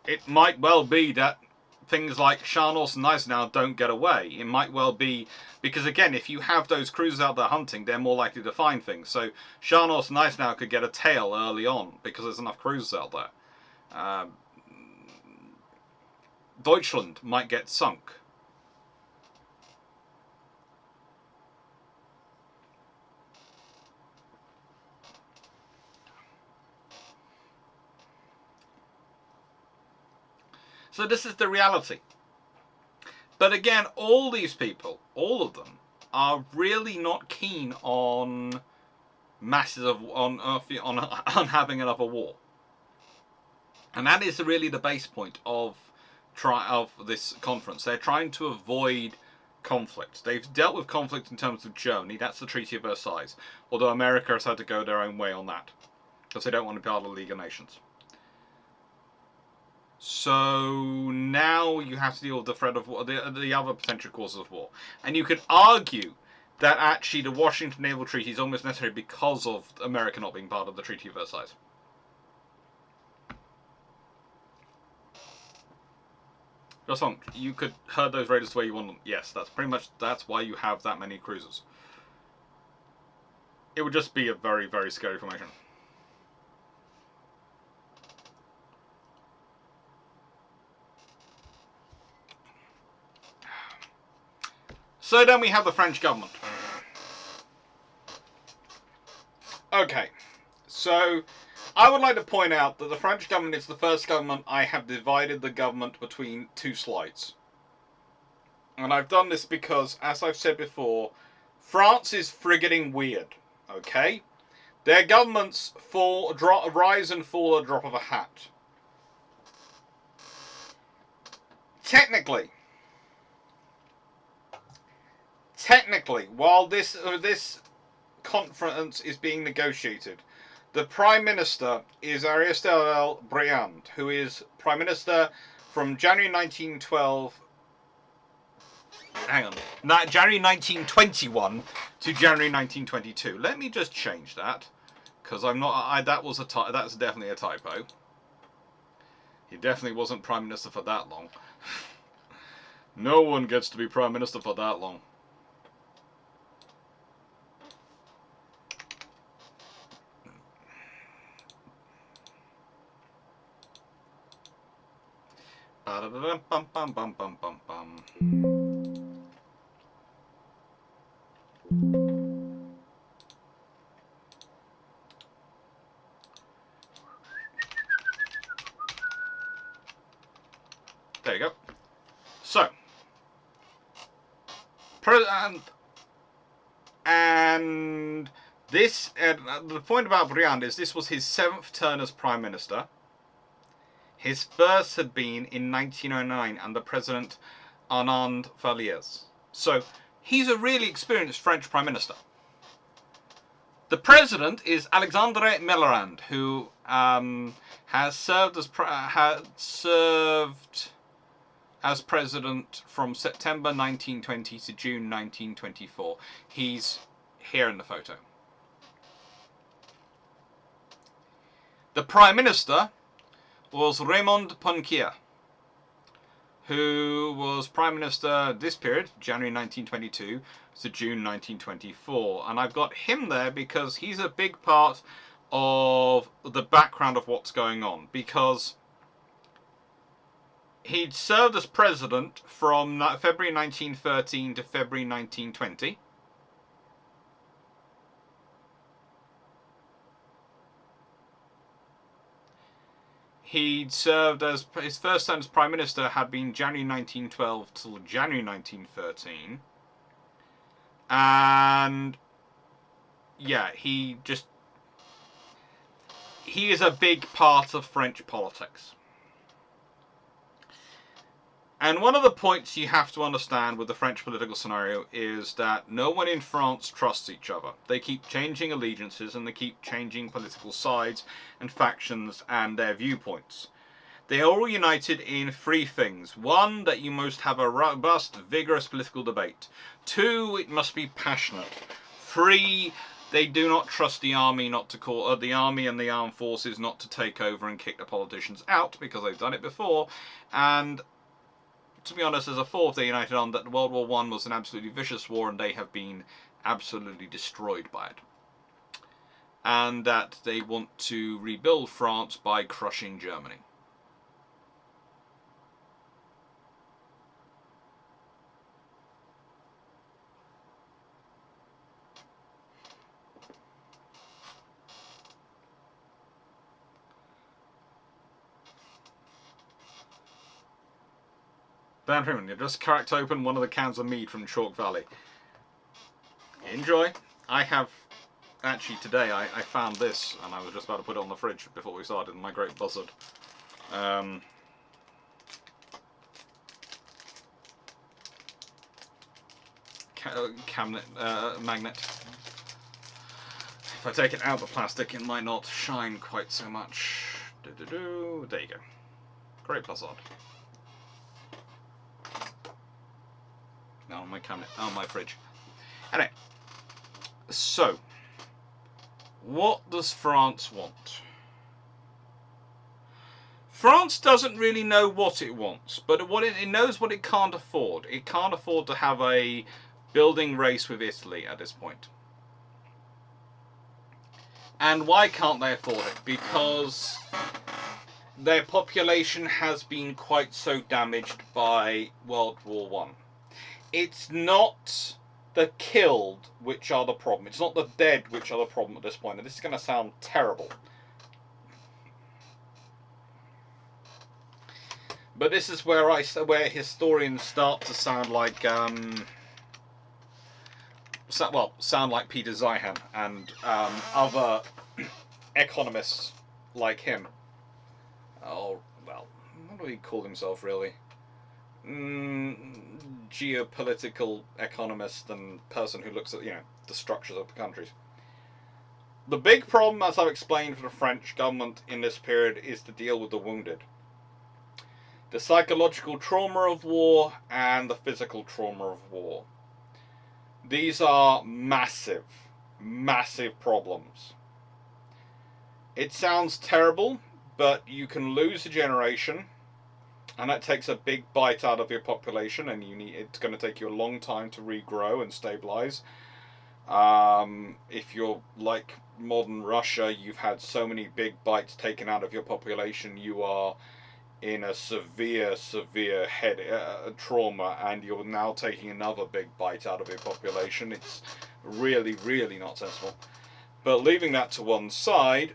[SPEAKER 1] It might well be that things like Sharnos and Eisenhower don't get away. It might well be, because again, if you have those cruisers out there hunting, they're more likely to find things. So Sharnos and Eisenhower could get a tail early on because there's enough cruisers out there. Deutschland might get sunk. So this is the reality. But again, all these people, all of them, are really not keen on masses of on having another war. And that is really the base point of this conference. They're trying to avoid conflict. They've dealt with conflict in terms of Germany. That's the Treaty of Versailles. Although America has had to go their own way on that because they don't want to be part of the League of Nations. So now you have to deal with the threat of war, the other potential causes of war. And you could argue that actually the Washington Naval Treaty is almost necessary because of America not being part of the Treaty of Versailles. Just on, you could herd those raiders the way you want them. Yes, that's why you have that many cruisers. It would just be a very, very scary formation. So then we have the French government. Okay, so I would like to point out that the French government is the first government I have divided the government between two slides. And I've done this because, as I've said before, France is frigging weird, okay? Their governments rise and fall at a drop of a hat. Technically, while this conference is being negotiated, the Prime Minister is Aristide Briand, who is Prime Minister from January 1912. Hang on, January 1921 to January 1922. Let me just change that, because I'm not. That's definitely a typo. He definitely wasn't Prime Minister for that long. No one gets to be Prime Minister for that long. There you go. So, and this, the point about Briand is this was his 7th turn as Prime Minister. His first had been in 1909 under President Armand Vallières. So, he's a really experienced French Prime Minister. The President is Alexandre Millerand, who has served as President from September 1920 to June 1924. He's here in the photo. The Prime Minister was Raymond Poincaré, who was Prime Minister this period, January 1922 to June 1924. And I've got him there because he's a big part of the background of what's going on, because he'd served as President from February 1913 to February 1920. He'd served as his first term as Prime Minister had been January 1912 till January 1913, and yeah, he is a big part of French politics. And one of the points you have to understand with the French political scenario is that no one in France trusts each other. They keep changing allegiances and they keep changing political sides and factions and their viewpoints. They are all united in three things. One, that you must have a robust, vigorous political debate. Two, it must be passionate. Three, they do not trust the army the army and the armed forces not to take over and kick the politicians out because they've done it before. And to be honest, as a fourth, they're united on that World War I was an absolutely vicious war and they have been absolutely destroyed by it. And that they want to rebuild France by crushing Germany. Dan Freeman, you just cracked open one of the cans of mead from Chalk Valley. Enjoy. I have, actually today, I found this and I was just about to put it on the fridge before we started, my great buzzard. Cabinet magnet. If I take it out of the plastic, it might not shine quite so much. There you go. Great buzzard. On my cabinet, on my fridge. Anyway, so what does France want? France doesn't really know what it wants, but it knows what it can't afford. It can't afford to have a building race with Italy at this point. And why can't they afford it? Because their population has been quite so damaged by World War I. It's not the killed which are the problem. It's not the dead which are the problem at this point. And this is going to sound terrible. But this is where historians start to sound like sound like Peter Zeihan and other economists like him. Oh well, what do he call himself really? Geopolitical economist and person who looks at the structures of the countries. The big problem, as I've explained, for the French government in this period is to deal with the wounded. The psychological trauma of war and the physical trauma of war. These are massive, massive problems. It sounds terrible, but you can lose a generation. And that takes a big bite out of your population, and it's going to take you a long time to regrow and stabilize. If you're like modern Russia, you've had so many big bites taken out of your population, you are in a severe head trauma, and you're now taking another big bite out of your population. It's really not sensible. But leaving that to one side,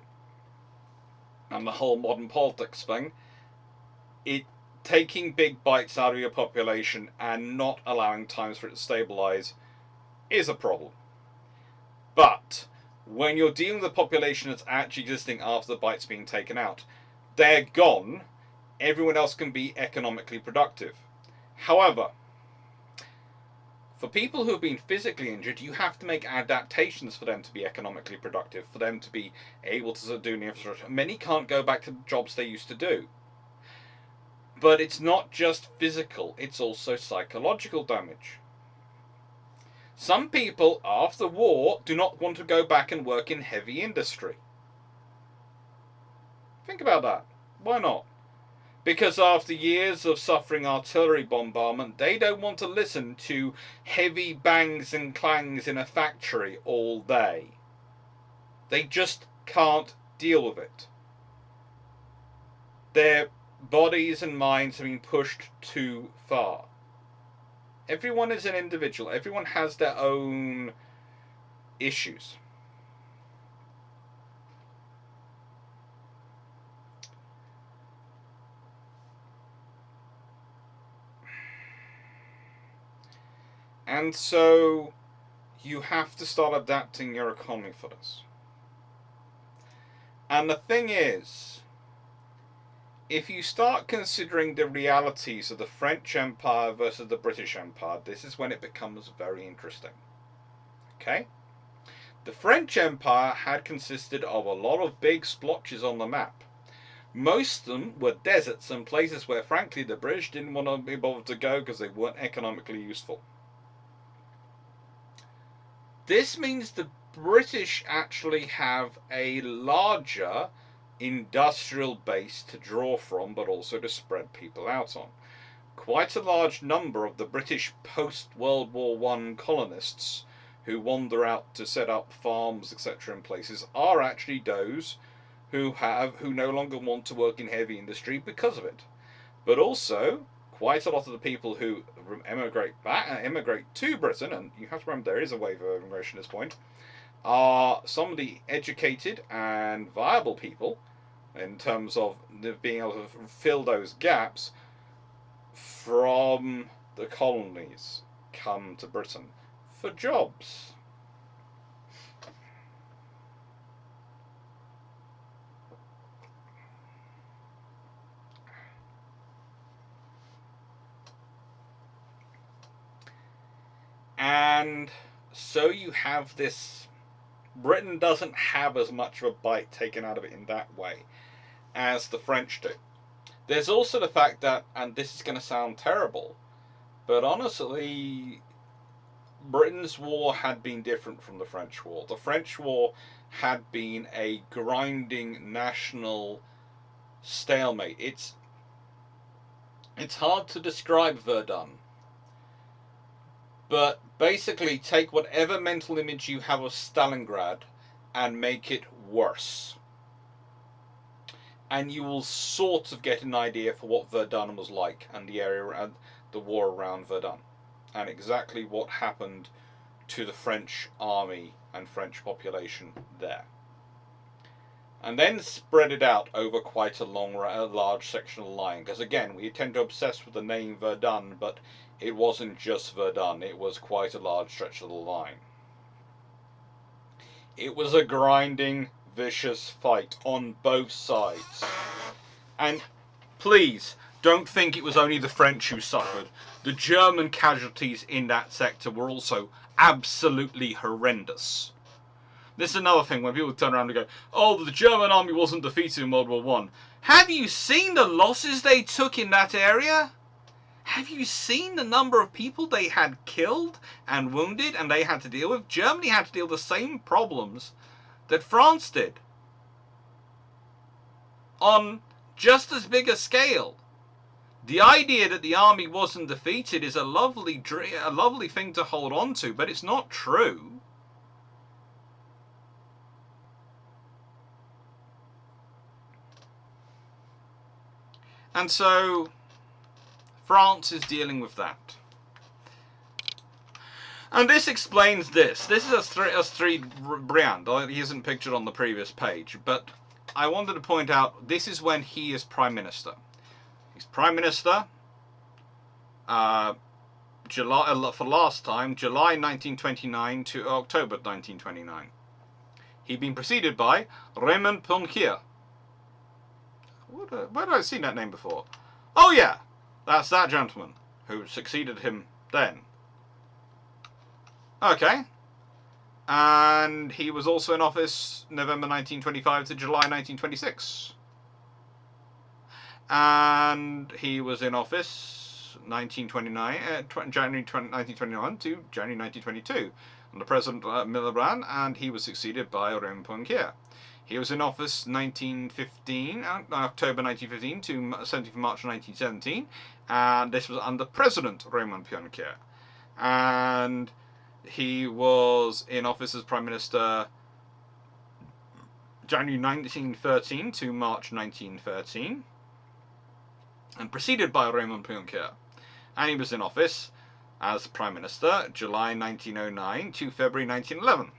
[SPEAKER 1] and the whole modern politics thing, taking big bites out of your population and not allowing times for it to stabilize is a problem. But when you're dealing with a population that's actually existing after the bites being taken out, they're gone. Everyone else can be economically productive. However, for people who have been physically injured, you have to make adaptations for them to be economically productive, for them to be able to do the infrastructure. Many can't go back to the jobs they used to do. But it's not just physical, it's also psychological damage. Some people, after the war, do not want to go back and work in heavy industry. Think about that. Why not? Because after years of suffering artillery bombardment, they don't want to listen to heavy bangs and clangs in a factory all day. They just can't deal with it. Their bodies and minds have been pushed too far. Everyone is an individual. Everyone has their own issues. And so you have to start adapting your economy for this. And the thing is, if you start considering the realities of the French Empire versus the British Empire, this is when it becomes very interesting. Okay? The French Empire had consisted of a lot of big splotches on the map. Most of them were deserts and places where, frankly, the British didn't want to be bothered to go because they weren't economically useful. This means the British actually have a larger industrial base to draw from, but also to spread people out on. Quite a large number of the British post-World War I colonists who wander out to set up farms, etc., in places are actually those who no longer want to work in heavy industry because of it. But also, quite a lot of the people who emigrate to Britain, and you have to remember there is a wave of immigration at this point, are some of the educated and viable people in terms of being able to fill those gaps from the colonies come to Britain for jobs. And so you have this. Britain doesn't have as much of a bite taken out of it in that way as the French do. There's also the fact that, and this is going to sound terrible, but honestly, Britain's war had been different from the French war. The French war had been a grinding national stalemate. It's hard to describe Verdun, but basically take whatever mental image you have of Stalingrad and make it worse. And you will sort of get an idea for what Verdun was like and the area and the war around Verdun and exactly what happened to the French army and French population there. And then spread it out over quite a large section of the line. Because again, we tend to obsess with the name Verdun, but it wasn't just Verdun, it was quite a large stretch of the line. It was a grinding, vicious fight on both sides. And please, don't think it was only the French who suffered. The German casualties in that sector were also absolutely horrendous. This is another thing when people turn around and go, oh, the German army wasn't defeated in World War I. Have you seen the losses they took in that area? Have you seen the number of people they had killed and wounded and they had to deal with? Germany had to deal with the same problems that France did, on just as big a scale. The idea that the army wasn't defeated is a lovely thing to hold on to, but it's not true. And so France is dealing with that. And this explains this. This is Astrid Briand. He isn't pictured on the previous page, but I wanted to point out this is when he is Prime Minister. He's Prime Minister July for last time, July 1929 to October 1929. He'd been preceded by Raymond Poincaré. Where did I see that name before? Oh yeah, that's that gentleman who succeeded him then. Okay. And he was also in office November 1925 to July 1926. And he was in office January 1921 to January 1922 under President Miliband, and he was succeeded by Raymond Poincaré. He was in office October 1915 to 17th March 1917, and this was under President Raymond Poincaré. And he was in office as Prime Minister January 1913 to March 1913, and preceded by Raymond Poincaré. And he was in office as Prime Minister July 1909 to February 1911.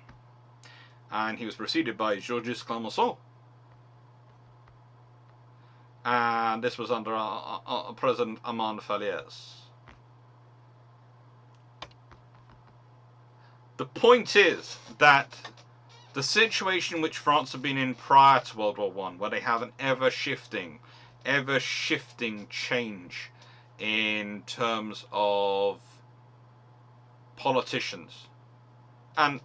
[SPEAKER 1] And he was preceded by Georges Clemenceau. And this was under President Armand Fallières. The point is that the situation which France had been in prior to World War One, where they have an ever-shifting change in terms of politicians. And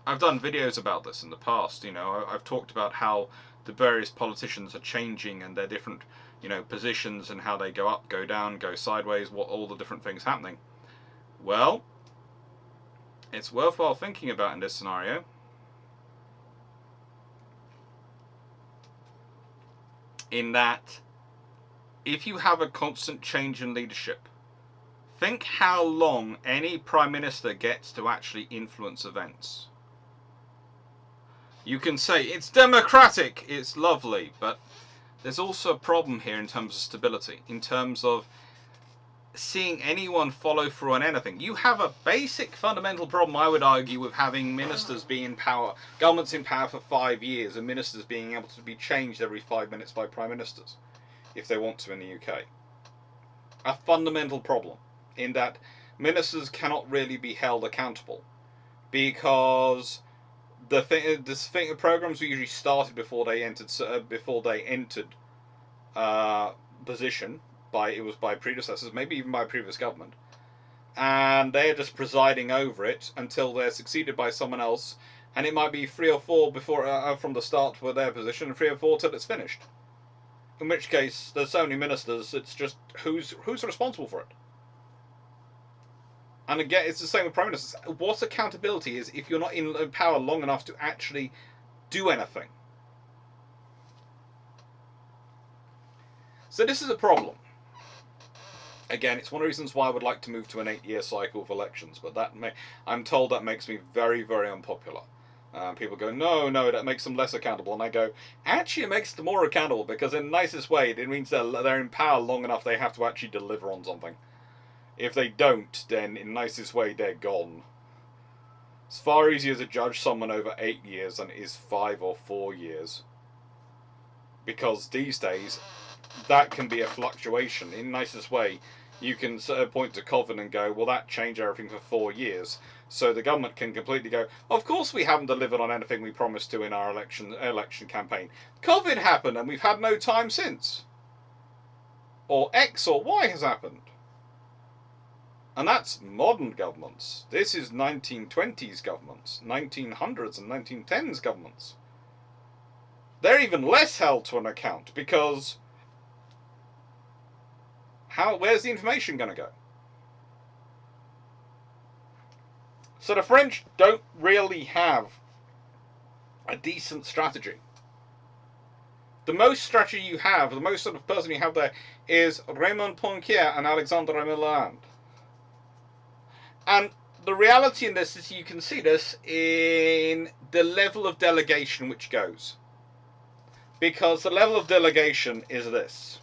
[SPEAKER 1] I've done videos about this in the past, I've talked about how the various politicians are changing and their different, positions and how they go up, go down, go sideways, what all the different things happening. Well, it's worthwhile thinking about in this scenario. In that, if you have a constant change in leadership, think how long any Prime Minister gets to actually influence events. You can say, it's democratic, it's lovely, but there's also a problem here in terms of stability, in terms of seeing anyone follow through on anything. You have a basic fundamental problem, I would argue, with having ministers be in power, governments in power for 5 years, and ministers being able to be changed every 5 minutes by prime ministers, if they want to in the UK. A fundamental problem, in that ministers cannot really be held accountable, because the programs were usually started before they entered position. It was by predecessors, maybe even by previous government, and they're just presiding over it until they're succeeded by someone else, and it might be 3 or 4 before from the start for their position, and 3 or 4 till it's finished. In which case, there's so many ministers, it's just who's responsible for it. And again, it's the same with prime ministers. What accountability is if you're not in power long enough to actually do anything? So this is a problem. Again, it's one of the reasons why I would like to move to an 8-year cycle of elections, but I'm told that makes me very, very unpopular. People go, no, that makes them less accountable. And I go, actually, it makes them more accountable, because in the nicest way, it means they're in power long enough they have to actually deliver on something. If they don't, then in the nicest way, they're gone. It's far easier to judge someone over 8 years than it is 5 or 4 years. Because these days, that can be a fluctuation. In the nicest way, you can point to COVID and go, well, that changed everything for 4 years. So the government can completely go, of course we haven't delivered on anything we promised to in our election campaign. COVID happened and we've had no time since. Or X or Y has happened. And that's modern governments. This is 1920s governments, 1900s and 1910s governments. They're even less held to an account, because where's the information going to go? So the French don't really have a decent strategy. The most strategy you have, the most sort of person you have there, is Raymond Poincaré and Alexandre Milland. And the reality in this is, you can see this in the level of delegation which goes. Because the level of delegation is this.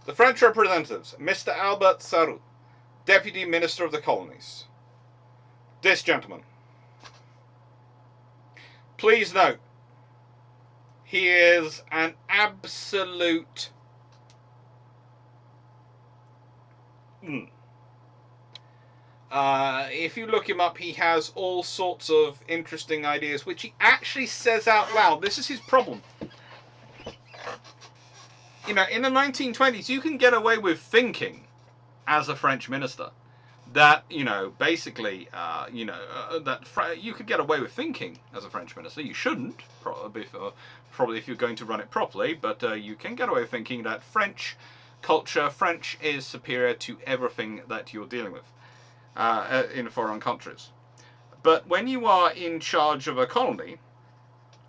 [SPEAKER 1] The French representatives, Mr. Albert Sarraut, Deputy Minister of the Colonies. This gentleman. Please note, he is an absolute if you look him up, he has all sorts of interesting ideas, which he actually says out loud. This is his problem. In the 1920s, you can get away with thinking, as a French minister, that, basically, that you could get away with thinking as a French minister. You shouldn't, probably if you're going to run it properly, but you can get away with thinking that French culture, French is superior to everything that you're dealing with in foreign countries. But when you are in charge of a colony,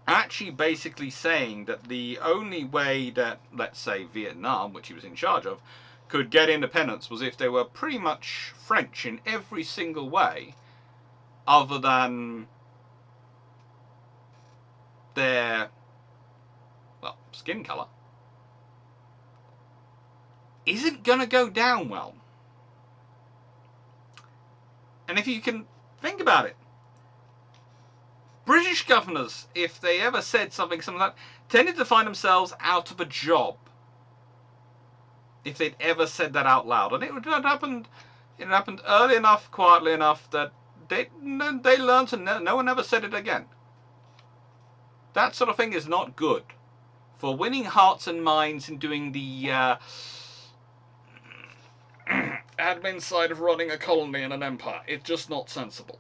[SPEAKER 1] actually basically saying that the only way that, let's say, Vietnam, which he was in charge of, could get independence was if they were pretty much French in every single way, other than their, skin colour, isn't going to go down well. And if you can think about it, British governors, if they ever said something like that, tended to find themselves out of a job if they'd ever said that out loud. And it happened early enough, quietly enough, that they learned, and no one ever said it again. That sort of thing is not good for winning hearts and minds and doing the admin side of running a colony and an empire. It's just not sensible.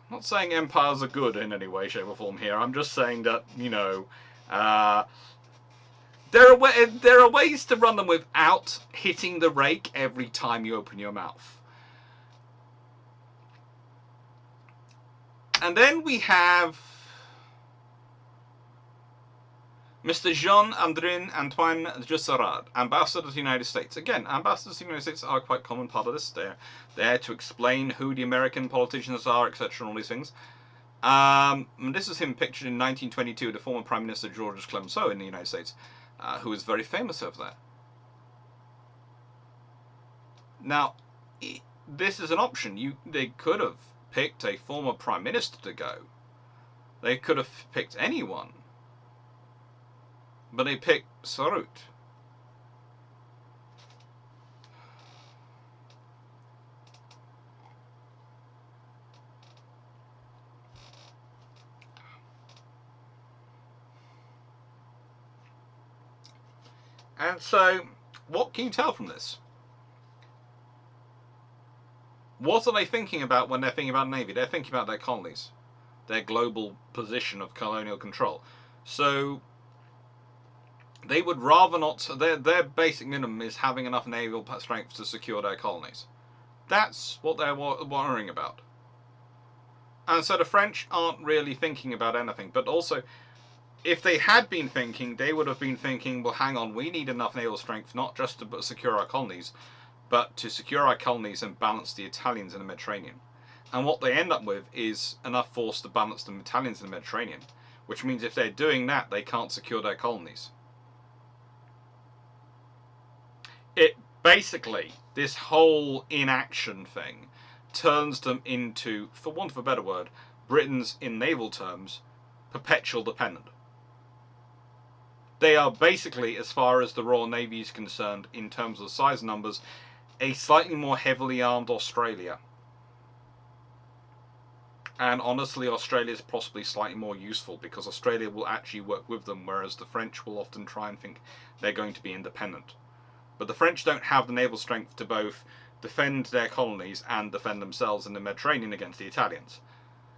[SPEAKER 1] I'm not saying empires are good in any way, shape, or form here. I'm just saying that, you know, there are ways to run them without hitting the rake every time you open your mouth. And then we have Mr. Jean-André Antoine Jusserand, ambassador to the United States. Again, ambassadors to the United States are quite a common part of this. They're there to explain who the American politicians are, etc., and all these things. And this is him pictured in 1922, the former Prime Minister Georges Clemenceau in the United States, who was very famous over there. Now, this is an option. They could have picked a former Prime Minister to go. They could have picked anyone. But they picked Sarut. And so, what can you tell from this? What are they thinking about when they're thinking about Navy? They're thinking about their colonies, their global position of colonial control. So, they would rather not. Their basic minimum is having enough naval strength to secure their colonies. That's what they're worrying about. And so the French aren't really thinking about anything. But also, if they had been thinking, they would have been thinking, well, hang on, we need enough naval strength not just to secure our colonies, but to secure our colonies and balance the Italians in the Mediterranean. And what they end up with is enough force to balance the Italians in the Mediterranean, which means if they're doing that, they can't secure their colonies. Basically, this whole inaction thing turns them into, for want of a better word, Britain's, in naval terms, perpetual dependent. They are basically, as far as the Royal Navy is concerned, in terms of size and numbers, a slightly more heavily armed Australia. And honestly, Australia is possibly slightly more useful because Australia will actually work with them, whereas the French will often try and think they're going to be independent. But the French don't have the naval strength to both defend their colonies and defend themselves in the Mediterranean against the Italians.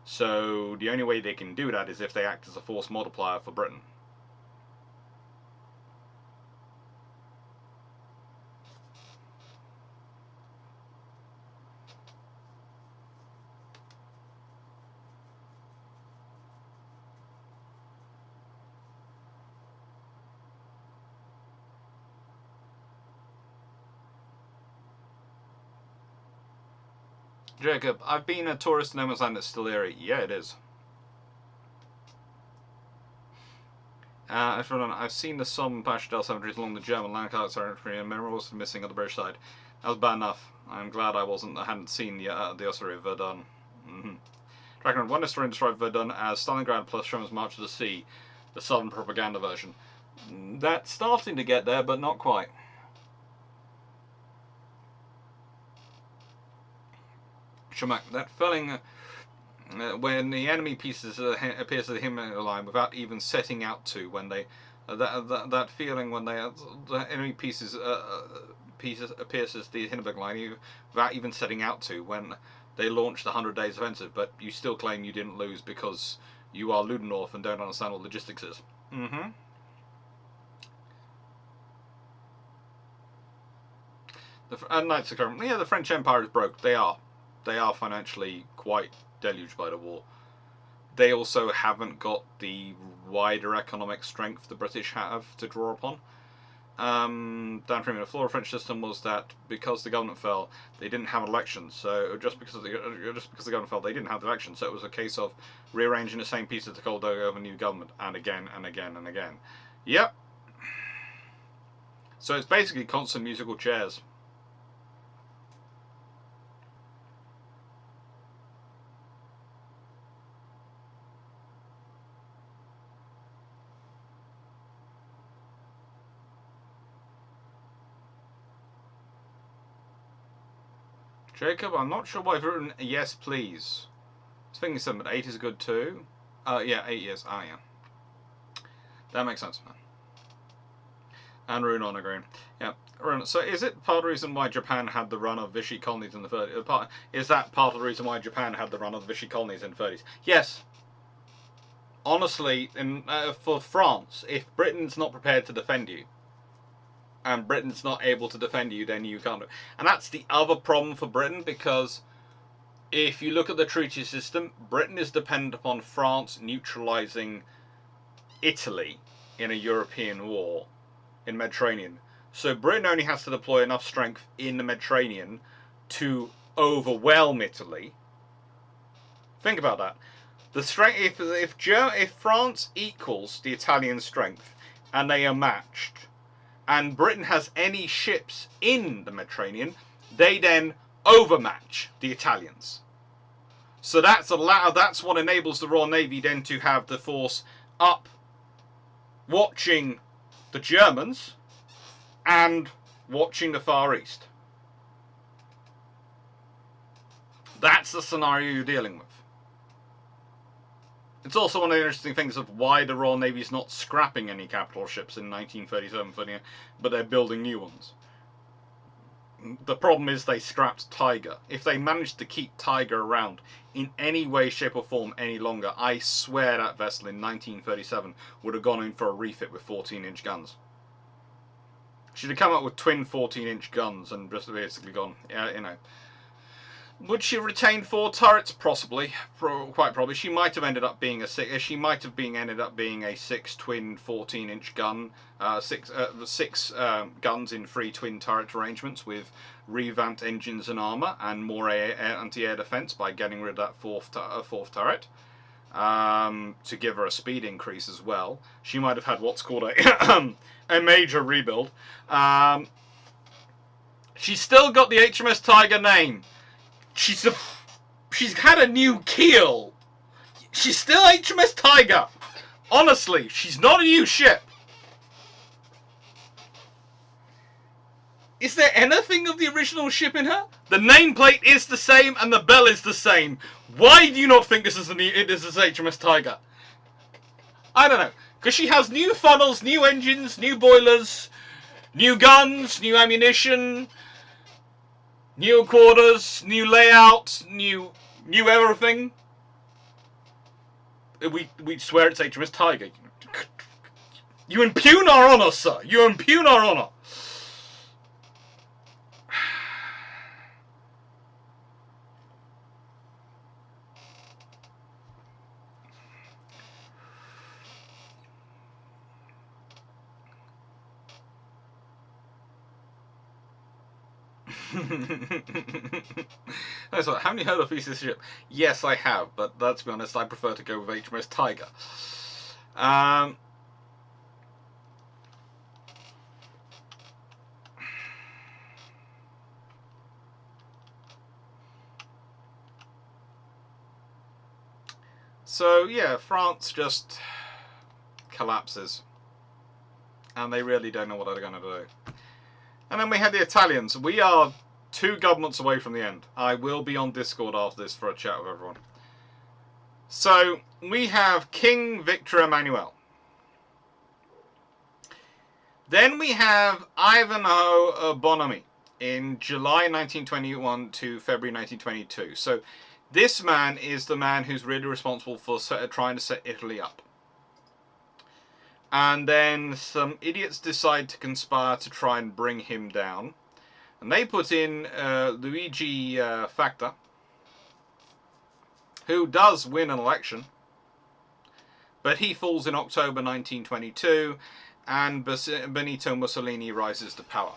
[SPEAKER 1] So the only way they can do that is if they act as a force multiplier for Britain. Jacob, I've been a tourist in No Man's Land that's still eerie. Yeah, it is. I've seen the Somme Passchendaele cemeteries along the German landcard territory and minerals missing on the British side. That was bad enough. I'm glad I hadn't seen the ossuary of Verdun. Dragon, one historian described Verdun as Stalingrad plus Sherman's March to the Sea, the southern propaganda version. That's starting to get there, but not quite. That felling when the enemy pieces appears to the Himmler line without even setting out to, when they that feeling when the enemy pieces appears as the Hindenburg line without even setting out to, when they launched the 100 Days Offensive, but you still claim you didn't lose because you are Ludendorff and don't understand what logistics is. The Knights of Current. Yeah, the French Empire is broke. They are financially quite deluged by the war. They also haven't got the wider economic strength the British have to draw upon. Dan Freeman, the flaw of the French system was that because the government fell, they didn't have elections. So just because the government fell, they didn't have the elections. So it was a case of rearranging the same pieces to hold over a new government, and again and again and again. Yep. So it's basically constant musical chairs. Jacob, I'm not sure why I've written yes, please. I was thinking 7, but 8 is good too. Yeah, 8 years. Ah, yeah. That makes sense, man. And Rune on agreeing. Yeah. So is it part of the reason why Japan had the run of Vichy colonies in the 30s? Is that part of the reason why Japan had the run of the Vichy colonies in the 30s? Yes. Honestly, for France, if Britain's not prepared to defend you, and Britain's not able to defend you, then you can't. And that's the other problem for Britain, because if you look at the treaty system, Britain is dependent upon France neutralising Italy in a European war in Mediterranean. So Britain only has to deploy enough strength in the Mediterranean to overwhelm Italy. Think about that. The strength, if France equals the Italian strength and they are matched, and Britain has any ships in the Mediterranean, they then overmatch the Italians. So that's what enables the Royal Navy then to have the force up watching the Germans and watching the Far East. That's the scenario you're dealing with. It's also one of the interesting things of why the Royal Navy is not scrapping any capital ships in 1937, but they're building new ones. The problem is they scrapped Tiger. If they managed to keep Tiger around in any way, shape or form any longer, I swear that vessel in 1937 would have gone in for a refit with 14-inch guns. She'd have come up with twin 14-inch guns and just basically gone, you know. Would she have retained 4 turrets? Possibly, quite probably. She might have ended up being a 6. She might have ended up being a 6 twin 14-inch gun, 6 guns in 3 twin turret arrangements with revamped engines and armor and more anti-air defense by getting rid of that fourth turret to give her a speed increase as well. She might have had what's called a major rebuild. She's still got the HMS Tiger name. She's had a new keel. She's still HMS Tiger. Honestly, she's not a new ship. Is there anything of the original ship in her? The nameplate is the same and the bell is the same. Why do you not think this is HMS Tiger? I don't know. Because she has new funnels, new engines, new boilers, new guns, new ammunition, new quarters, new layout, new everything. We swear it's HMS Tiger. You impugn our honour, sir. You impugn our honour. That's what, haven't you heard of this ship? Yes, I have, but let's be honest, I prefer to go with HMS Tiger. So yeah, France just collapses, and they really don't know what they're going to do. And then we had the Italians. We are 2 governments away from the end. I will be on Discord after this for a chat with everyone. So we have King Victor Emmanuel. Then we have Ivanhoe Bonomi in July 1921 to February 1922. So this man is the man who's really responsible for trying to set Italy up. And then some idiots decide to conspire to try and bring him down. And they put in Luigi Facta, who does win an election. But he falls in October 1922, and Benito Mussolini rises to power.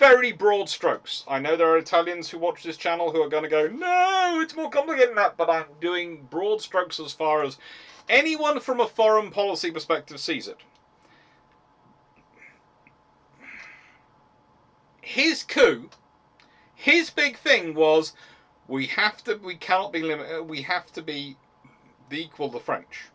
[SPEAKER 1] Very broad strokes. I know there are Italians who watch this channel who are going to go, no, it's more complicated than that. But I'm doing broad strokes as far as anyone from a foreign policy perspective sees it. His coup, his big thing was, we cannot be limited, we have to be the equal of the French.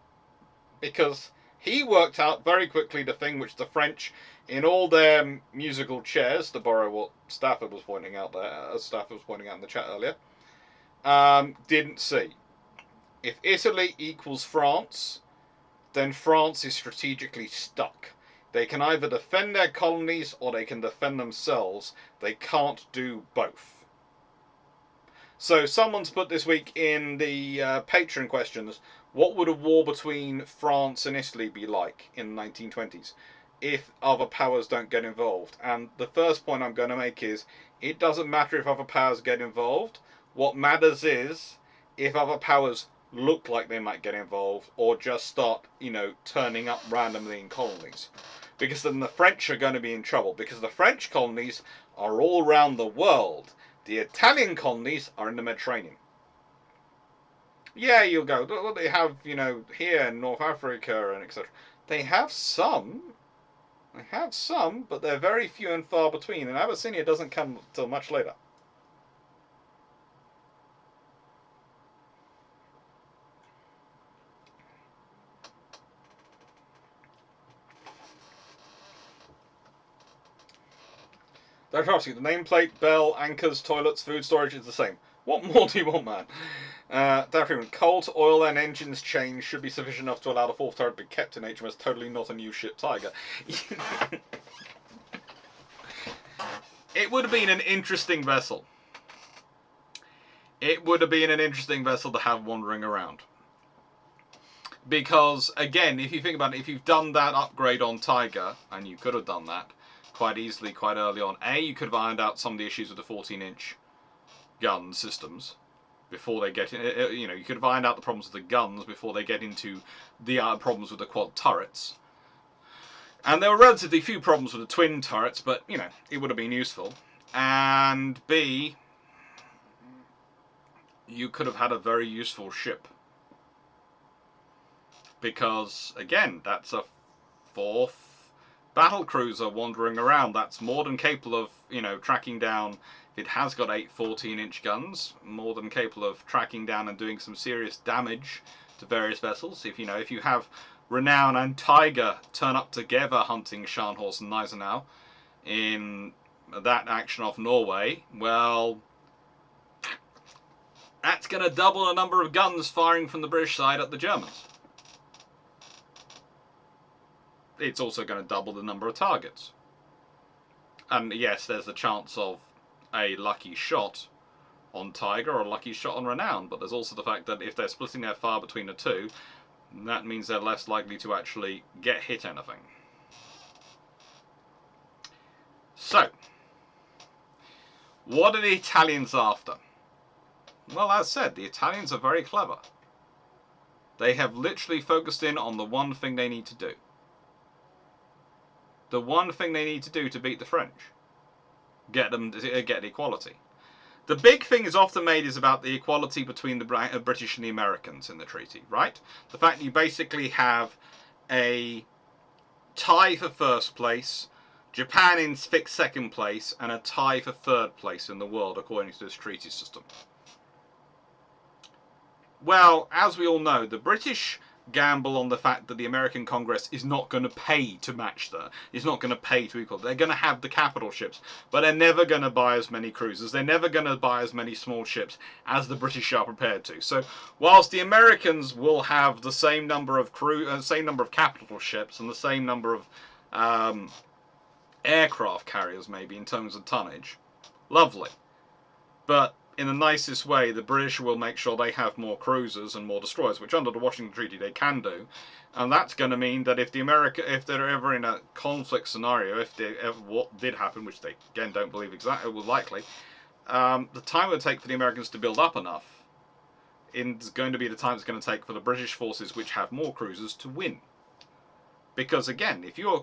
[SPEAKER 1] Because He worked out very quickly the thing which the French, in all their musical chairs, to borrow what Stafford was pointing out there, as Stafford was pointing out in the chat earlier, didn't see. If Italy equals France, then France is strategically stuck. They can either defend their colonies or they can defend themselves. They can't do both. So someone's put this week in the Patreon questions, what would a war between France and Italy be like in the 1920s if other powers don't get involved? And the first point I'm going to make is, it doesn't matter if other powers get involved. What matters is if other powers look like they might get involved or just start, turning up randomly in colonies. Because then the French are going to be in trouble, because the French colonies are all around the world. The Italian colonies are in the Mediterranean. Yeah, you'll go, well, they have, here in North Africa and etc. They have some, but they're very few and far between, and Abyssinia doesn't come till much later. They're asking, the nameplate, bell, anchors, toilets, food storage is the same. What more do you want, man? Coal to oil and engines change should be sufficient enough to allow the fourth turret to be kept in HMS. Totally not a new ship, Tiger. It would have been an interesting vessel. It would have been an interesting vessel to have wandering around. Because, again, if you think about it, if you've done that upgrade on Tiger, and you could have done that quite easily, quite early on, you could have ironed out some of the issues with the 14-inch gun systems before they get in. You could have ironed out the problems with the guns before they get into the problems with the quad turrets. And there were relatively few problems with the twin turrets, but, it would have been useful. And B, you could have had a very useful ship. Because, again, that's a fourth battle cruiser wandering around. That's more than capable of, tracking down. If it has got 8 14-inch guns, more than capable of tracking down and doing some serious damage to various vessels. If you have Renown and Tiger turn up together hunting Scharnhorst and Gneisenau in that action off Norway, well, that's going to double the number of guns firing from the British side at the Germans. It's also going to double the number of targets. And yes, there's a chance of a lucky shot on Tiger or a lucky shot on Renown, but there's also the fact that if they're splitting their fire between the two, that means they're less likely to actually get hit anything. So, what are the Italians after? Well, as said, the Italians are very clever. They have literally focused in on the one thing they need to do. The one thing they need to do to beat the French. Get equality. The big thing is often made is about the equality between the British and the Americans in the treaty, right? The fact that you basically have a tie for first place, Japan in fixed second place, and a tie for third place in the world according to this treaty system. Well, as we all know, the British gamble on the fact that the American Congress is not going to pay to match that. It's not going to pay to equal. They're going to have the capital ships, but they're never going to buy as many cruisers. They're never going to buy as many small ships as the British are prepared to. So, whilst the Americans will have the same number of capital ships and the same number of aircraft carriers, maybe in terms of tonnage, lovely, but in the nicest way, the British will make sure they have more cruisers and more destroyers, which under the Washington Treaty they can do. And that's going to mean that if they're ever in a conflict scenario, what did happen, which they again don't believe exactly was likely, the time it would take for the Americans to build up enough is going to be the time it's going to take for the British forces, which have more cruisers, to win. Because again, if your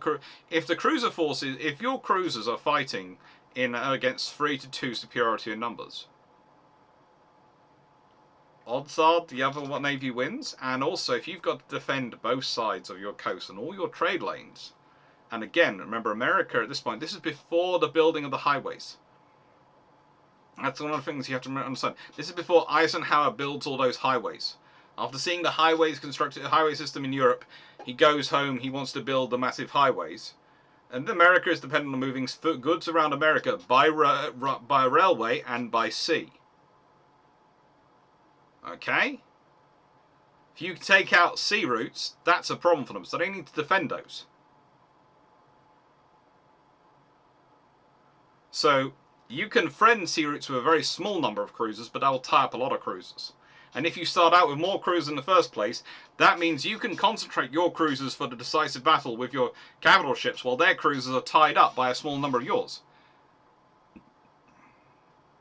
[SPEAKER 1] cruisers are fighting against 3-2 superiority in numbers, odds are the other navy wins. And also, if you've got to defend both sides of your coast and all your trade lanes, and again, remember, America at this point, this is before the building of the highways. That's one of the things you have to understand. This is before Eisenhower builds all those highways. After seeing the highway system in Europe, he goes home, he wants to build the massive highways. And America is dependent on moving goods around America by railway and by sea. Okay? If you take out sea routes, that's a problem for them, so they need to defend those. So you can friend sea routes with a very small number of cruisers, but that will tie up a lot of cruisers. And if you start out with more cruisers in the first place, that means you can concentrate your cruisers for the decisive battle with your capital ships, while their cruisers are tied up by a small number of yours.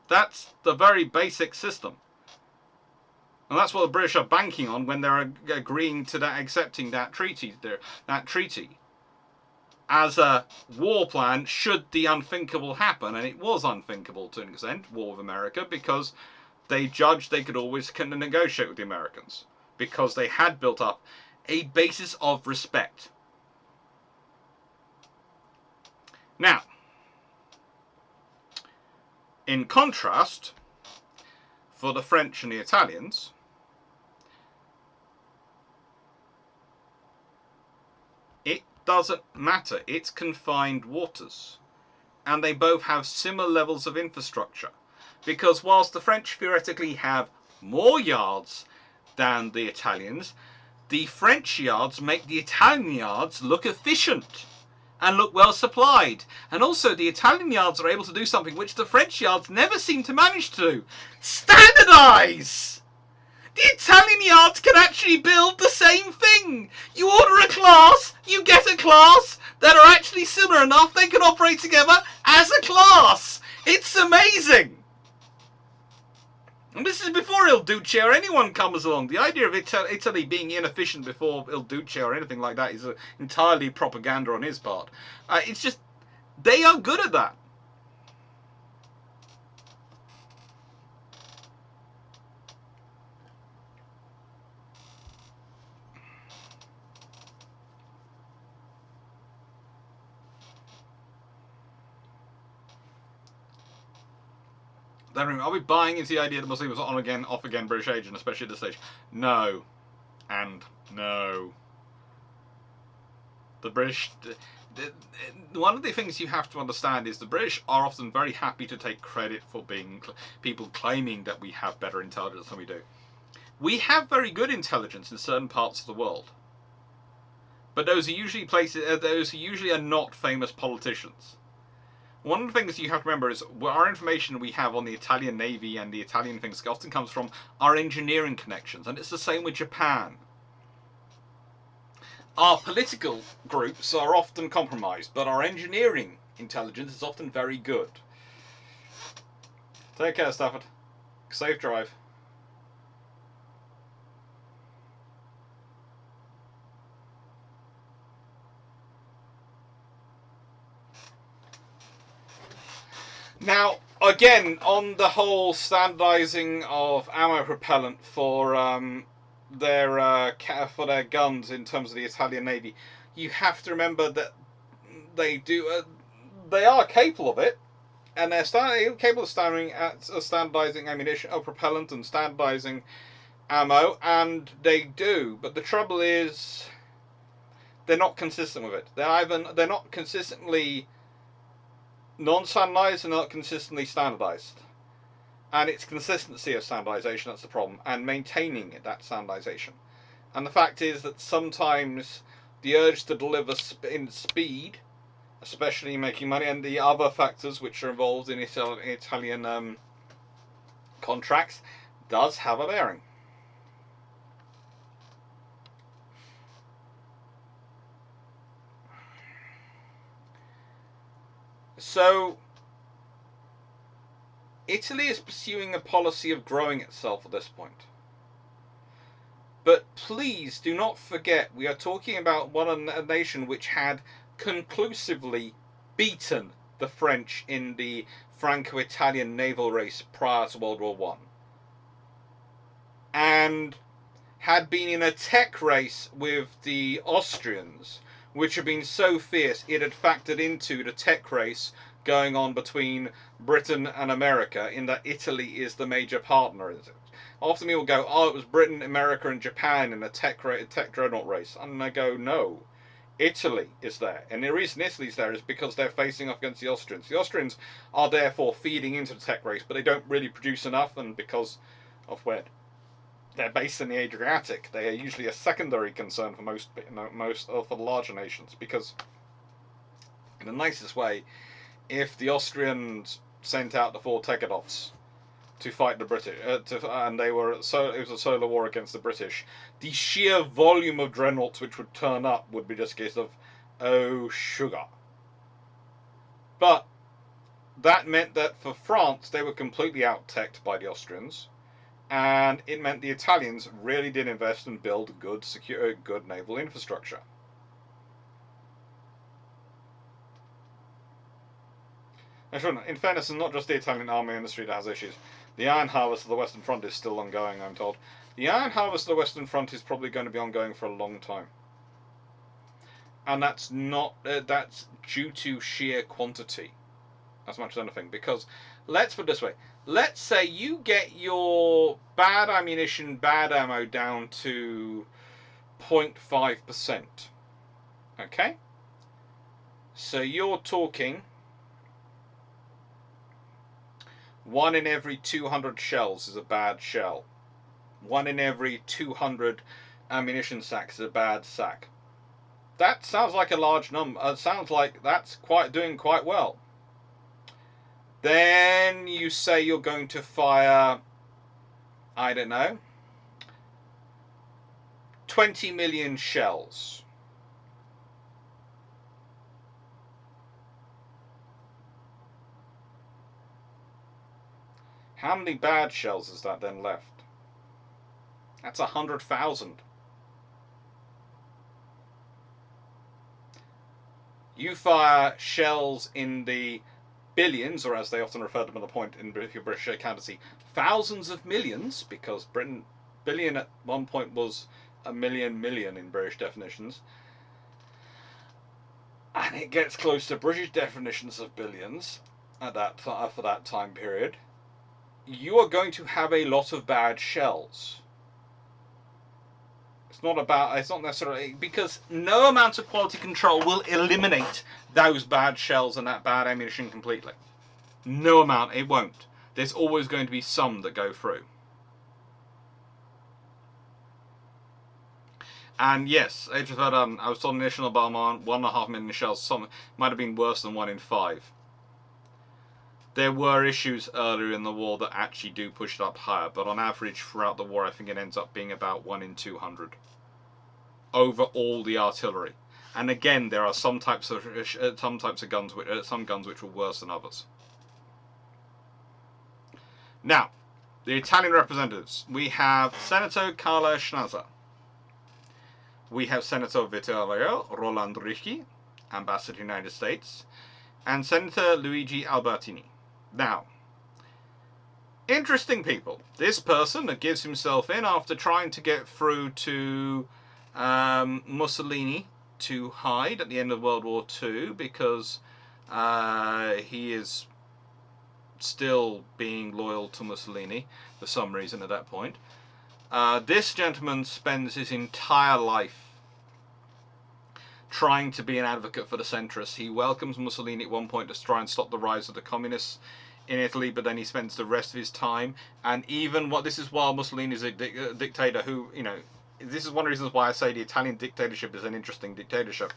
[SPEAKER 1] That's the very basic system. And that's what the British are banking on when they're agreeing to that, accepting that treaty. As a war plan should the unthinkable happen, and it was unthinkable to an extent, war with America, because they judged they could always negotiate with the Americans, because they had built up a basis of respect. Now, in contrast, for the French and the Italians, it doesn't matter. It's confined waters. And they both have similar levels of infrastructure. Because whilst the French theoretically have more yards than the Italians, the French yards make the Italian yards look efficient and look well supplied. And also the Italian yards are able to do something which the French yards never seem to manage to do. Standardise! The Italian yards can actually build the same thing. You order a class, you get a class that are actually similar enough they can operate together as a class. It's amazing. And this is before Il Duce or anyone comes along. The idea of Italy being inefficient before Il Duce or anything like that is entirely propaganda on his part. It's just, they are good at that. Are we buying into the idea that Muslim was on again, off again British agent, especially at this stage? No. And no. The British... one of the things you have to understand is the British are often very happy to take credit for being people claiming that we have better intelligence than we do. We have very good intelligence in certain parts of the world. But those are usually are not famous politicians. One of the things you have to remember is our information we have on the Italian Navy and the Italian things often comes from our engineering connections, and it's the same with Japan. Our political groups are often compromised, but our engineering intelligence is often very good. Take care, Stafford. Safe drive. Now, again, on the whole standardising of ammo propellant for their guns in terms of the Italian Navy, you have to remember that they are capable of it, and they're capable of standardising ammunition or propellant and standardising ammo, and they do. But the trouble is, they're not consistent with it. They're not consistently non-standardised and not consistently standardised. And it's consistency of standardisation that's the problem, and maintaining that standardisation. And the fact is that sometimes the urge to deliver in speed, especially making money, and the other factors which are involved in Italian contracts, does have a bearing. So, Italy is pursuing a policy of growing itself at this point. But please do not forget, we are talking about a nation which had conclusively beaten the French in the Franco-Italian naval race prior to World War I. And had been in a tech race with the Austrians, which had been so fierce it had factored into the tech race going on between Britain and America, in that Italy is the major partner. Often people go, oh, it was Britain, America, and Japan in a tech dreadnought race. And I go, no. Italy is there. And the reason Italy's there is because they're facing off against the Austrians. The Austrians are therefore feeding into the tech race, but they don't really produce enough, and because of where they're based in the Adriatic, they are usually a secondary concern for most for the larger nations, because in the nicest way, if the Austrians sent out the 4 Tegetthoffs to fight the British, and it was a solar war against the British, the sheer volume of dreadnoughts which would turn up would be just a case of, oh, sugar. But that meant that for France, they were completely out-teched by the Austrians, and it meant the Italians really did invest and build good naval infrastructure. In fairness, it's not just the Italian army industry that has issues. The iron harvest of the Western Front is still ongoing, I'm told. The iron harvest of the Western Front is probably going to be ongoing for a long time. And that's not that's due to sheer quantity as much as anything. Because, let's put it this way. Let's say you get your bad ammunition, bad ammo down to 0.5%. Okay? So you're talking 1 in every 200 shells is a bad shell. 1 in every 200 ammunition sacks is a bad sack. That sounds like a large number. It sounds like that's doing quite well. Then you say you're going to fire, I don't know, 20 million shells. How many bad shells is that then left? That's 100,000. You fire shells in the billions, or as they often refer to them at the point in British accountancy, thousands of millions, because billion at one point was a million in British definitions. And it gets close to British definitions of billions at that for that time period. You are going to have a lot of bad shells. It's not necessarily, because no amount of quality control will eliminate those bad shells and that bad ammunition completely. No amount, it won't. There's always going to be some that go through. And yes, I was told initial bomb 1.5 million shells. Some might have been worse than 1 in 5. There were issues earlier in the war that actually do push it up higher, but on average throughout the war I think it ends up being about 1 in 200 over all the artillery. And again, there are some types of guns which were worse than others. Now, the Italian representatives. We have Senator Carlo Schnazza. We have Senator Vittorio Rolandrischi, Ambassador to the United States, and Senator Luigi Albertini. Now, interesting people. This person that gives himself in after trying to get through to Mussolini to hide at the end of World War II because he is still being loyal to Mussolini for some reason at that point. This gentleman spends his entire life trying to be an advocate for the centrists. He welcomes Mussolini at one point to try and stop the rise of the communists in Italy, but then he spends the rest of his time, and even this is while Mussolini is a dictator who, this is one of the reasons why I say the Italian dictatorship is an interesting dictatorship,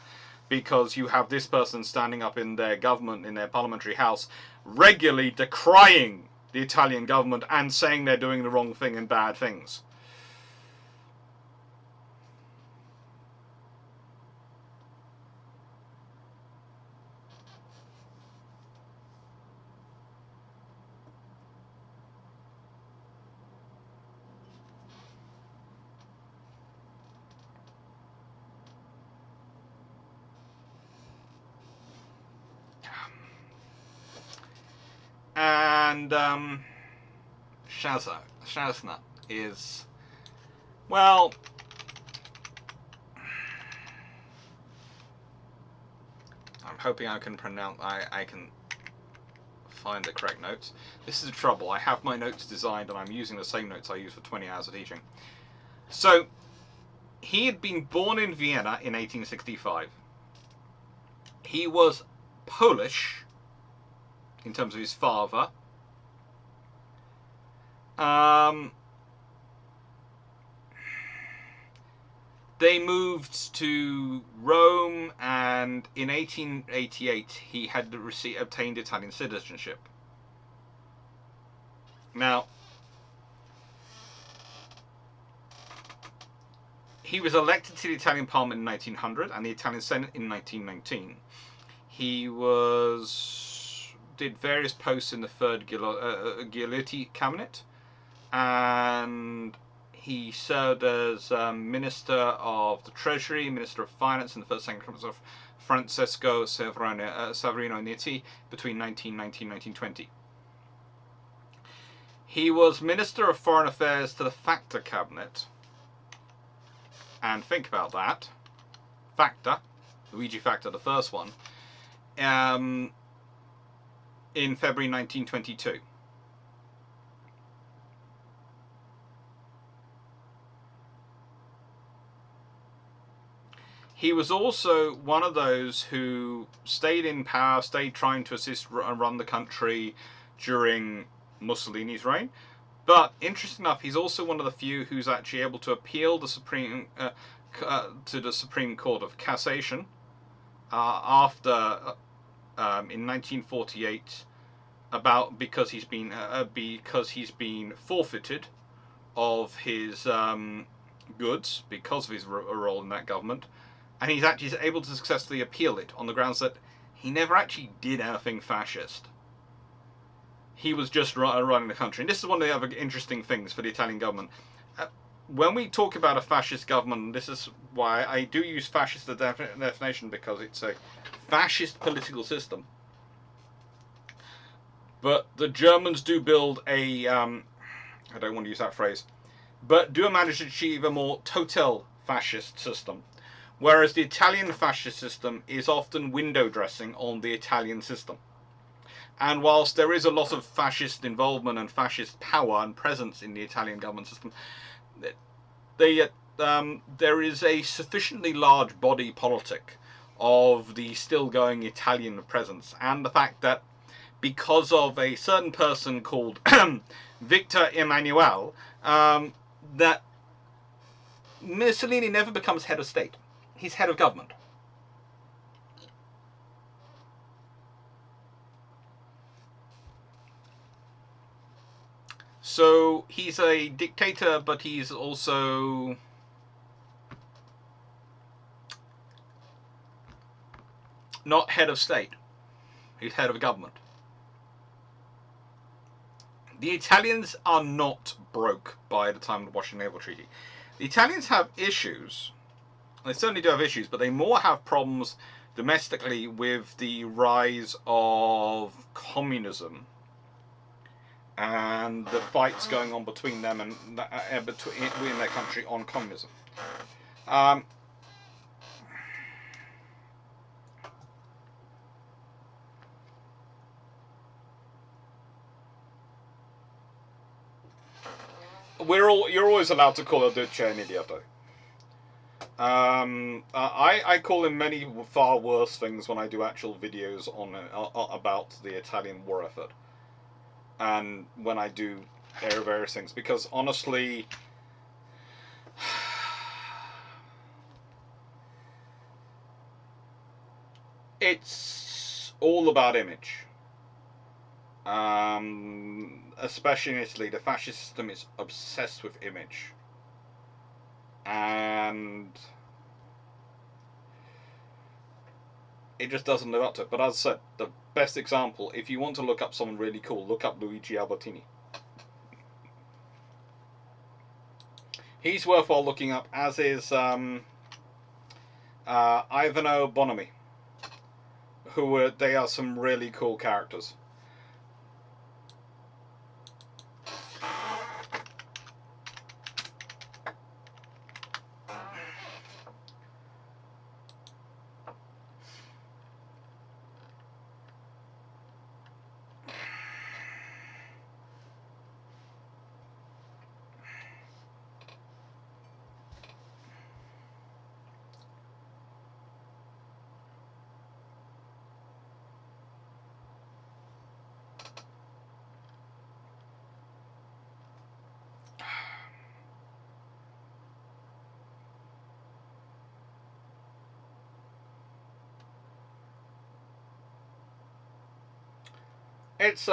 [SPEAKER 1] because you have this person standing up in their government, in their parliamentary house, regularly decrying the Italian government and saying they're doing the wrong thing and bad things. And Shazna is, well, I'm hoping I can pronounce, I can find the correct notes. This is the trouble. I have my notes designed and I'm using the same notes I use for 20 hours of teaching. So, he had been born in Vienna in 1865. He was Polish in terms of his father. They moved to Rome, and in 1888 he had obtained Italian citizenship. Now, he was elected to the Italian Parliament in 1900 and the Italian Senate in 1919. He did various posts in the third Giolitti cabinet, and he served as Minister of the Treasury, Minister of Finance in the first second terms of Francesco Saverino Nitti between 1919 and 1920. He was Minister of Foreign Affairs to the Factor cabinet. And think about that. Factor, Luigi Factor, the first one, in February 1922. He was also one of those who stayed in power, stayed trying to assist and run the country during Mussolini's reign. But interesting enough, he's also one of the few who's actually able to appeal the to the Supreme Court of Cassation after in 1948 because he's been forfeited of his goods because of his role in that government. And he's actually able to successfully appeal it on the grounds that he never actually did anything fascist. He was just running the country. And this is one of the other interesting things for the Italian government. When we talk about a fascist government, this is why I do use fascist as a definition, because it's a fascist political system. But the Germans do build I don't want to use that phrase, but do manage to achieve a more total fascist system. Whereas the Italian fascist system is often window dressing on the Italian system. And whilst there is a lot of fascist involvement and fascist power and presence in the Italian government system, there is a sufficiently large body politic of the still going Italian presence. And the fact that because of a certain person called Victor Emmanuel, that Mussolini never becomes head of state. He's head of government. So he's a dictator, but he's also not head of state. He's head of government. The Italians are not broke by the time of the Washington Naval Treaty. The Italians have issues. They certainly do have issues, but they more have problems domestically with the rise of communism and the fights going on between them and within their country on communism. You're always allowed to call Duce an idioto. I call him many far worse things when I do actual videos on about the Italian war effort, and when I do various things, because honestly, it's all about image. Especially in Italy, the fascist system is obsessed with image. And it just doesn't live up to it. But as I said, the best example, if you want to look up someone really cool, look up Luigi Albertini. He's worthwhile looking up, as is Ivano Bonomi. They are some really cool characters. It's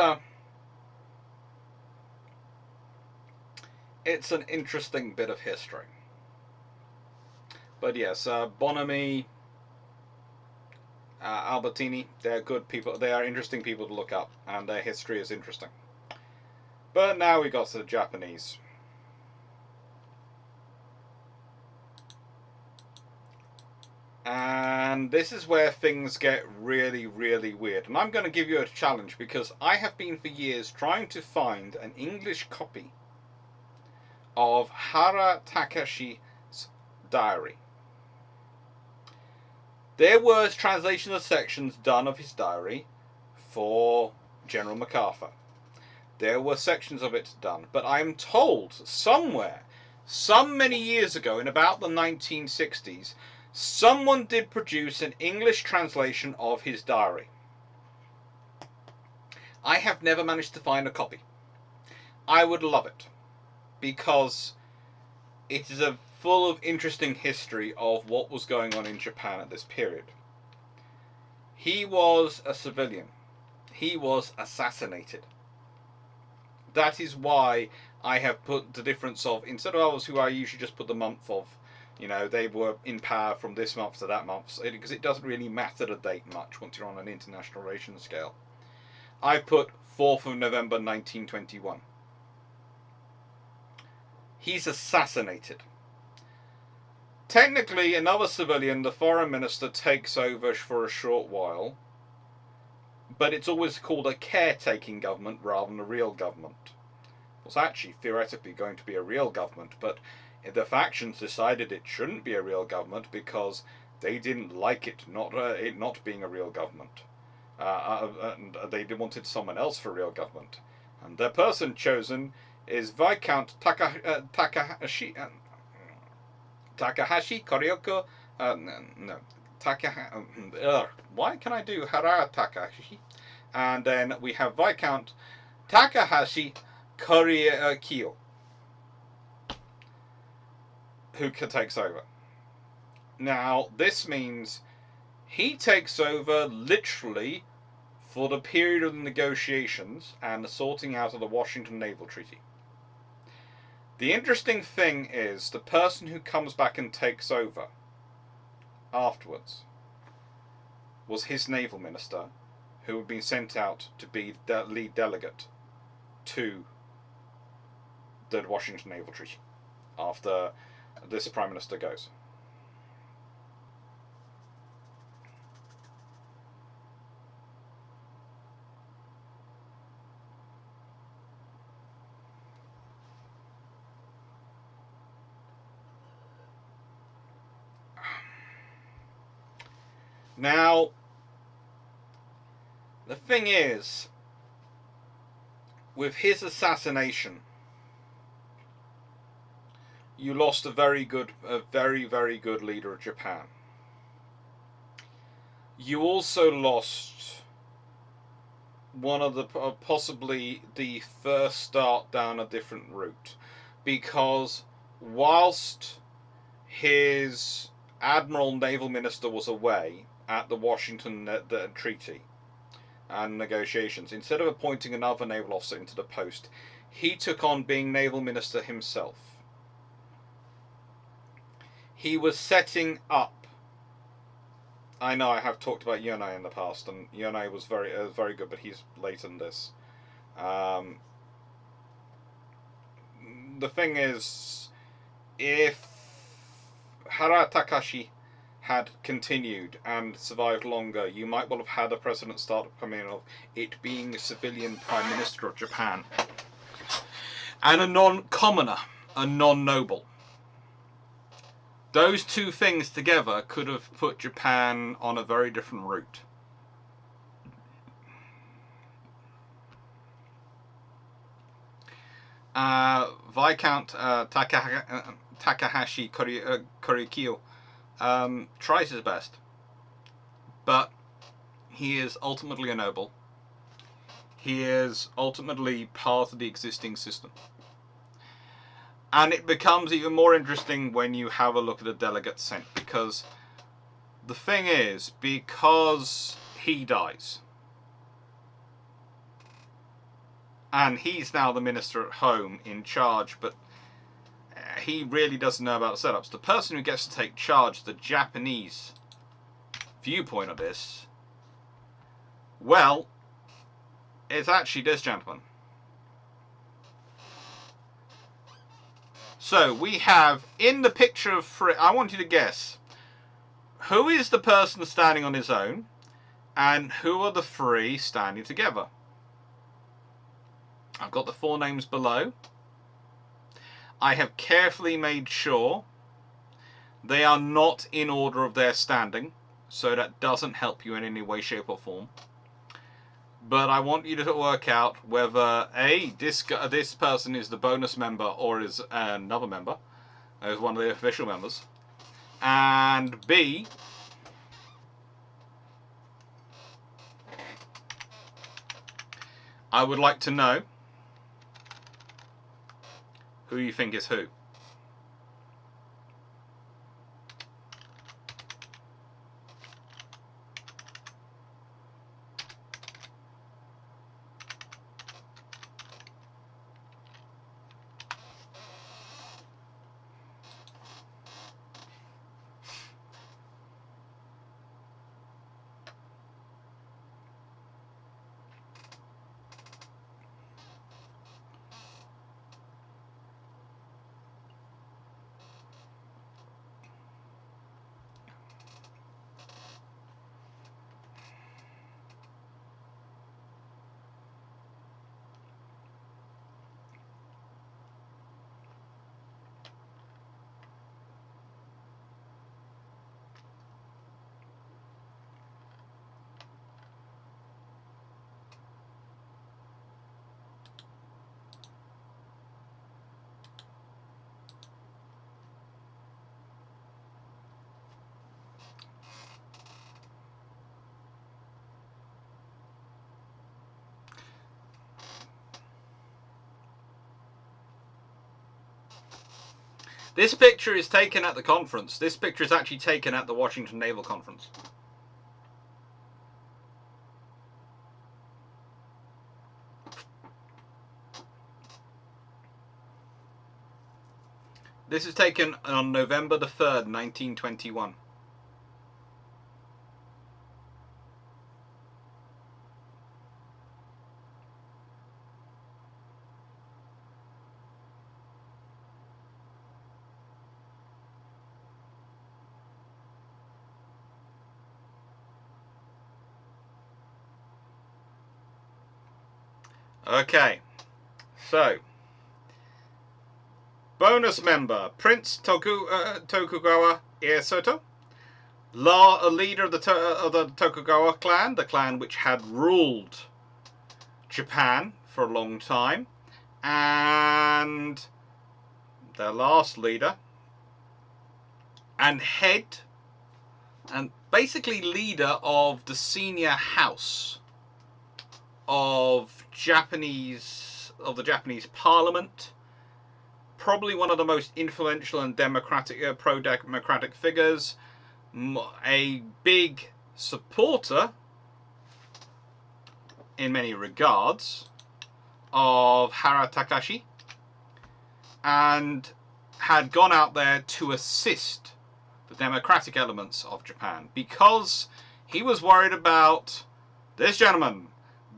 [SPEAKER 1] an interesting bit of history. But yes, Bonamy, Albertini, they're good people. They are interesting people to look up, and their history is interesting. But now we got to the Japanese. And this is where things get really, really weird. And I'm going to give you a challenge, because I have been for years trying to find an English copy of Hara Takashi's diary. There were translation of sections done of his diary for General MacArthur. There were sections of it done, but I am told somewhere, some many years ago, in about the 1960s, someone did produce an English translation of his diary. I have never managed to find a copy. I would love it, because it is a full of interesting history of what was going on in Japan at this period. He was a civilian. He was assassinated. That is why I have put the difference of, instead of others who I usually just put the month of, you know, they were in power from this month to that month, because it doesn't really matter the date much once you're on an international relations scale. I put 4th of November 1921. He's assassinated. Technically, another civilian, the foreign minister, takes over for a short while, but it's always called a caretaking government rather than a real government. It was actually theoretically going to be a real government, but the factions decided it shouldn't be a real government because they didn't like it not being a real government. And they wanted someone else for real government. And the person chosen is Viscount Takahashi Koryoku. Why can I do Hara Takahashi? And then we have Viscount Takahashi Koryoku, who takes over. Now, this means he takes over literally for the period of the negotiations and the sorting out of the Washington Naval Treaty. The interesting thing is, the person who comes back and takes over afterwards was his naval minister, who had been sent out to be the lead delegate to the Washington Naval Treaty after this Prime Minister goes. Now, the thing is, with his assassination, you lost a very, very good leader of Japan. You also lost one of the possibly the first start down a different route, because whilst his Admiral Naval Minister was away at the Washington Treaty and negotiations, instead of appointing another naval officer into the post, he took on being Naval Minister himself. He was setting up. I know I have talked about Yonai in the past, and Yonai was very good, but he's late in this. The thing is, if Hara Takashi had continued and survived longer, you might well have had a precedent start coming in of it being a civilian Prime Minister of Japan and a non-commoner, a non-noble. Those two things together could have put Japan on a very different route. Viscount Takahashi Koryoku tries his best, but he is ultimately a noble. He is ultimately part of the existing system. And it becomes even more interesting when you have a look at the delegates sent, because the thing is, because he dies, and he's now the minister at home in charge, but he really doesn't know about the setups. The person who gets to take charge, the Japanese viewpoint of this, well, it's actually this gentleman. So we have in the picture of I want you to guess who is the person standing on his own and who are the three standing together. I've got the four names below. I have carefully made sure they are not in order of their standing, so that doesn't help you in any way, shape or form. But I want you to work out whether A, this person is the bonus member or is another member, as one of the official members, and B, I would like to know who you think is who. This picture is taken at the conference. This picture is actually taken at the Washington Naval Conference. This is taken on November the 3rd, 1921. Okay, so bonus member Prince Tokugawa Ieyasu, a leader of the Tokugawa clan, the clan which had ruled Japan for a long time, and their last leader and head and basically leader of the senior house of the Japanese Parliament, probably one of the most influential and pro-democratic figures, a big supporter in many regards of Hara Takashi, and had gone out there to assist the democratic elements of Japan because he was worried about this gentleman,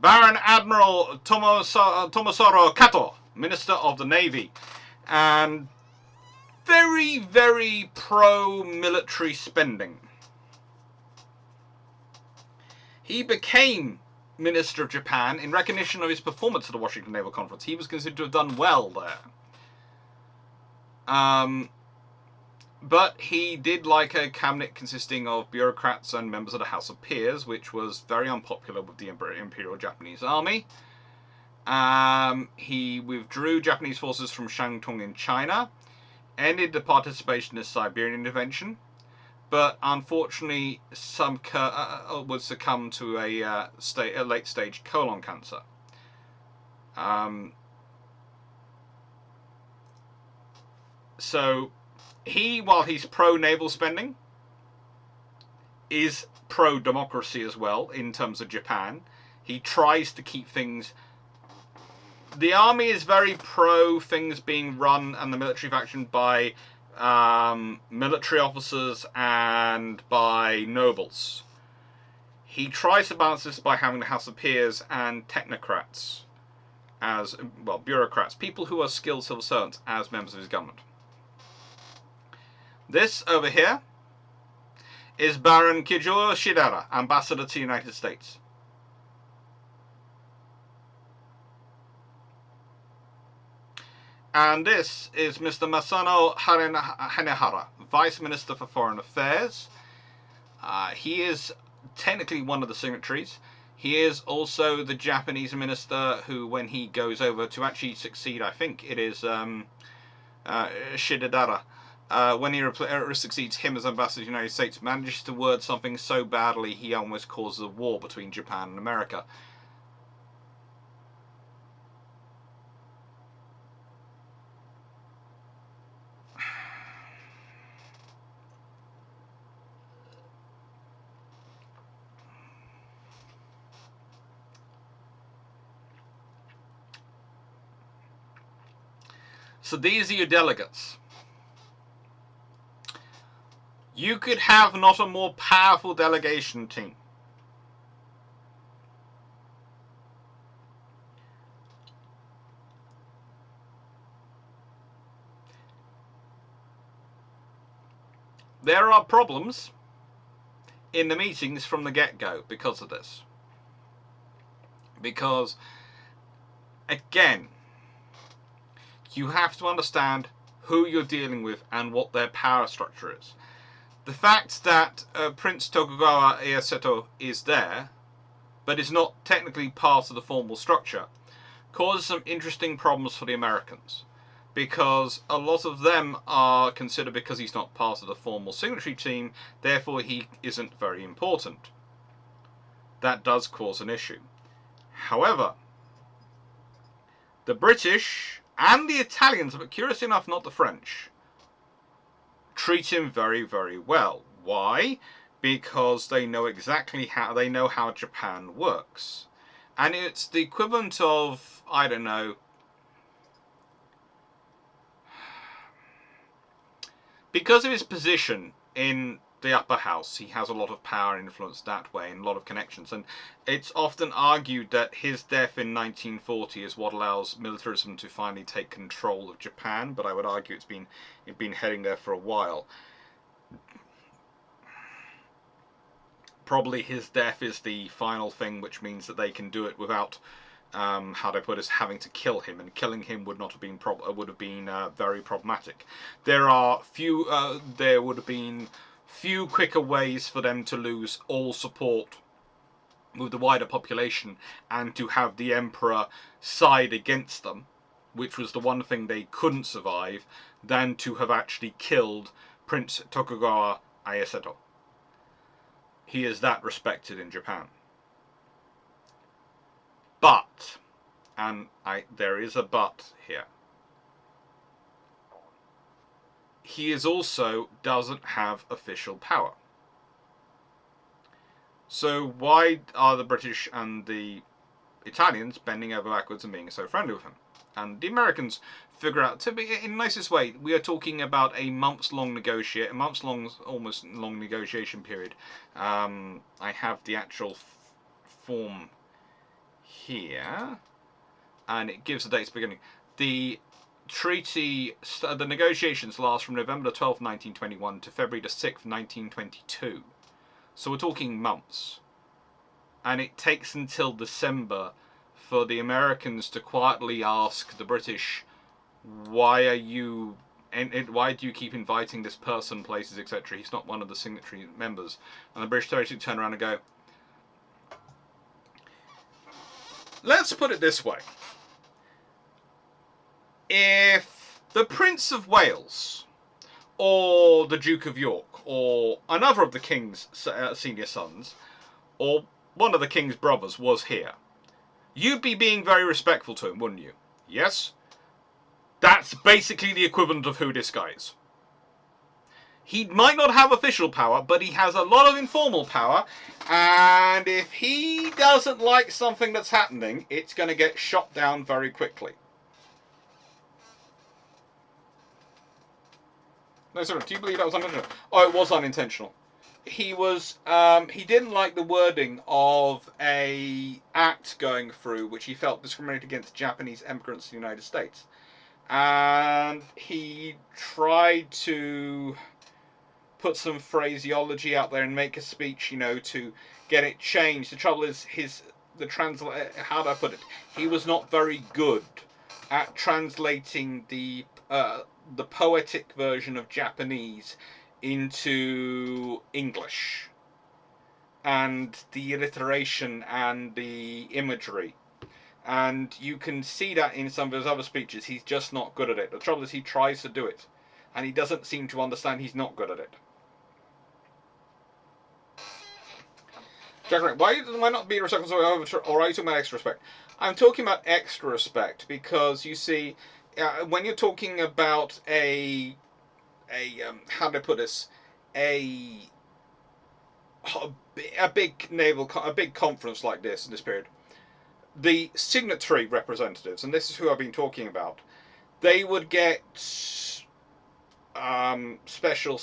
[SPEAKER 1] Baron Admiral Tomosoro Kato, Minister of the Navy, and very, very pro-military spending. He became Minister of Japan in recognition of his performance at the Washington Naval Conference. He was considered to have done well there. But he did like a cabinet consisting of bureaucrats and members of the House of Peers, which was very unpopular with the Imperial Japanese Army. He withdrew Japanese forces from Shantung in China, ended the participation in the Siberian intervention, but unfortunately would succumb to a late-stage colon cancer. So while he's pro-naval spending, is pro-democracy as well in terms of Japan. He tries to keep things the army is very pro things being run and the military faction by military officers and by nobles. He tries to balance this by having the House of Peers and technocrats as, well, bureaucrats, people who are skilled civil servants, as members of his government. This over here is Baron Kijuro Shidera, ambassador to the United States. And this is Mr. Masano Hanehara, Vice Minister for Foreign Affairs. He is technically one of the signatories. He is also the Japanese minister who, when he goes over to actually succeed, I think it is Shidera, when he succeeds him as ambassador to the United States, manages to word something so badly he almost causes a war between Japan and America. So these are your delegates. You could have not a more powerful delegation team. There are problems in the meetings from the get-go because of this. Because, again, you have to understand who you're dealing with and what their power structure is. The fact that Prince Tokugawa Ieyasu is there, but is not technically part of the formal structure, causes some interesting problems for the Americans. Because a lot of them are considered, because he's not part of the formal signatory team, therefore he isn't very important. That does cause an issue. However, the British and the Italians, but curiously enough not the French, treat him very, very well. Why? Because they know exactly how Japan works. And it's the equivalent of, I don't know, because of his position in the upper house, he has a lot of power and influence that way and a lot of connections. And it's often argued that his death in 1940 is what allows militarism to finally take control of Japan, but I would argue it's been heading there for a while. Probably his death is the final thing, which means that they can do it without, how do I put it, having to kill him, and killing him would not have been very problematic. There would have been few quicker ways for them to lose all support with the wider population and to have the emperor side against them, which was the one thing they couldn't survive, than to have actually killed Prince Tokugawa Ieyasu. He is that respected in Japan. But, and there is a but here, he also doesn't have official power. So why are the British and the Italians bending over backwards and being so friendly with him? And the Americans figure out, to be in the nicest way, we are talking about a months-long negotiation period. I have the actual form here, and it gives the dates beginning. The negotiations last from November 12, 1921 to February the 6th, 1922. So we're talking months. And it takes until December for the Americans to quietly ask the British, why do you keep inviting this person, places, etc.? He's not one of the signatory members. And the British basically turn around and go, let's put it this way. If the Prince of Wales, or the Duke of York, or another of the King's senior sons, or one of the King's brothers was here, you'd be being very respectful to him, wouldn't you? Yes? That's basically the equivalent of who this guy is. He might not have official power, but he has a lot of informal power. And if he doesn't like something that's happening, it's going to get shot down very quickly. No, sorry, do you believe that was unintentional? Oh, it was unintentional. He didn't like the wording of a act going through which he felt discriminated against Japanese immigrants to the United States. And he tried to put some phraseology out there and make a speech, to get it changed. The trouble is how do I put it? He was not very good at translating the poetic version of Japanese into English, and the alliteration and the imagery. And you can see that in some of his other speeches. He's just not good at it. The trouble is he tries to do it, and he doesn't seem to understand he's not good at it. Jack, why not be respectful, or are you talking about extra respect? I'm talking about extra respect because, you see, when you're talking about how do I put this, a big conference like this in this period, the signatory representatives, and this is who I've been talking about, they would get special,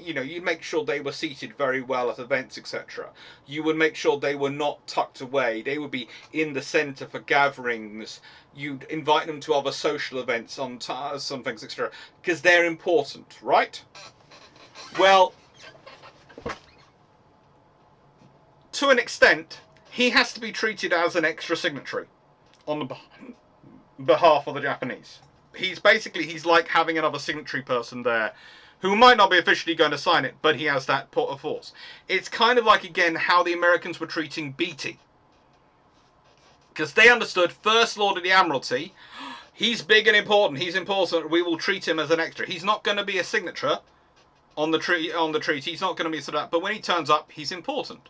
[SPEAKER 1] you'd make sure they were seated very well at events, etc. You would make sure they were not tucked away. They would be in the centre for gatherings. You'd invite them to other social events on some things, etc. Because they're important, right? Well, to an extent, he has to be treated as an extra signatory on the behalf of the Japanese. He's like having another signatory person there who might not be officially going to sign it, but he has that force. It's kind of like, again, how the Americans were treating Beatty. Because they understood First Lord of the Admiralty, he's big and important, he's important, we will treat him as an extra. He's not going to be a signature on the treaty, he's not going to be sort of that, but when he turns up, he's important.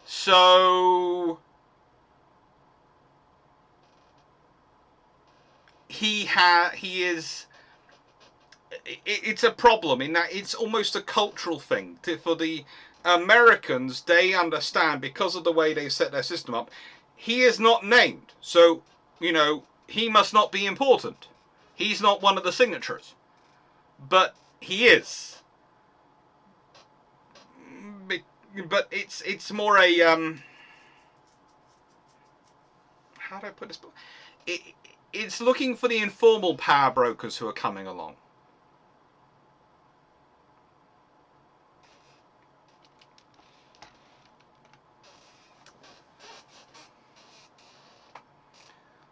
[SPEAKER 1] So it's a problem in that it's almost a cultural thing. For the Americans, they understand, because of the way they've set their system up, he is not named. So, he must not be important. He's not one of the signatures. But he is. But it's more a how do I put this? It's looking for the informal power brokers who are coming along.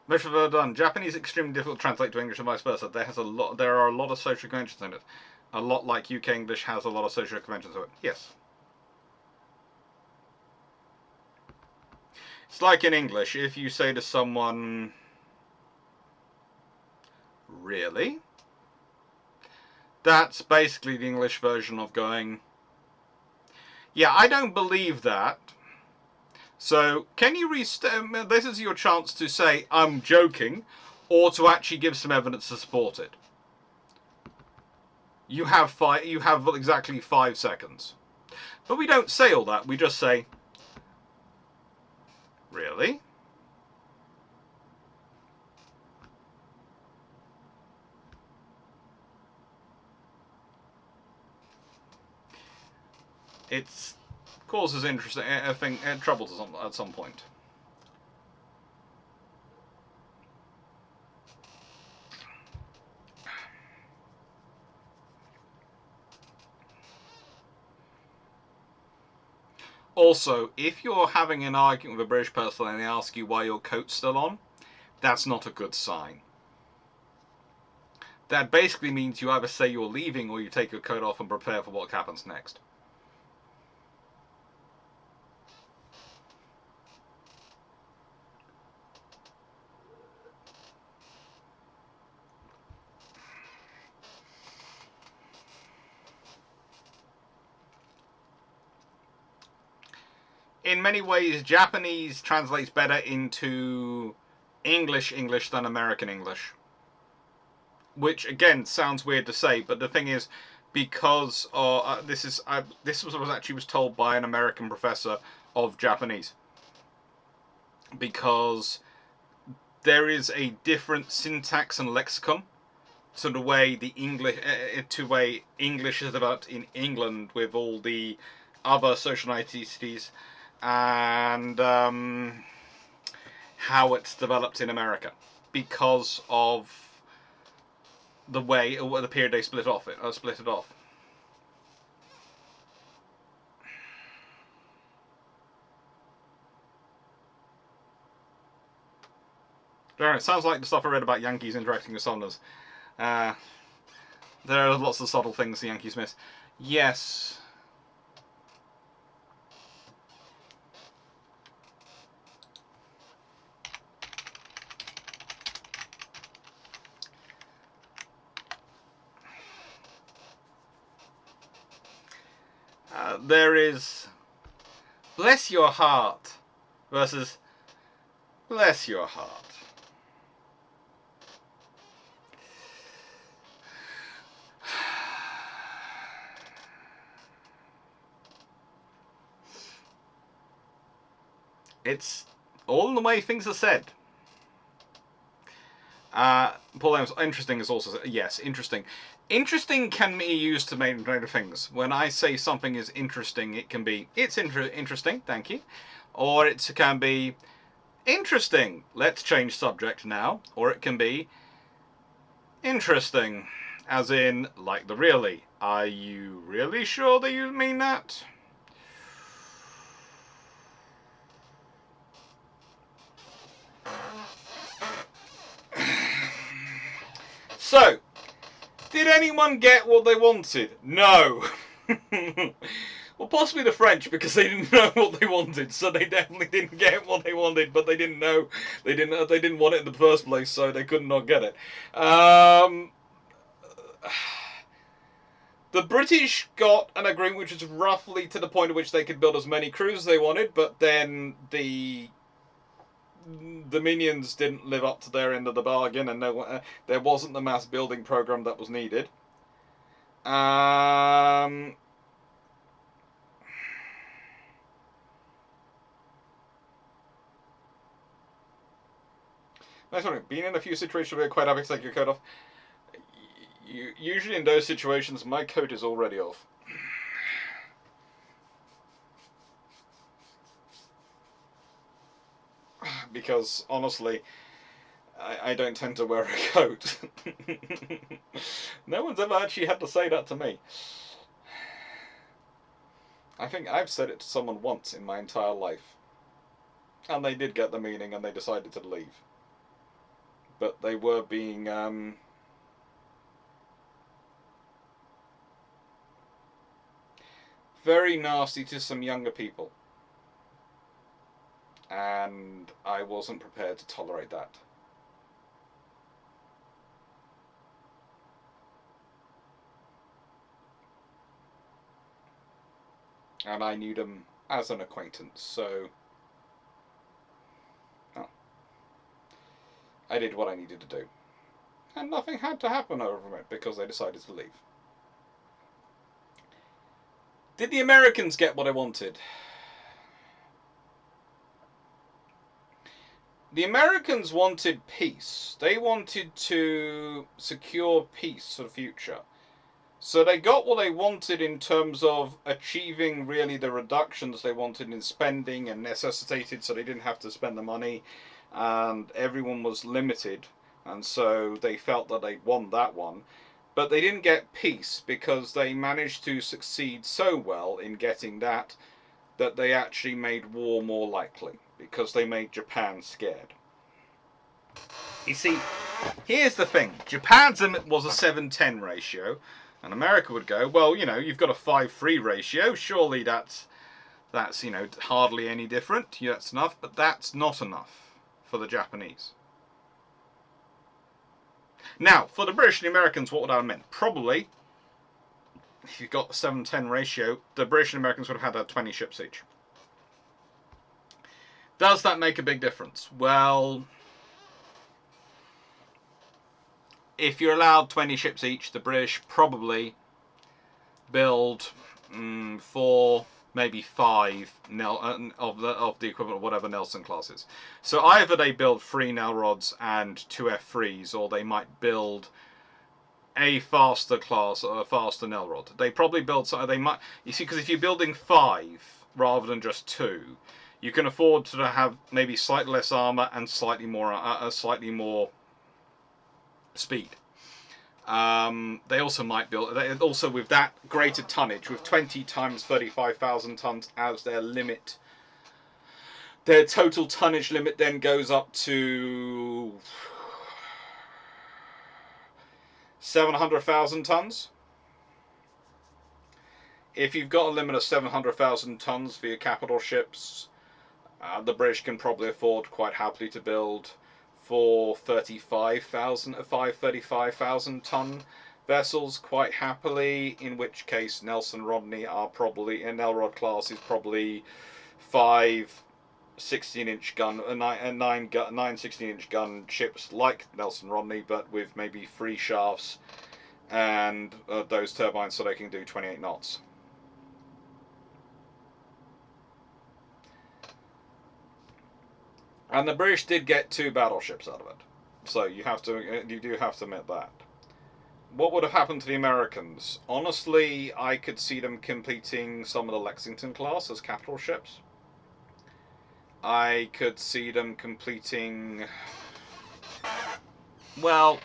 [SPEAKER 1] Mr. Done. Japanese extremely difficult to translate to English and vice versa. There are a lot of social conventions in it. A lot like UK English has a lot of social conventions in it. Yes. It's like in English, if you say to someone, really? That's basically the English version of going, yeah, I don't believe that. So, can you this is your chance to say, I'm joking, or to actually give some evidence to support it. You have exactly 5 seconds. But we don't say all that, we just say, really? It causes troubles at some point. Also, if you're having an argument with a British person and they ask you why your coat's still on, that's not a good sign. That basically means you either say you're leaving or you take your coat off and prepare for what happens next. In many ways, Japanese translates better into English than American English. which again sounds weird to say, but the thing is, because this was actually was told by an American professor of Japanese, because there is a different syntax and lexicon to the way English is developed in England with all the other social niceties, and how it's developed in America, because of the way or the period they split it off. It sounds like the stuff I read about Yankees interacting with Southerners. Uh, there are lots of subtle things the Yankees miss. Yes. There is bless your heart versus bless your heart. It's all in the way things are said. Paul Adams, interesting is also, yes, interesting. Interesting can be used to make greater things. When I say something is interesting, it can be, it's interesting, thank you. Or it can be, interesting, let's change subject now. Or it can be, interesting, as in, like the really. Are you really sure that you mean that? So, did anyone get what they wanted? No. Well, possibly the French, because they didn't know what they wanted, so they definitely didn't get what they wanted. But they didn't know they didn't want it in the first place, so they could not get it. The British got an agreement which was roughly to the point at which they could build as many cruisers as they wanted, but then the Dominions didn't live up to their end of the bargain, and there wasn't the mass building program that was needed. Nice one. Being in a few situations where you're quite happy to take your coat off. Usually in those situations, my coat is already off. Because, honestly, I don't tend to wear a coat. No one's ever actually had to say that to me. I think I've said it to someone once in my entire life. And they did get the meaning and they decided to leave. But they were being... very nasty to some younger people. And I wasn't prepared to tolerate that. And I knew them as an acquaintance, so... oh, I did what I needed to do. And nothing had to happen over it because they decided to leave. Did the Americans get what I wanted? The Americans wanted peace. They wanted to secure peace for the future. So they got what they wanted in terms of achieving really the reductions they wanted in spending and necessitated, so they didn't have to spend the money, and everyone was limited, and so they felt that they won that one. But they didn't get peace because they managed to succeed so well in getting that they actually made war more likely, because they made Japan scared. You see, here's the thing. Japan's was a 7-10 ratio, and America would go, well, you know, you've got a 5-3 ratio, surely that's you know, hardly any different. Yeah, that's enough, but that's not enough for the Japanese. Now, for the British and the Americans, what would that have meant? Probably, if you've got the 7-10 ratio, the British and Americans would have had 20 ships each. Does that make a big difference? Well, if you're allowed 20 ships each, the British probably build 4, maybe 5 of the equivalent of whatever Nelson class is. So either they build 3 Nel rods and 2 F3s, or they might build a faster class or a faster Nel rod. They probably build something. They might, you see, because if you're building 5 rather than just 2, you can afford to have maybe slightly less armor and slightly more speed. They also might build, also with that greater tonnage, with 20 times 35,000 tons as their limit, their total tonnage limit then goes up to 700,000 tons. If you've got a limit of 700,000 tons for your capital ships, the British can probably afford quite happily to build 35,000 ton vessels quite happily, in which case Nelson Rodney are probably, in Elrod class is probably 5 16-inch gun, 9 16-inch gun ships like Nelson Rodney, but with maybe 3 shafts and those turbines so they can do 28 knots. And the British did get 2 battleships out of it, so you do have to admit that. What would have happened to the Americans? Honestly, I could see them completing some of the Lexington class as capital ships. I could see them completing, well,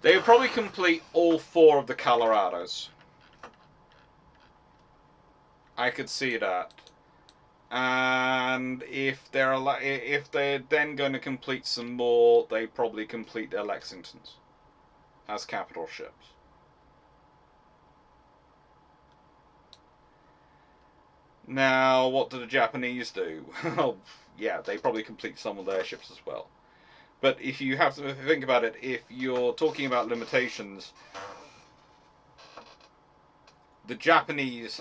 [SPEAKER 1] they would probably complete all 4 of the Colorados. I could see that. And if they're then going to complete some more, they probably complete their Lexingtons as capital ships. Now, what do the Japanese do? Well, yeah, they probably complete some of their ships as well. But if you have to think about it, if you're talking about limitations, the Japanese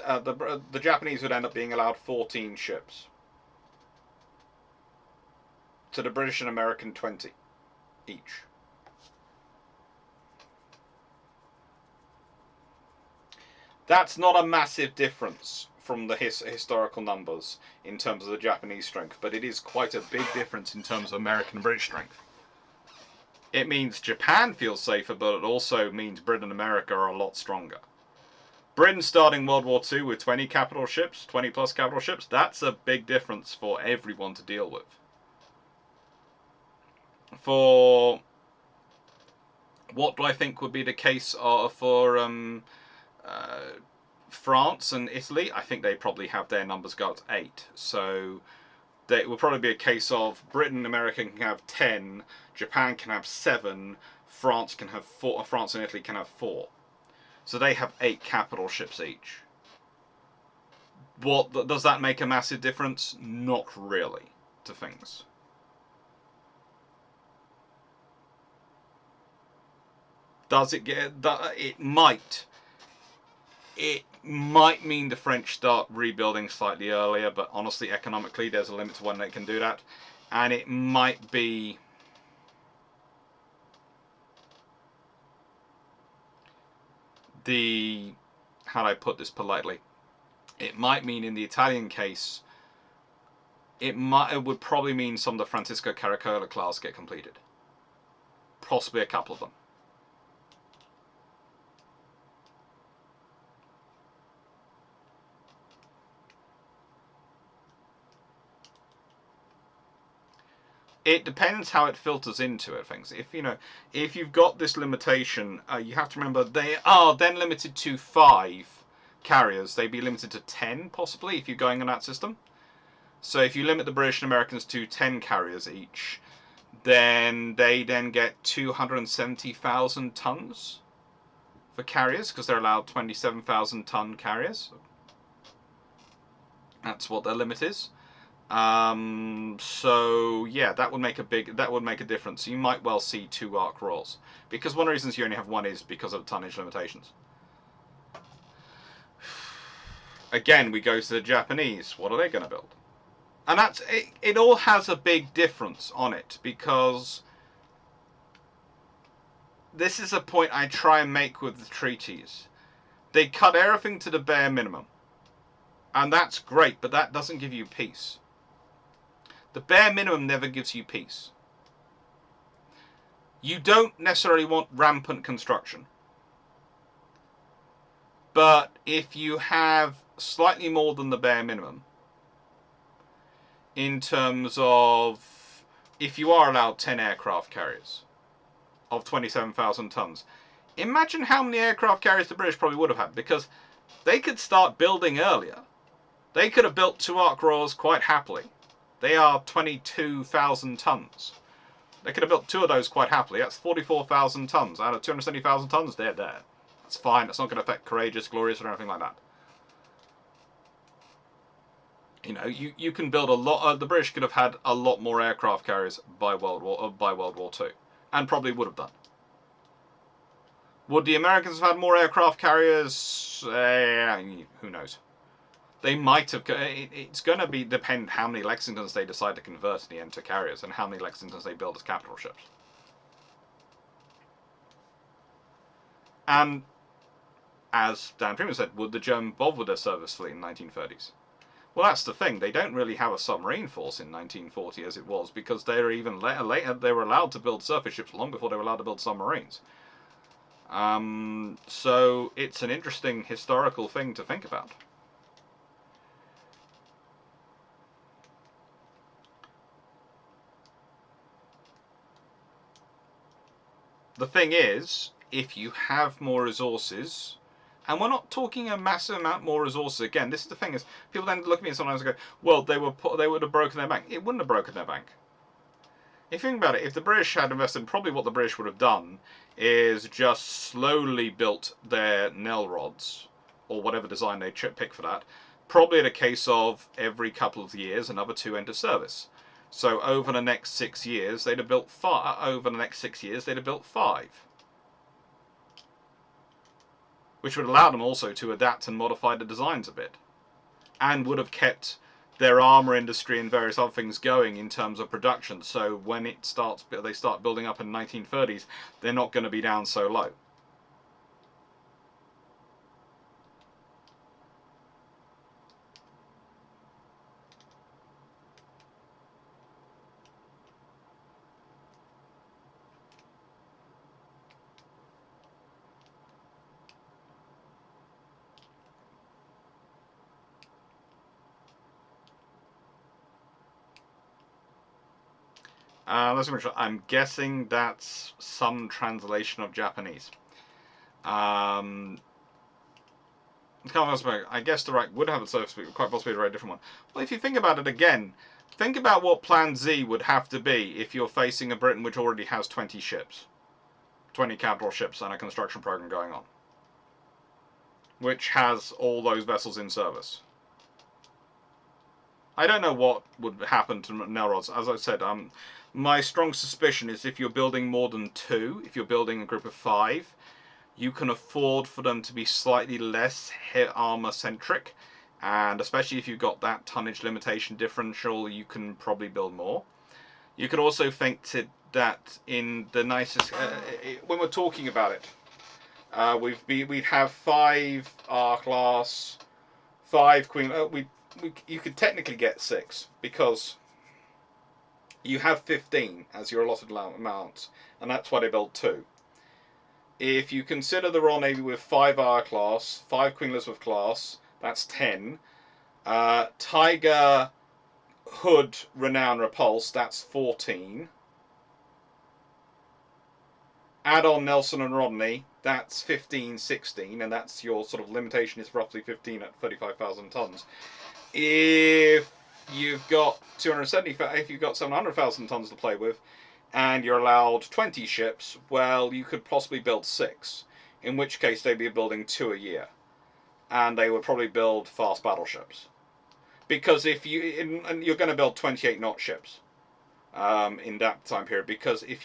[SPEAKER 1] would end up being allowed 14 ships. To the British and American 20 each. That's not a massive difference from the historical numbers in terms of the Japanese strength, but it is quite a big difference in terms of American and British strength. It means Japan feels safer, but it also means Britain and America are a lot stronger. Britain starting World War II with 20 capital ships, 20 plus capital ships, that's a big difference for everyone to deal with. For what do I think would be the case for France and Italy, I think they probably have their numbers go up to 8. So it will probably be a case of Britain and America can have 10, Japan can have 7, France can have 4, France and Italy can have 4. So they have 8 capital ships each. Does that make a massive difference? Not really to things. Does it get? It might. It might mean the French start rebuilding slightly earlier, but honestly, economically, there's a limit to when they can do that, and it might be. How do I put this politely? It might mean in the Italian case, it would probably mean some of the Francisco Caracola class get completed. Possibly a couple of them. It depends how it filters into it. Things. If you've got this limitation, you have to remember they are then limited to 5 carriers. They'd be limited to 10 possibly if you're going on that system. So if you limit the British and Americans to 10 carriers each, then they then get 270,000 tons for carriers because they're allowed 27,000 ton carriers. That's what their limit is. So yeah, that would make a difference. You might well see 2 arc royals, because one of the reasons you only have 1 is because of tonnage limitations. Again, we go to the Japanese. What are they going to build? And that's it, it all has a big difference on it, because this is a point I try and make with the treaties. They cut everything to the bare minimum. And that's great, but that doesn't give you peace. The bare minimum never gives you peace. You don't necessarily want rampant construction. But if you have slightly more than the bare minimum, in terms of, if you are allowed 10 aircraft carriers of 27,000 tons, imagine how many aircraft carriers the British probably would have had, because they could start building earlier. They could have built 2 Ark Royals quite happily. They are 22,000 tons. They could have built 2 of those quite happily. That's 44,000 tons. Out of 270,000 tons, they're there. That's fine. That's not going to affect Courageous, Glorious, or anything like that. You know, you can build a lot. The British could have had a lot more aircraft carriers by World War Two, and probably would have done. Would the Americans have had more aircraft carriers? Who knows? They might have. It's going to depend how many Lexingtons they decide to convert in the end to carriers, and how many Lexingtons they build as capital ships. And as Dan Freeman said, would the Germans bother with their service fleet in the 1930s? Well, that's the thing. They don't really have a submarine force in 1940 as it was, because they were even later they were allowed to build surface ships long before they were allowed to build submarines. So it's an interesting historical thing to think about. The thing is, if you have more resources, and we're not talking a massive amount more resources. Again, this is the thing: is people then look at me and sometimes go, "Well, they would have broken their bank." It wouldn't have broken their bank. If you think about it, if the British had invested, probably what the British would have done is just slowly built their Nell rods, or whatever design they pick for that. Probably in a case of every couple of years, another 2 enter service. So over the next 6 years, they'd have built 5. Over the next 6 years, they'd have built 5. Which would allow them also to adapt and modify the designs a bit, and would have kept their armour industry and various other things going in terms of production. So when they start building up in the 1930s, they're not going to be down so low. Let's make sure. I'm guessing that's some translation of Japanese. I guess the right would have a surface speed, quite possibly a very different one. Well, if you think about it again, think about what Plan Z would have to be if you're facing a Britain which already has 20 ships, 20 capital ships, and a construction program going on, which has all those vessels in service. I don't know what would happen to Nell rods. As I said, my strong suspicion is if you're building more than 2, if you're building a group of 5, you can afford for them to be slightly less armor centric, and especially if you've got that tonnage limitation differential, you can probably build more. You could also think that in the nicest, when we're talking about it, we'd have 5 R-class, 5 Queen. You could technically get 6 because you have 15 as your allotted amount, and that's why they build 2. If you consider the Royal Navy with 5 R-class, 5 Queen Elizabeth class, that's 10. Tiger, Hood, Renown, Repulse, that's 14. Add on Nelson and Rodney, that's 15, 16, and that's your sort of limitation is roughly 15 at 35,000 tons. If you've got 700,000 tons to play with, and you're allowed 20 ships, well, you could possibly build 6. In which case, they'd be building 2 a year, and they would probably build fast battleships. Because if you're going to build 28 knot ships in that time period, because if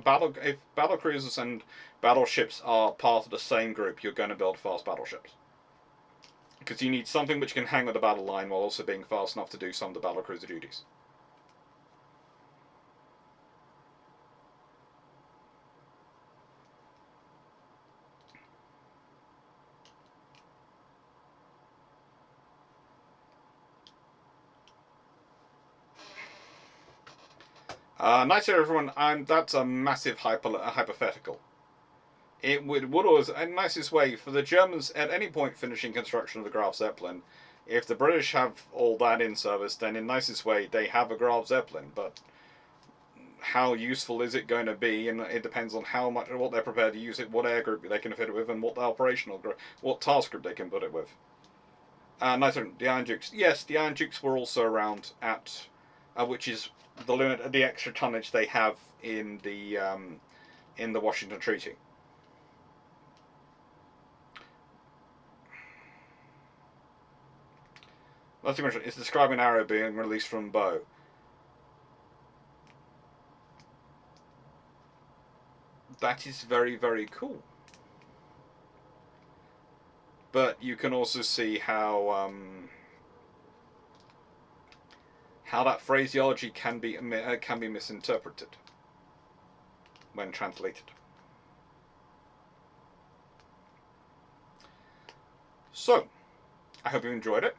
[SPEAKER 1] battle cruisers and battleships are part of the same group, you're going to build fast battleships. because you need something which can hang with the battle line while also being fast enough to do some of the battle cruiser duties. Nice to everyone. That's a massive hypothetical. It would always, a nicest way for the Germans at any point finishing construction of the Graf Zeppelin. If the British have all that in service, then in nicest way they have a Graf Zeppelin. But how useful is it going to be? And it depends on how much, what they're prepared to use it, what air group they can fit it with, and what operational group, what task group they can put it with. Nice one. The Iron Dukes. Yes, the Iron Dukes were also around at, which is the limit, the extra tonnage they have in the Washington Treaty. Last thing I mentioned is describing an arrow being released from bow. That is very, very cool. But you can also see how that phraseology can be misinterpreted when translated. So, I hope you enjoyed it.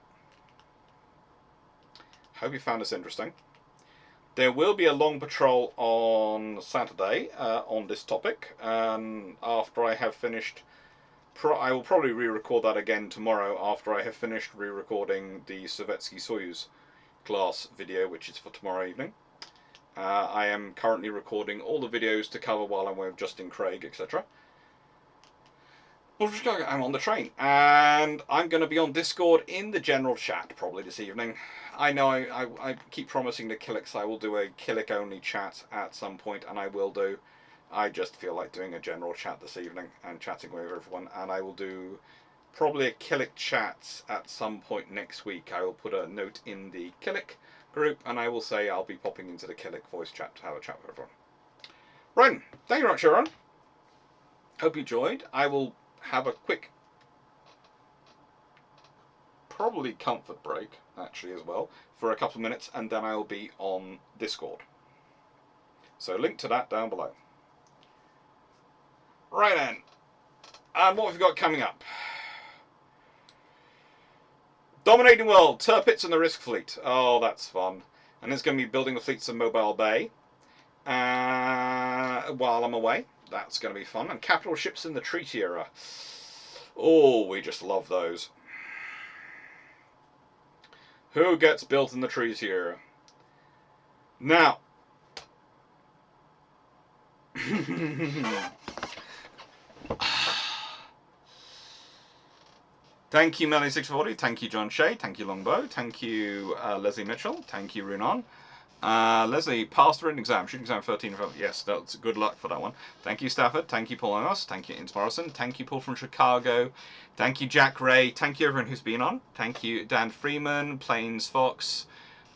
[SPEAKER 1] Hope you found this interesting. There will be a long patrol on Saturday on this topic, and after I have finished, I will probably re-record that again tomorrow after I have finished re-recording the Sovietsky Soyuz class video, which is for tomorrow evening. I am currently recording all the videos to cover while I'm with Justin Craig, etc. I'm on the train, and I'm going to be on Discord in the general chat probably this evening. I know I keep promising the Killiks I will do a Killik only chat at some point, and I will do. I just feel like doing a general chat this evening and chatting with everyone, and I will do probably a Killik chat at some point next week. I will put a note in the Killik group, and I will say I'll be popping into the Killik voice chat to have a chat with everyone. Right, thank you very much, everyone. Hope you enjoyed. I will have a quick, probably comfort break actually as well for a couple of minutes, and then I will be on Discord. So link to that down below. Right then, and what have we got coming up? Dominating World, Tirpitz and the Risk Fleet. Oh, that's fun. And it's going to be building the fleets of Mobile Bay while I'm away. That's going to be fun. And capital ships in the Treaty Era. Oh, we just love those. Who gets built in the Treaty Era? Now. Thank you, Melly640. Thank you, John Shea. Thank you, Longbow. Thank you, Leslie Mitchell. Thank you, Runon. Leslie, passed the written exam. Shooting exam 13. Yes, that's good luck for that one. Thank you, Stafford. Thank you, Paul Amos. Thank you, Ince Morrison. Thank you, Paul from Chicago. Thank you, Jack Ray. Thank you, everyone who's been on. Thank you, Dan Freeman, Plains Fox.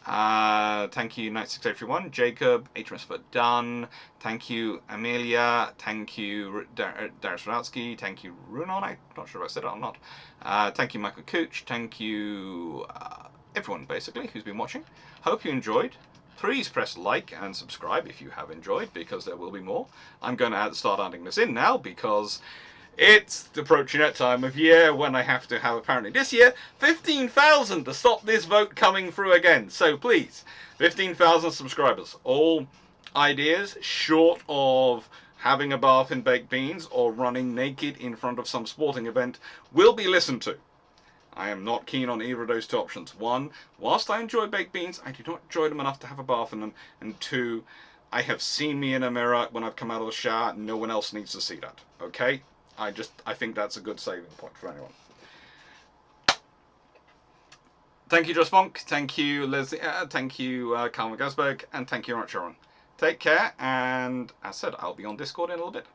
[SPEAKER 1] Thank you, Night 681, Jacob, HMS for Dunn. Thank you, Amelia. Thank you, Darius Radatsky. Thank you, Runon. I'm not sure if I said it or not. Thank you, Michael Cooch. Thank you, everyone, basically, who's been watching. Hope you enjoyed. Please press like and subscribe if you have enjoyed, because there will be more. I'm going to start adding this in now, because it's approaching that time of year when I have to have, apparently this year, 15,000 to stop this vote coming through again. So please, 15,000 subscribers. All ideas short of having a bath in baked beans or running naked in front of some sporting event will be listened to. I am not keen on either of those two options. One, whilst I enjoy baked beans, I do not enjoy them enough to have a bath in them. And two, I have seen me in a mirror when I've come out of the shower. No one else needs to see that. Okay? I think that's a good saving point for anyone. Thank you, Just Funk. Thank you, Leslie. Thank you, Carmen Gasberg. And thank you very much, everyone. Take care. And as I said, I'll be on Discord in a little bit.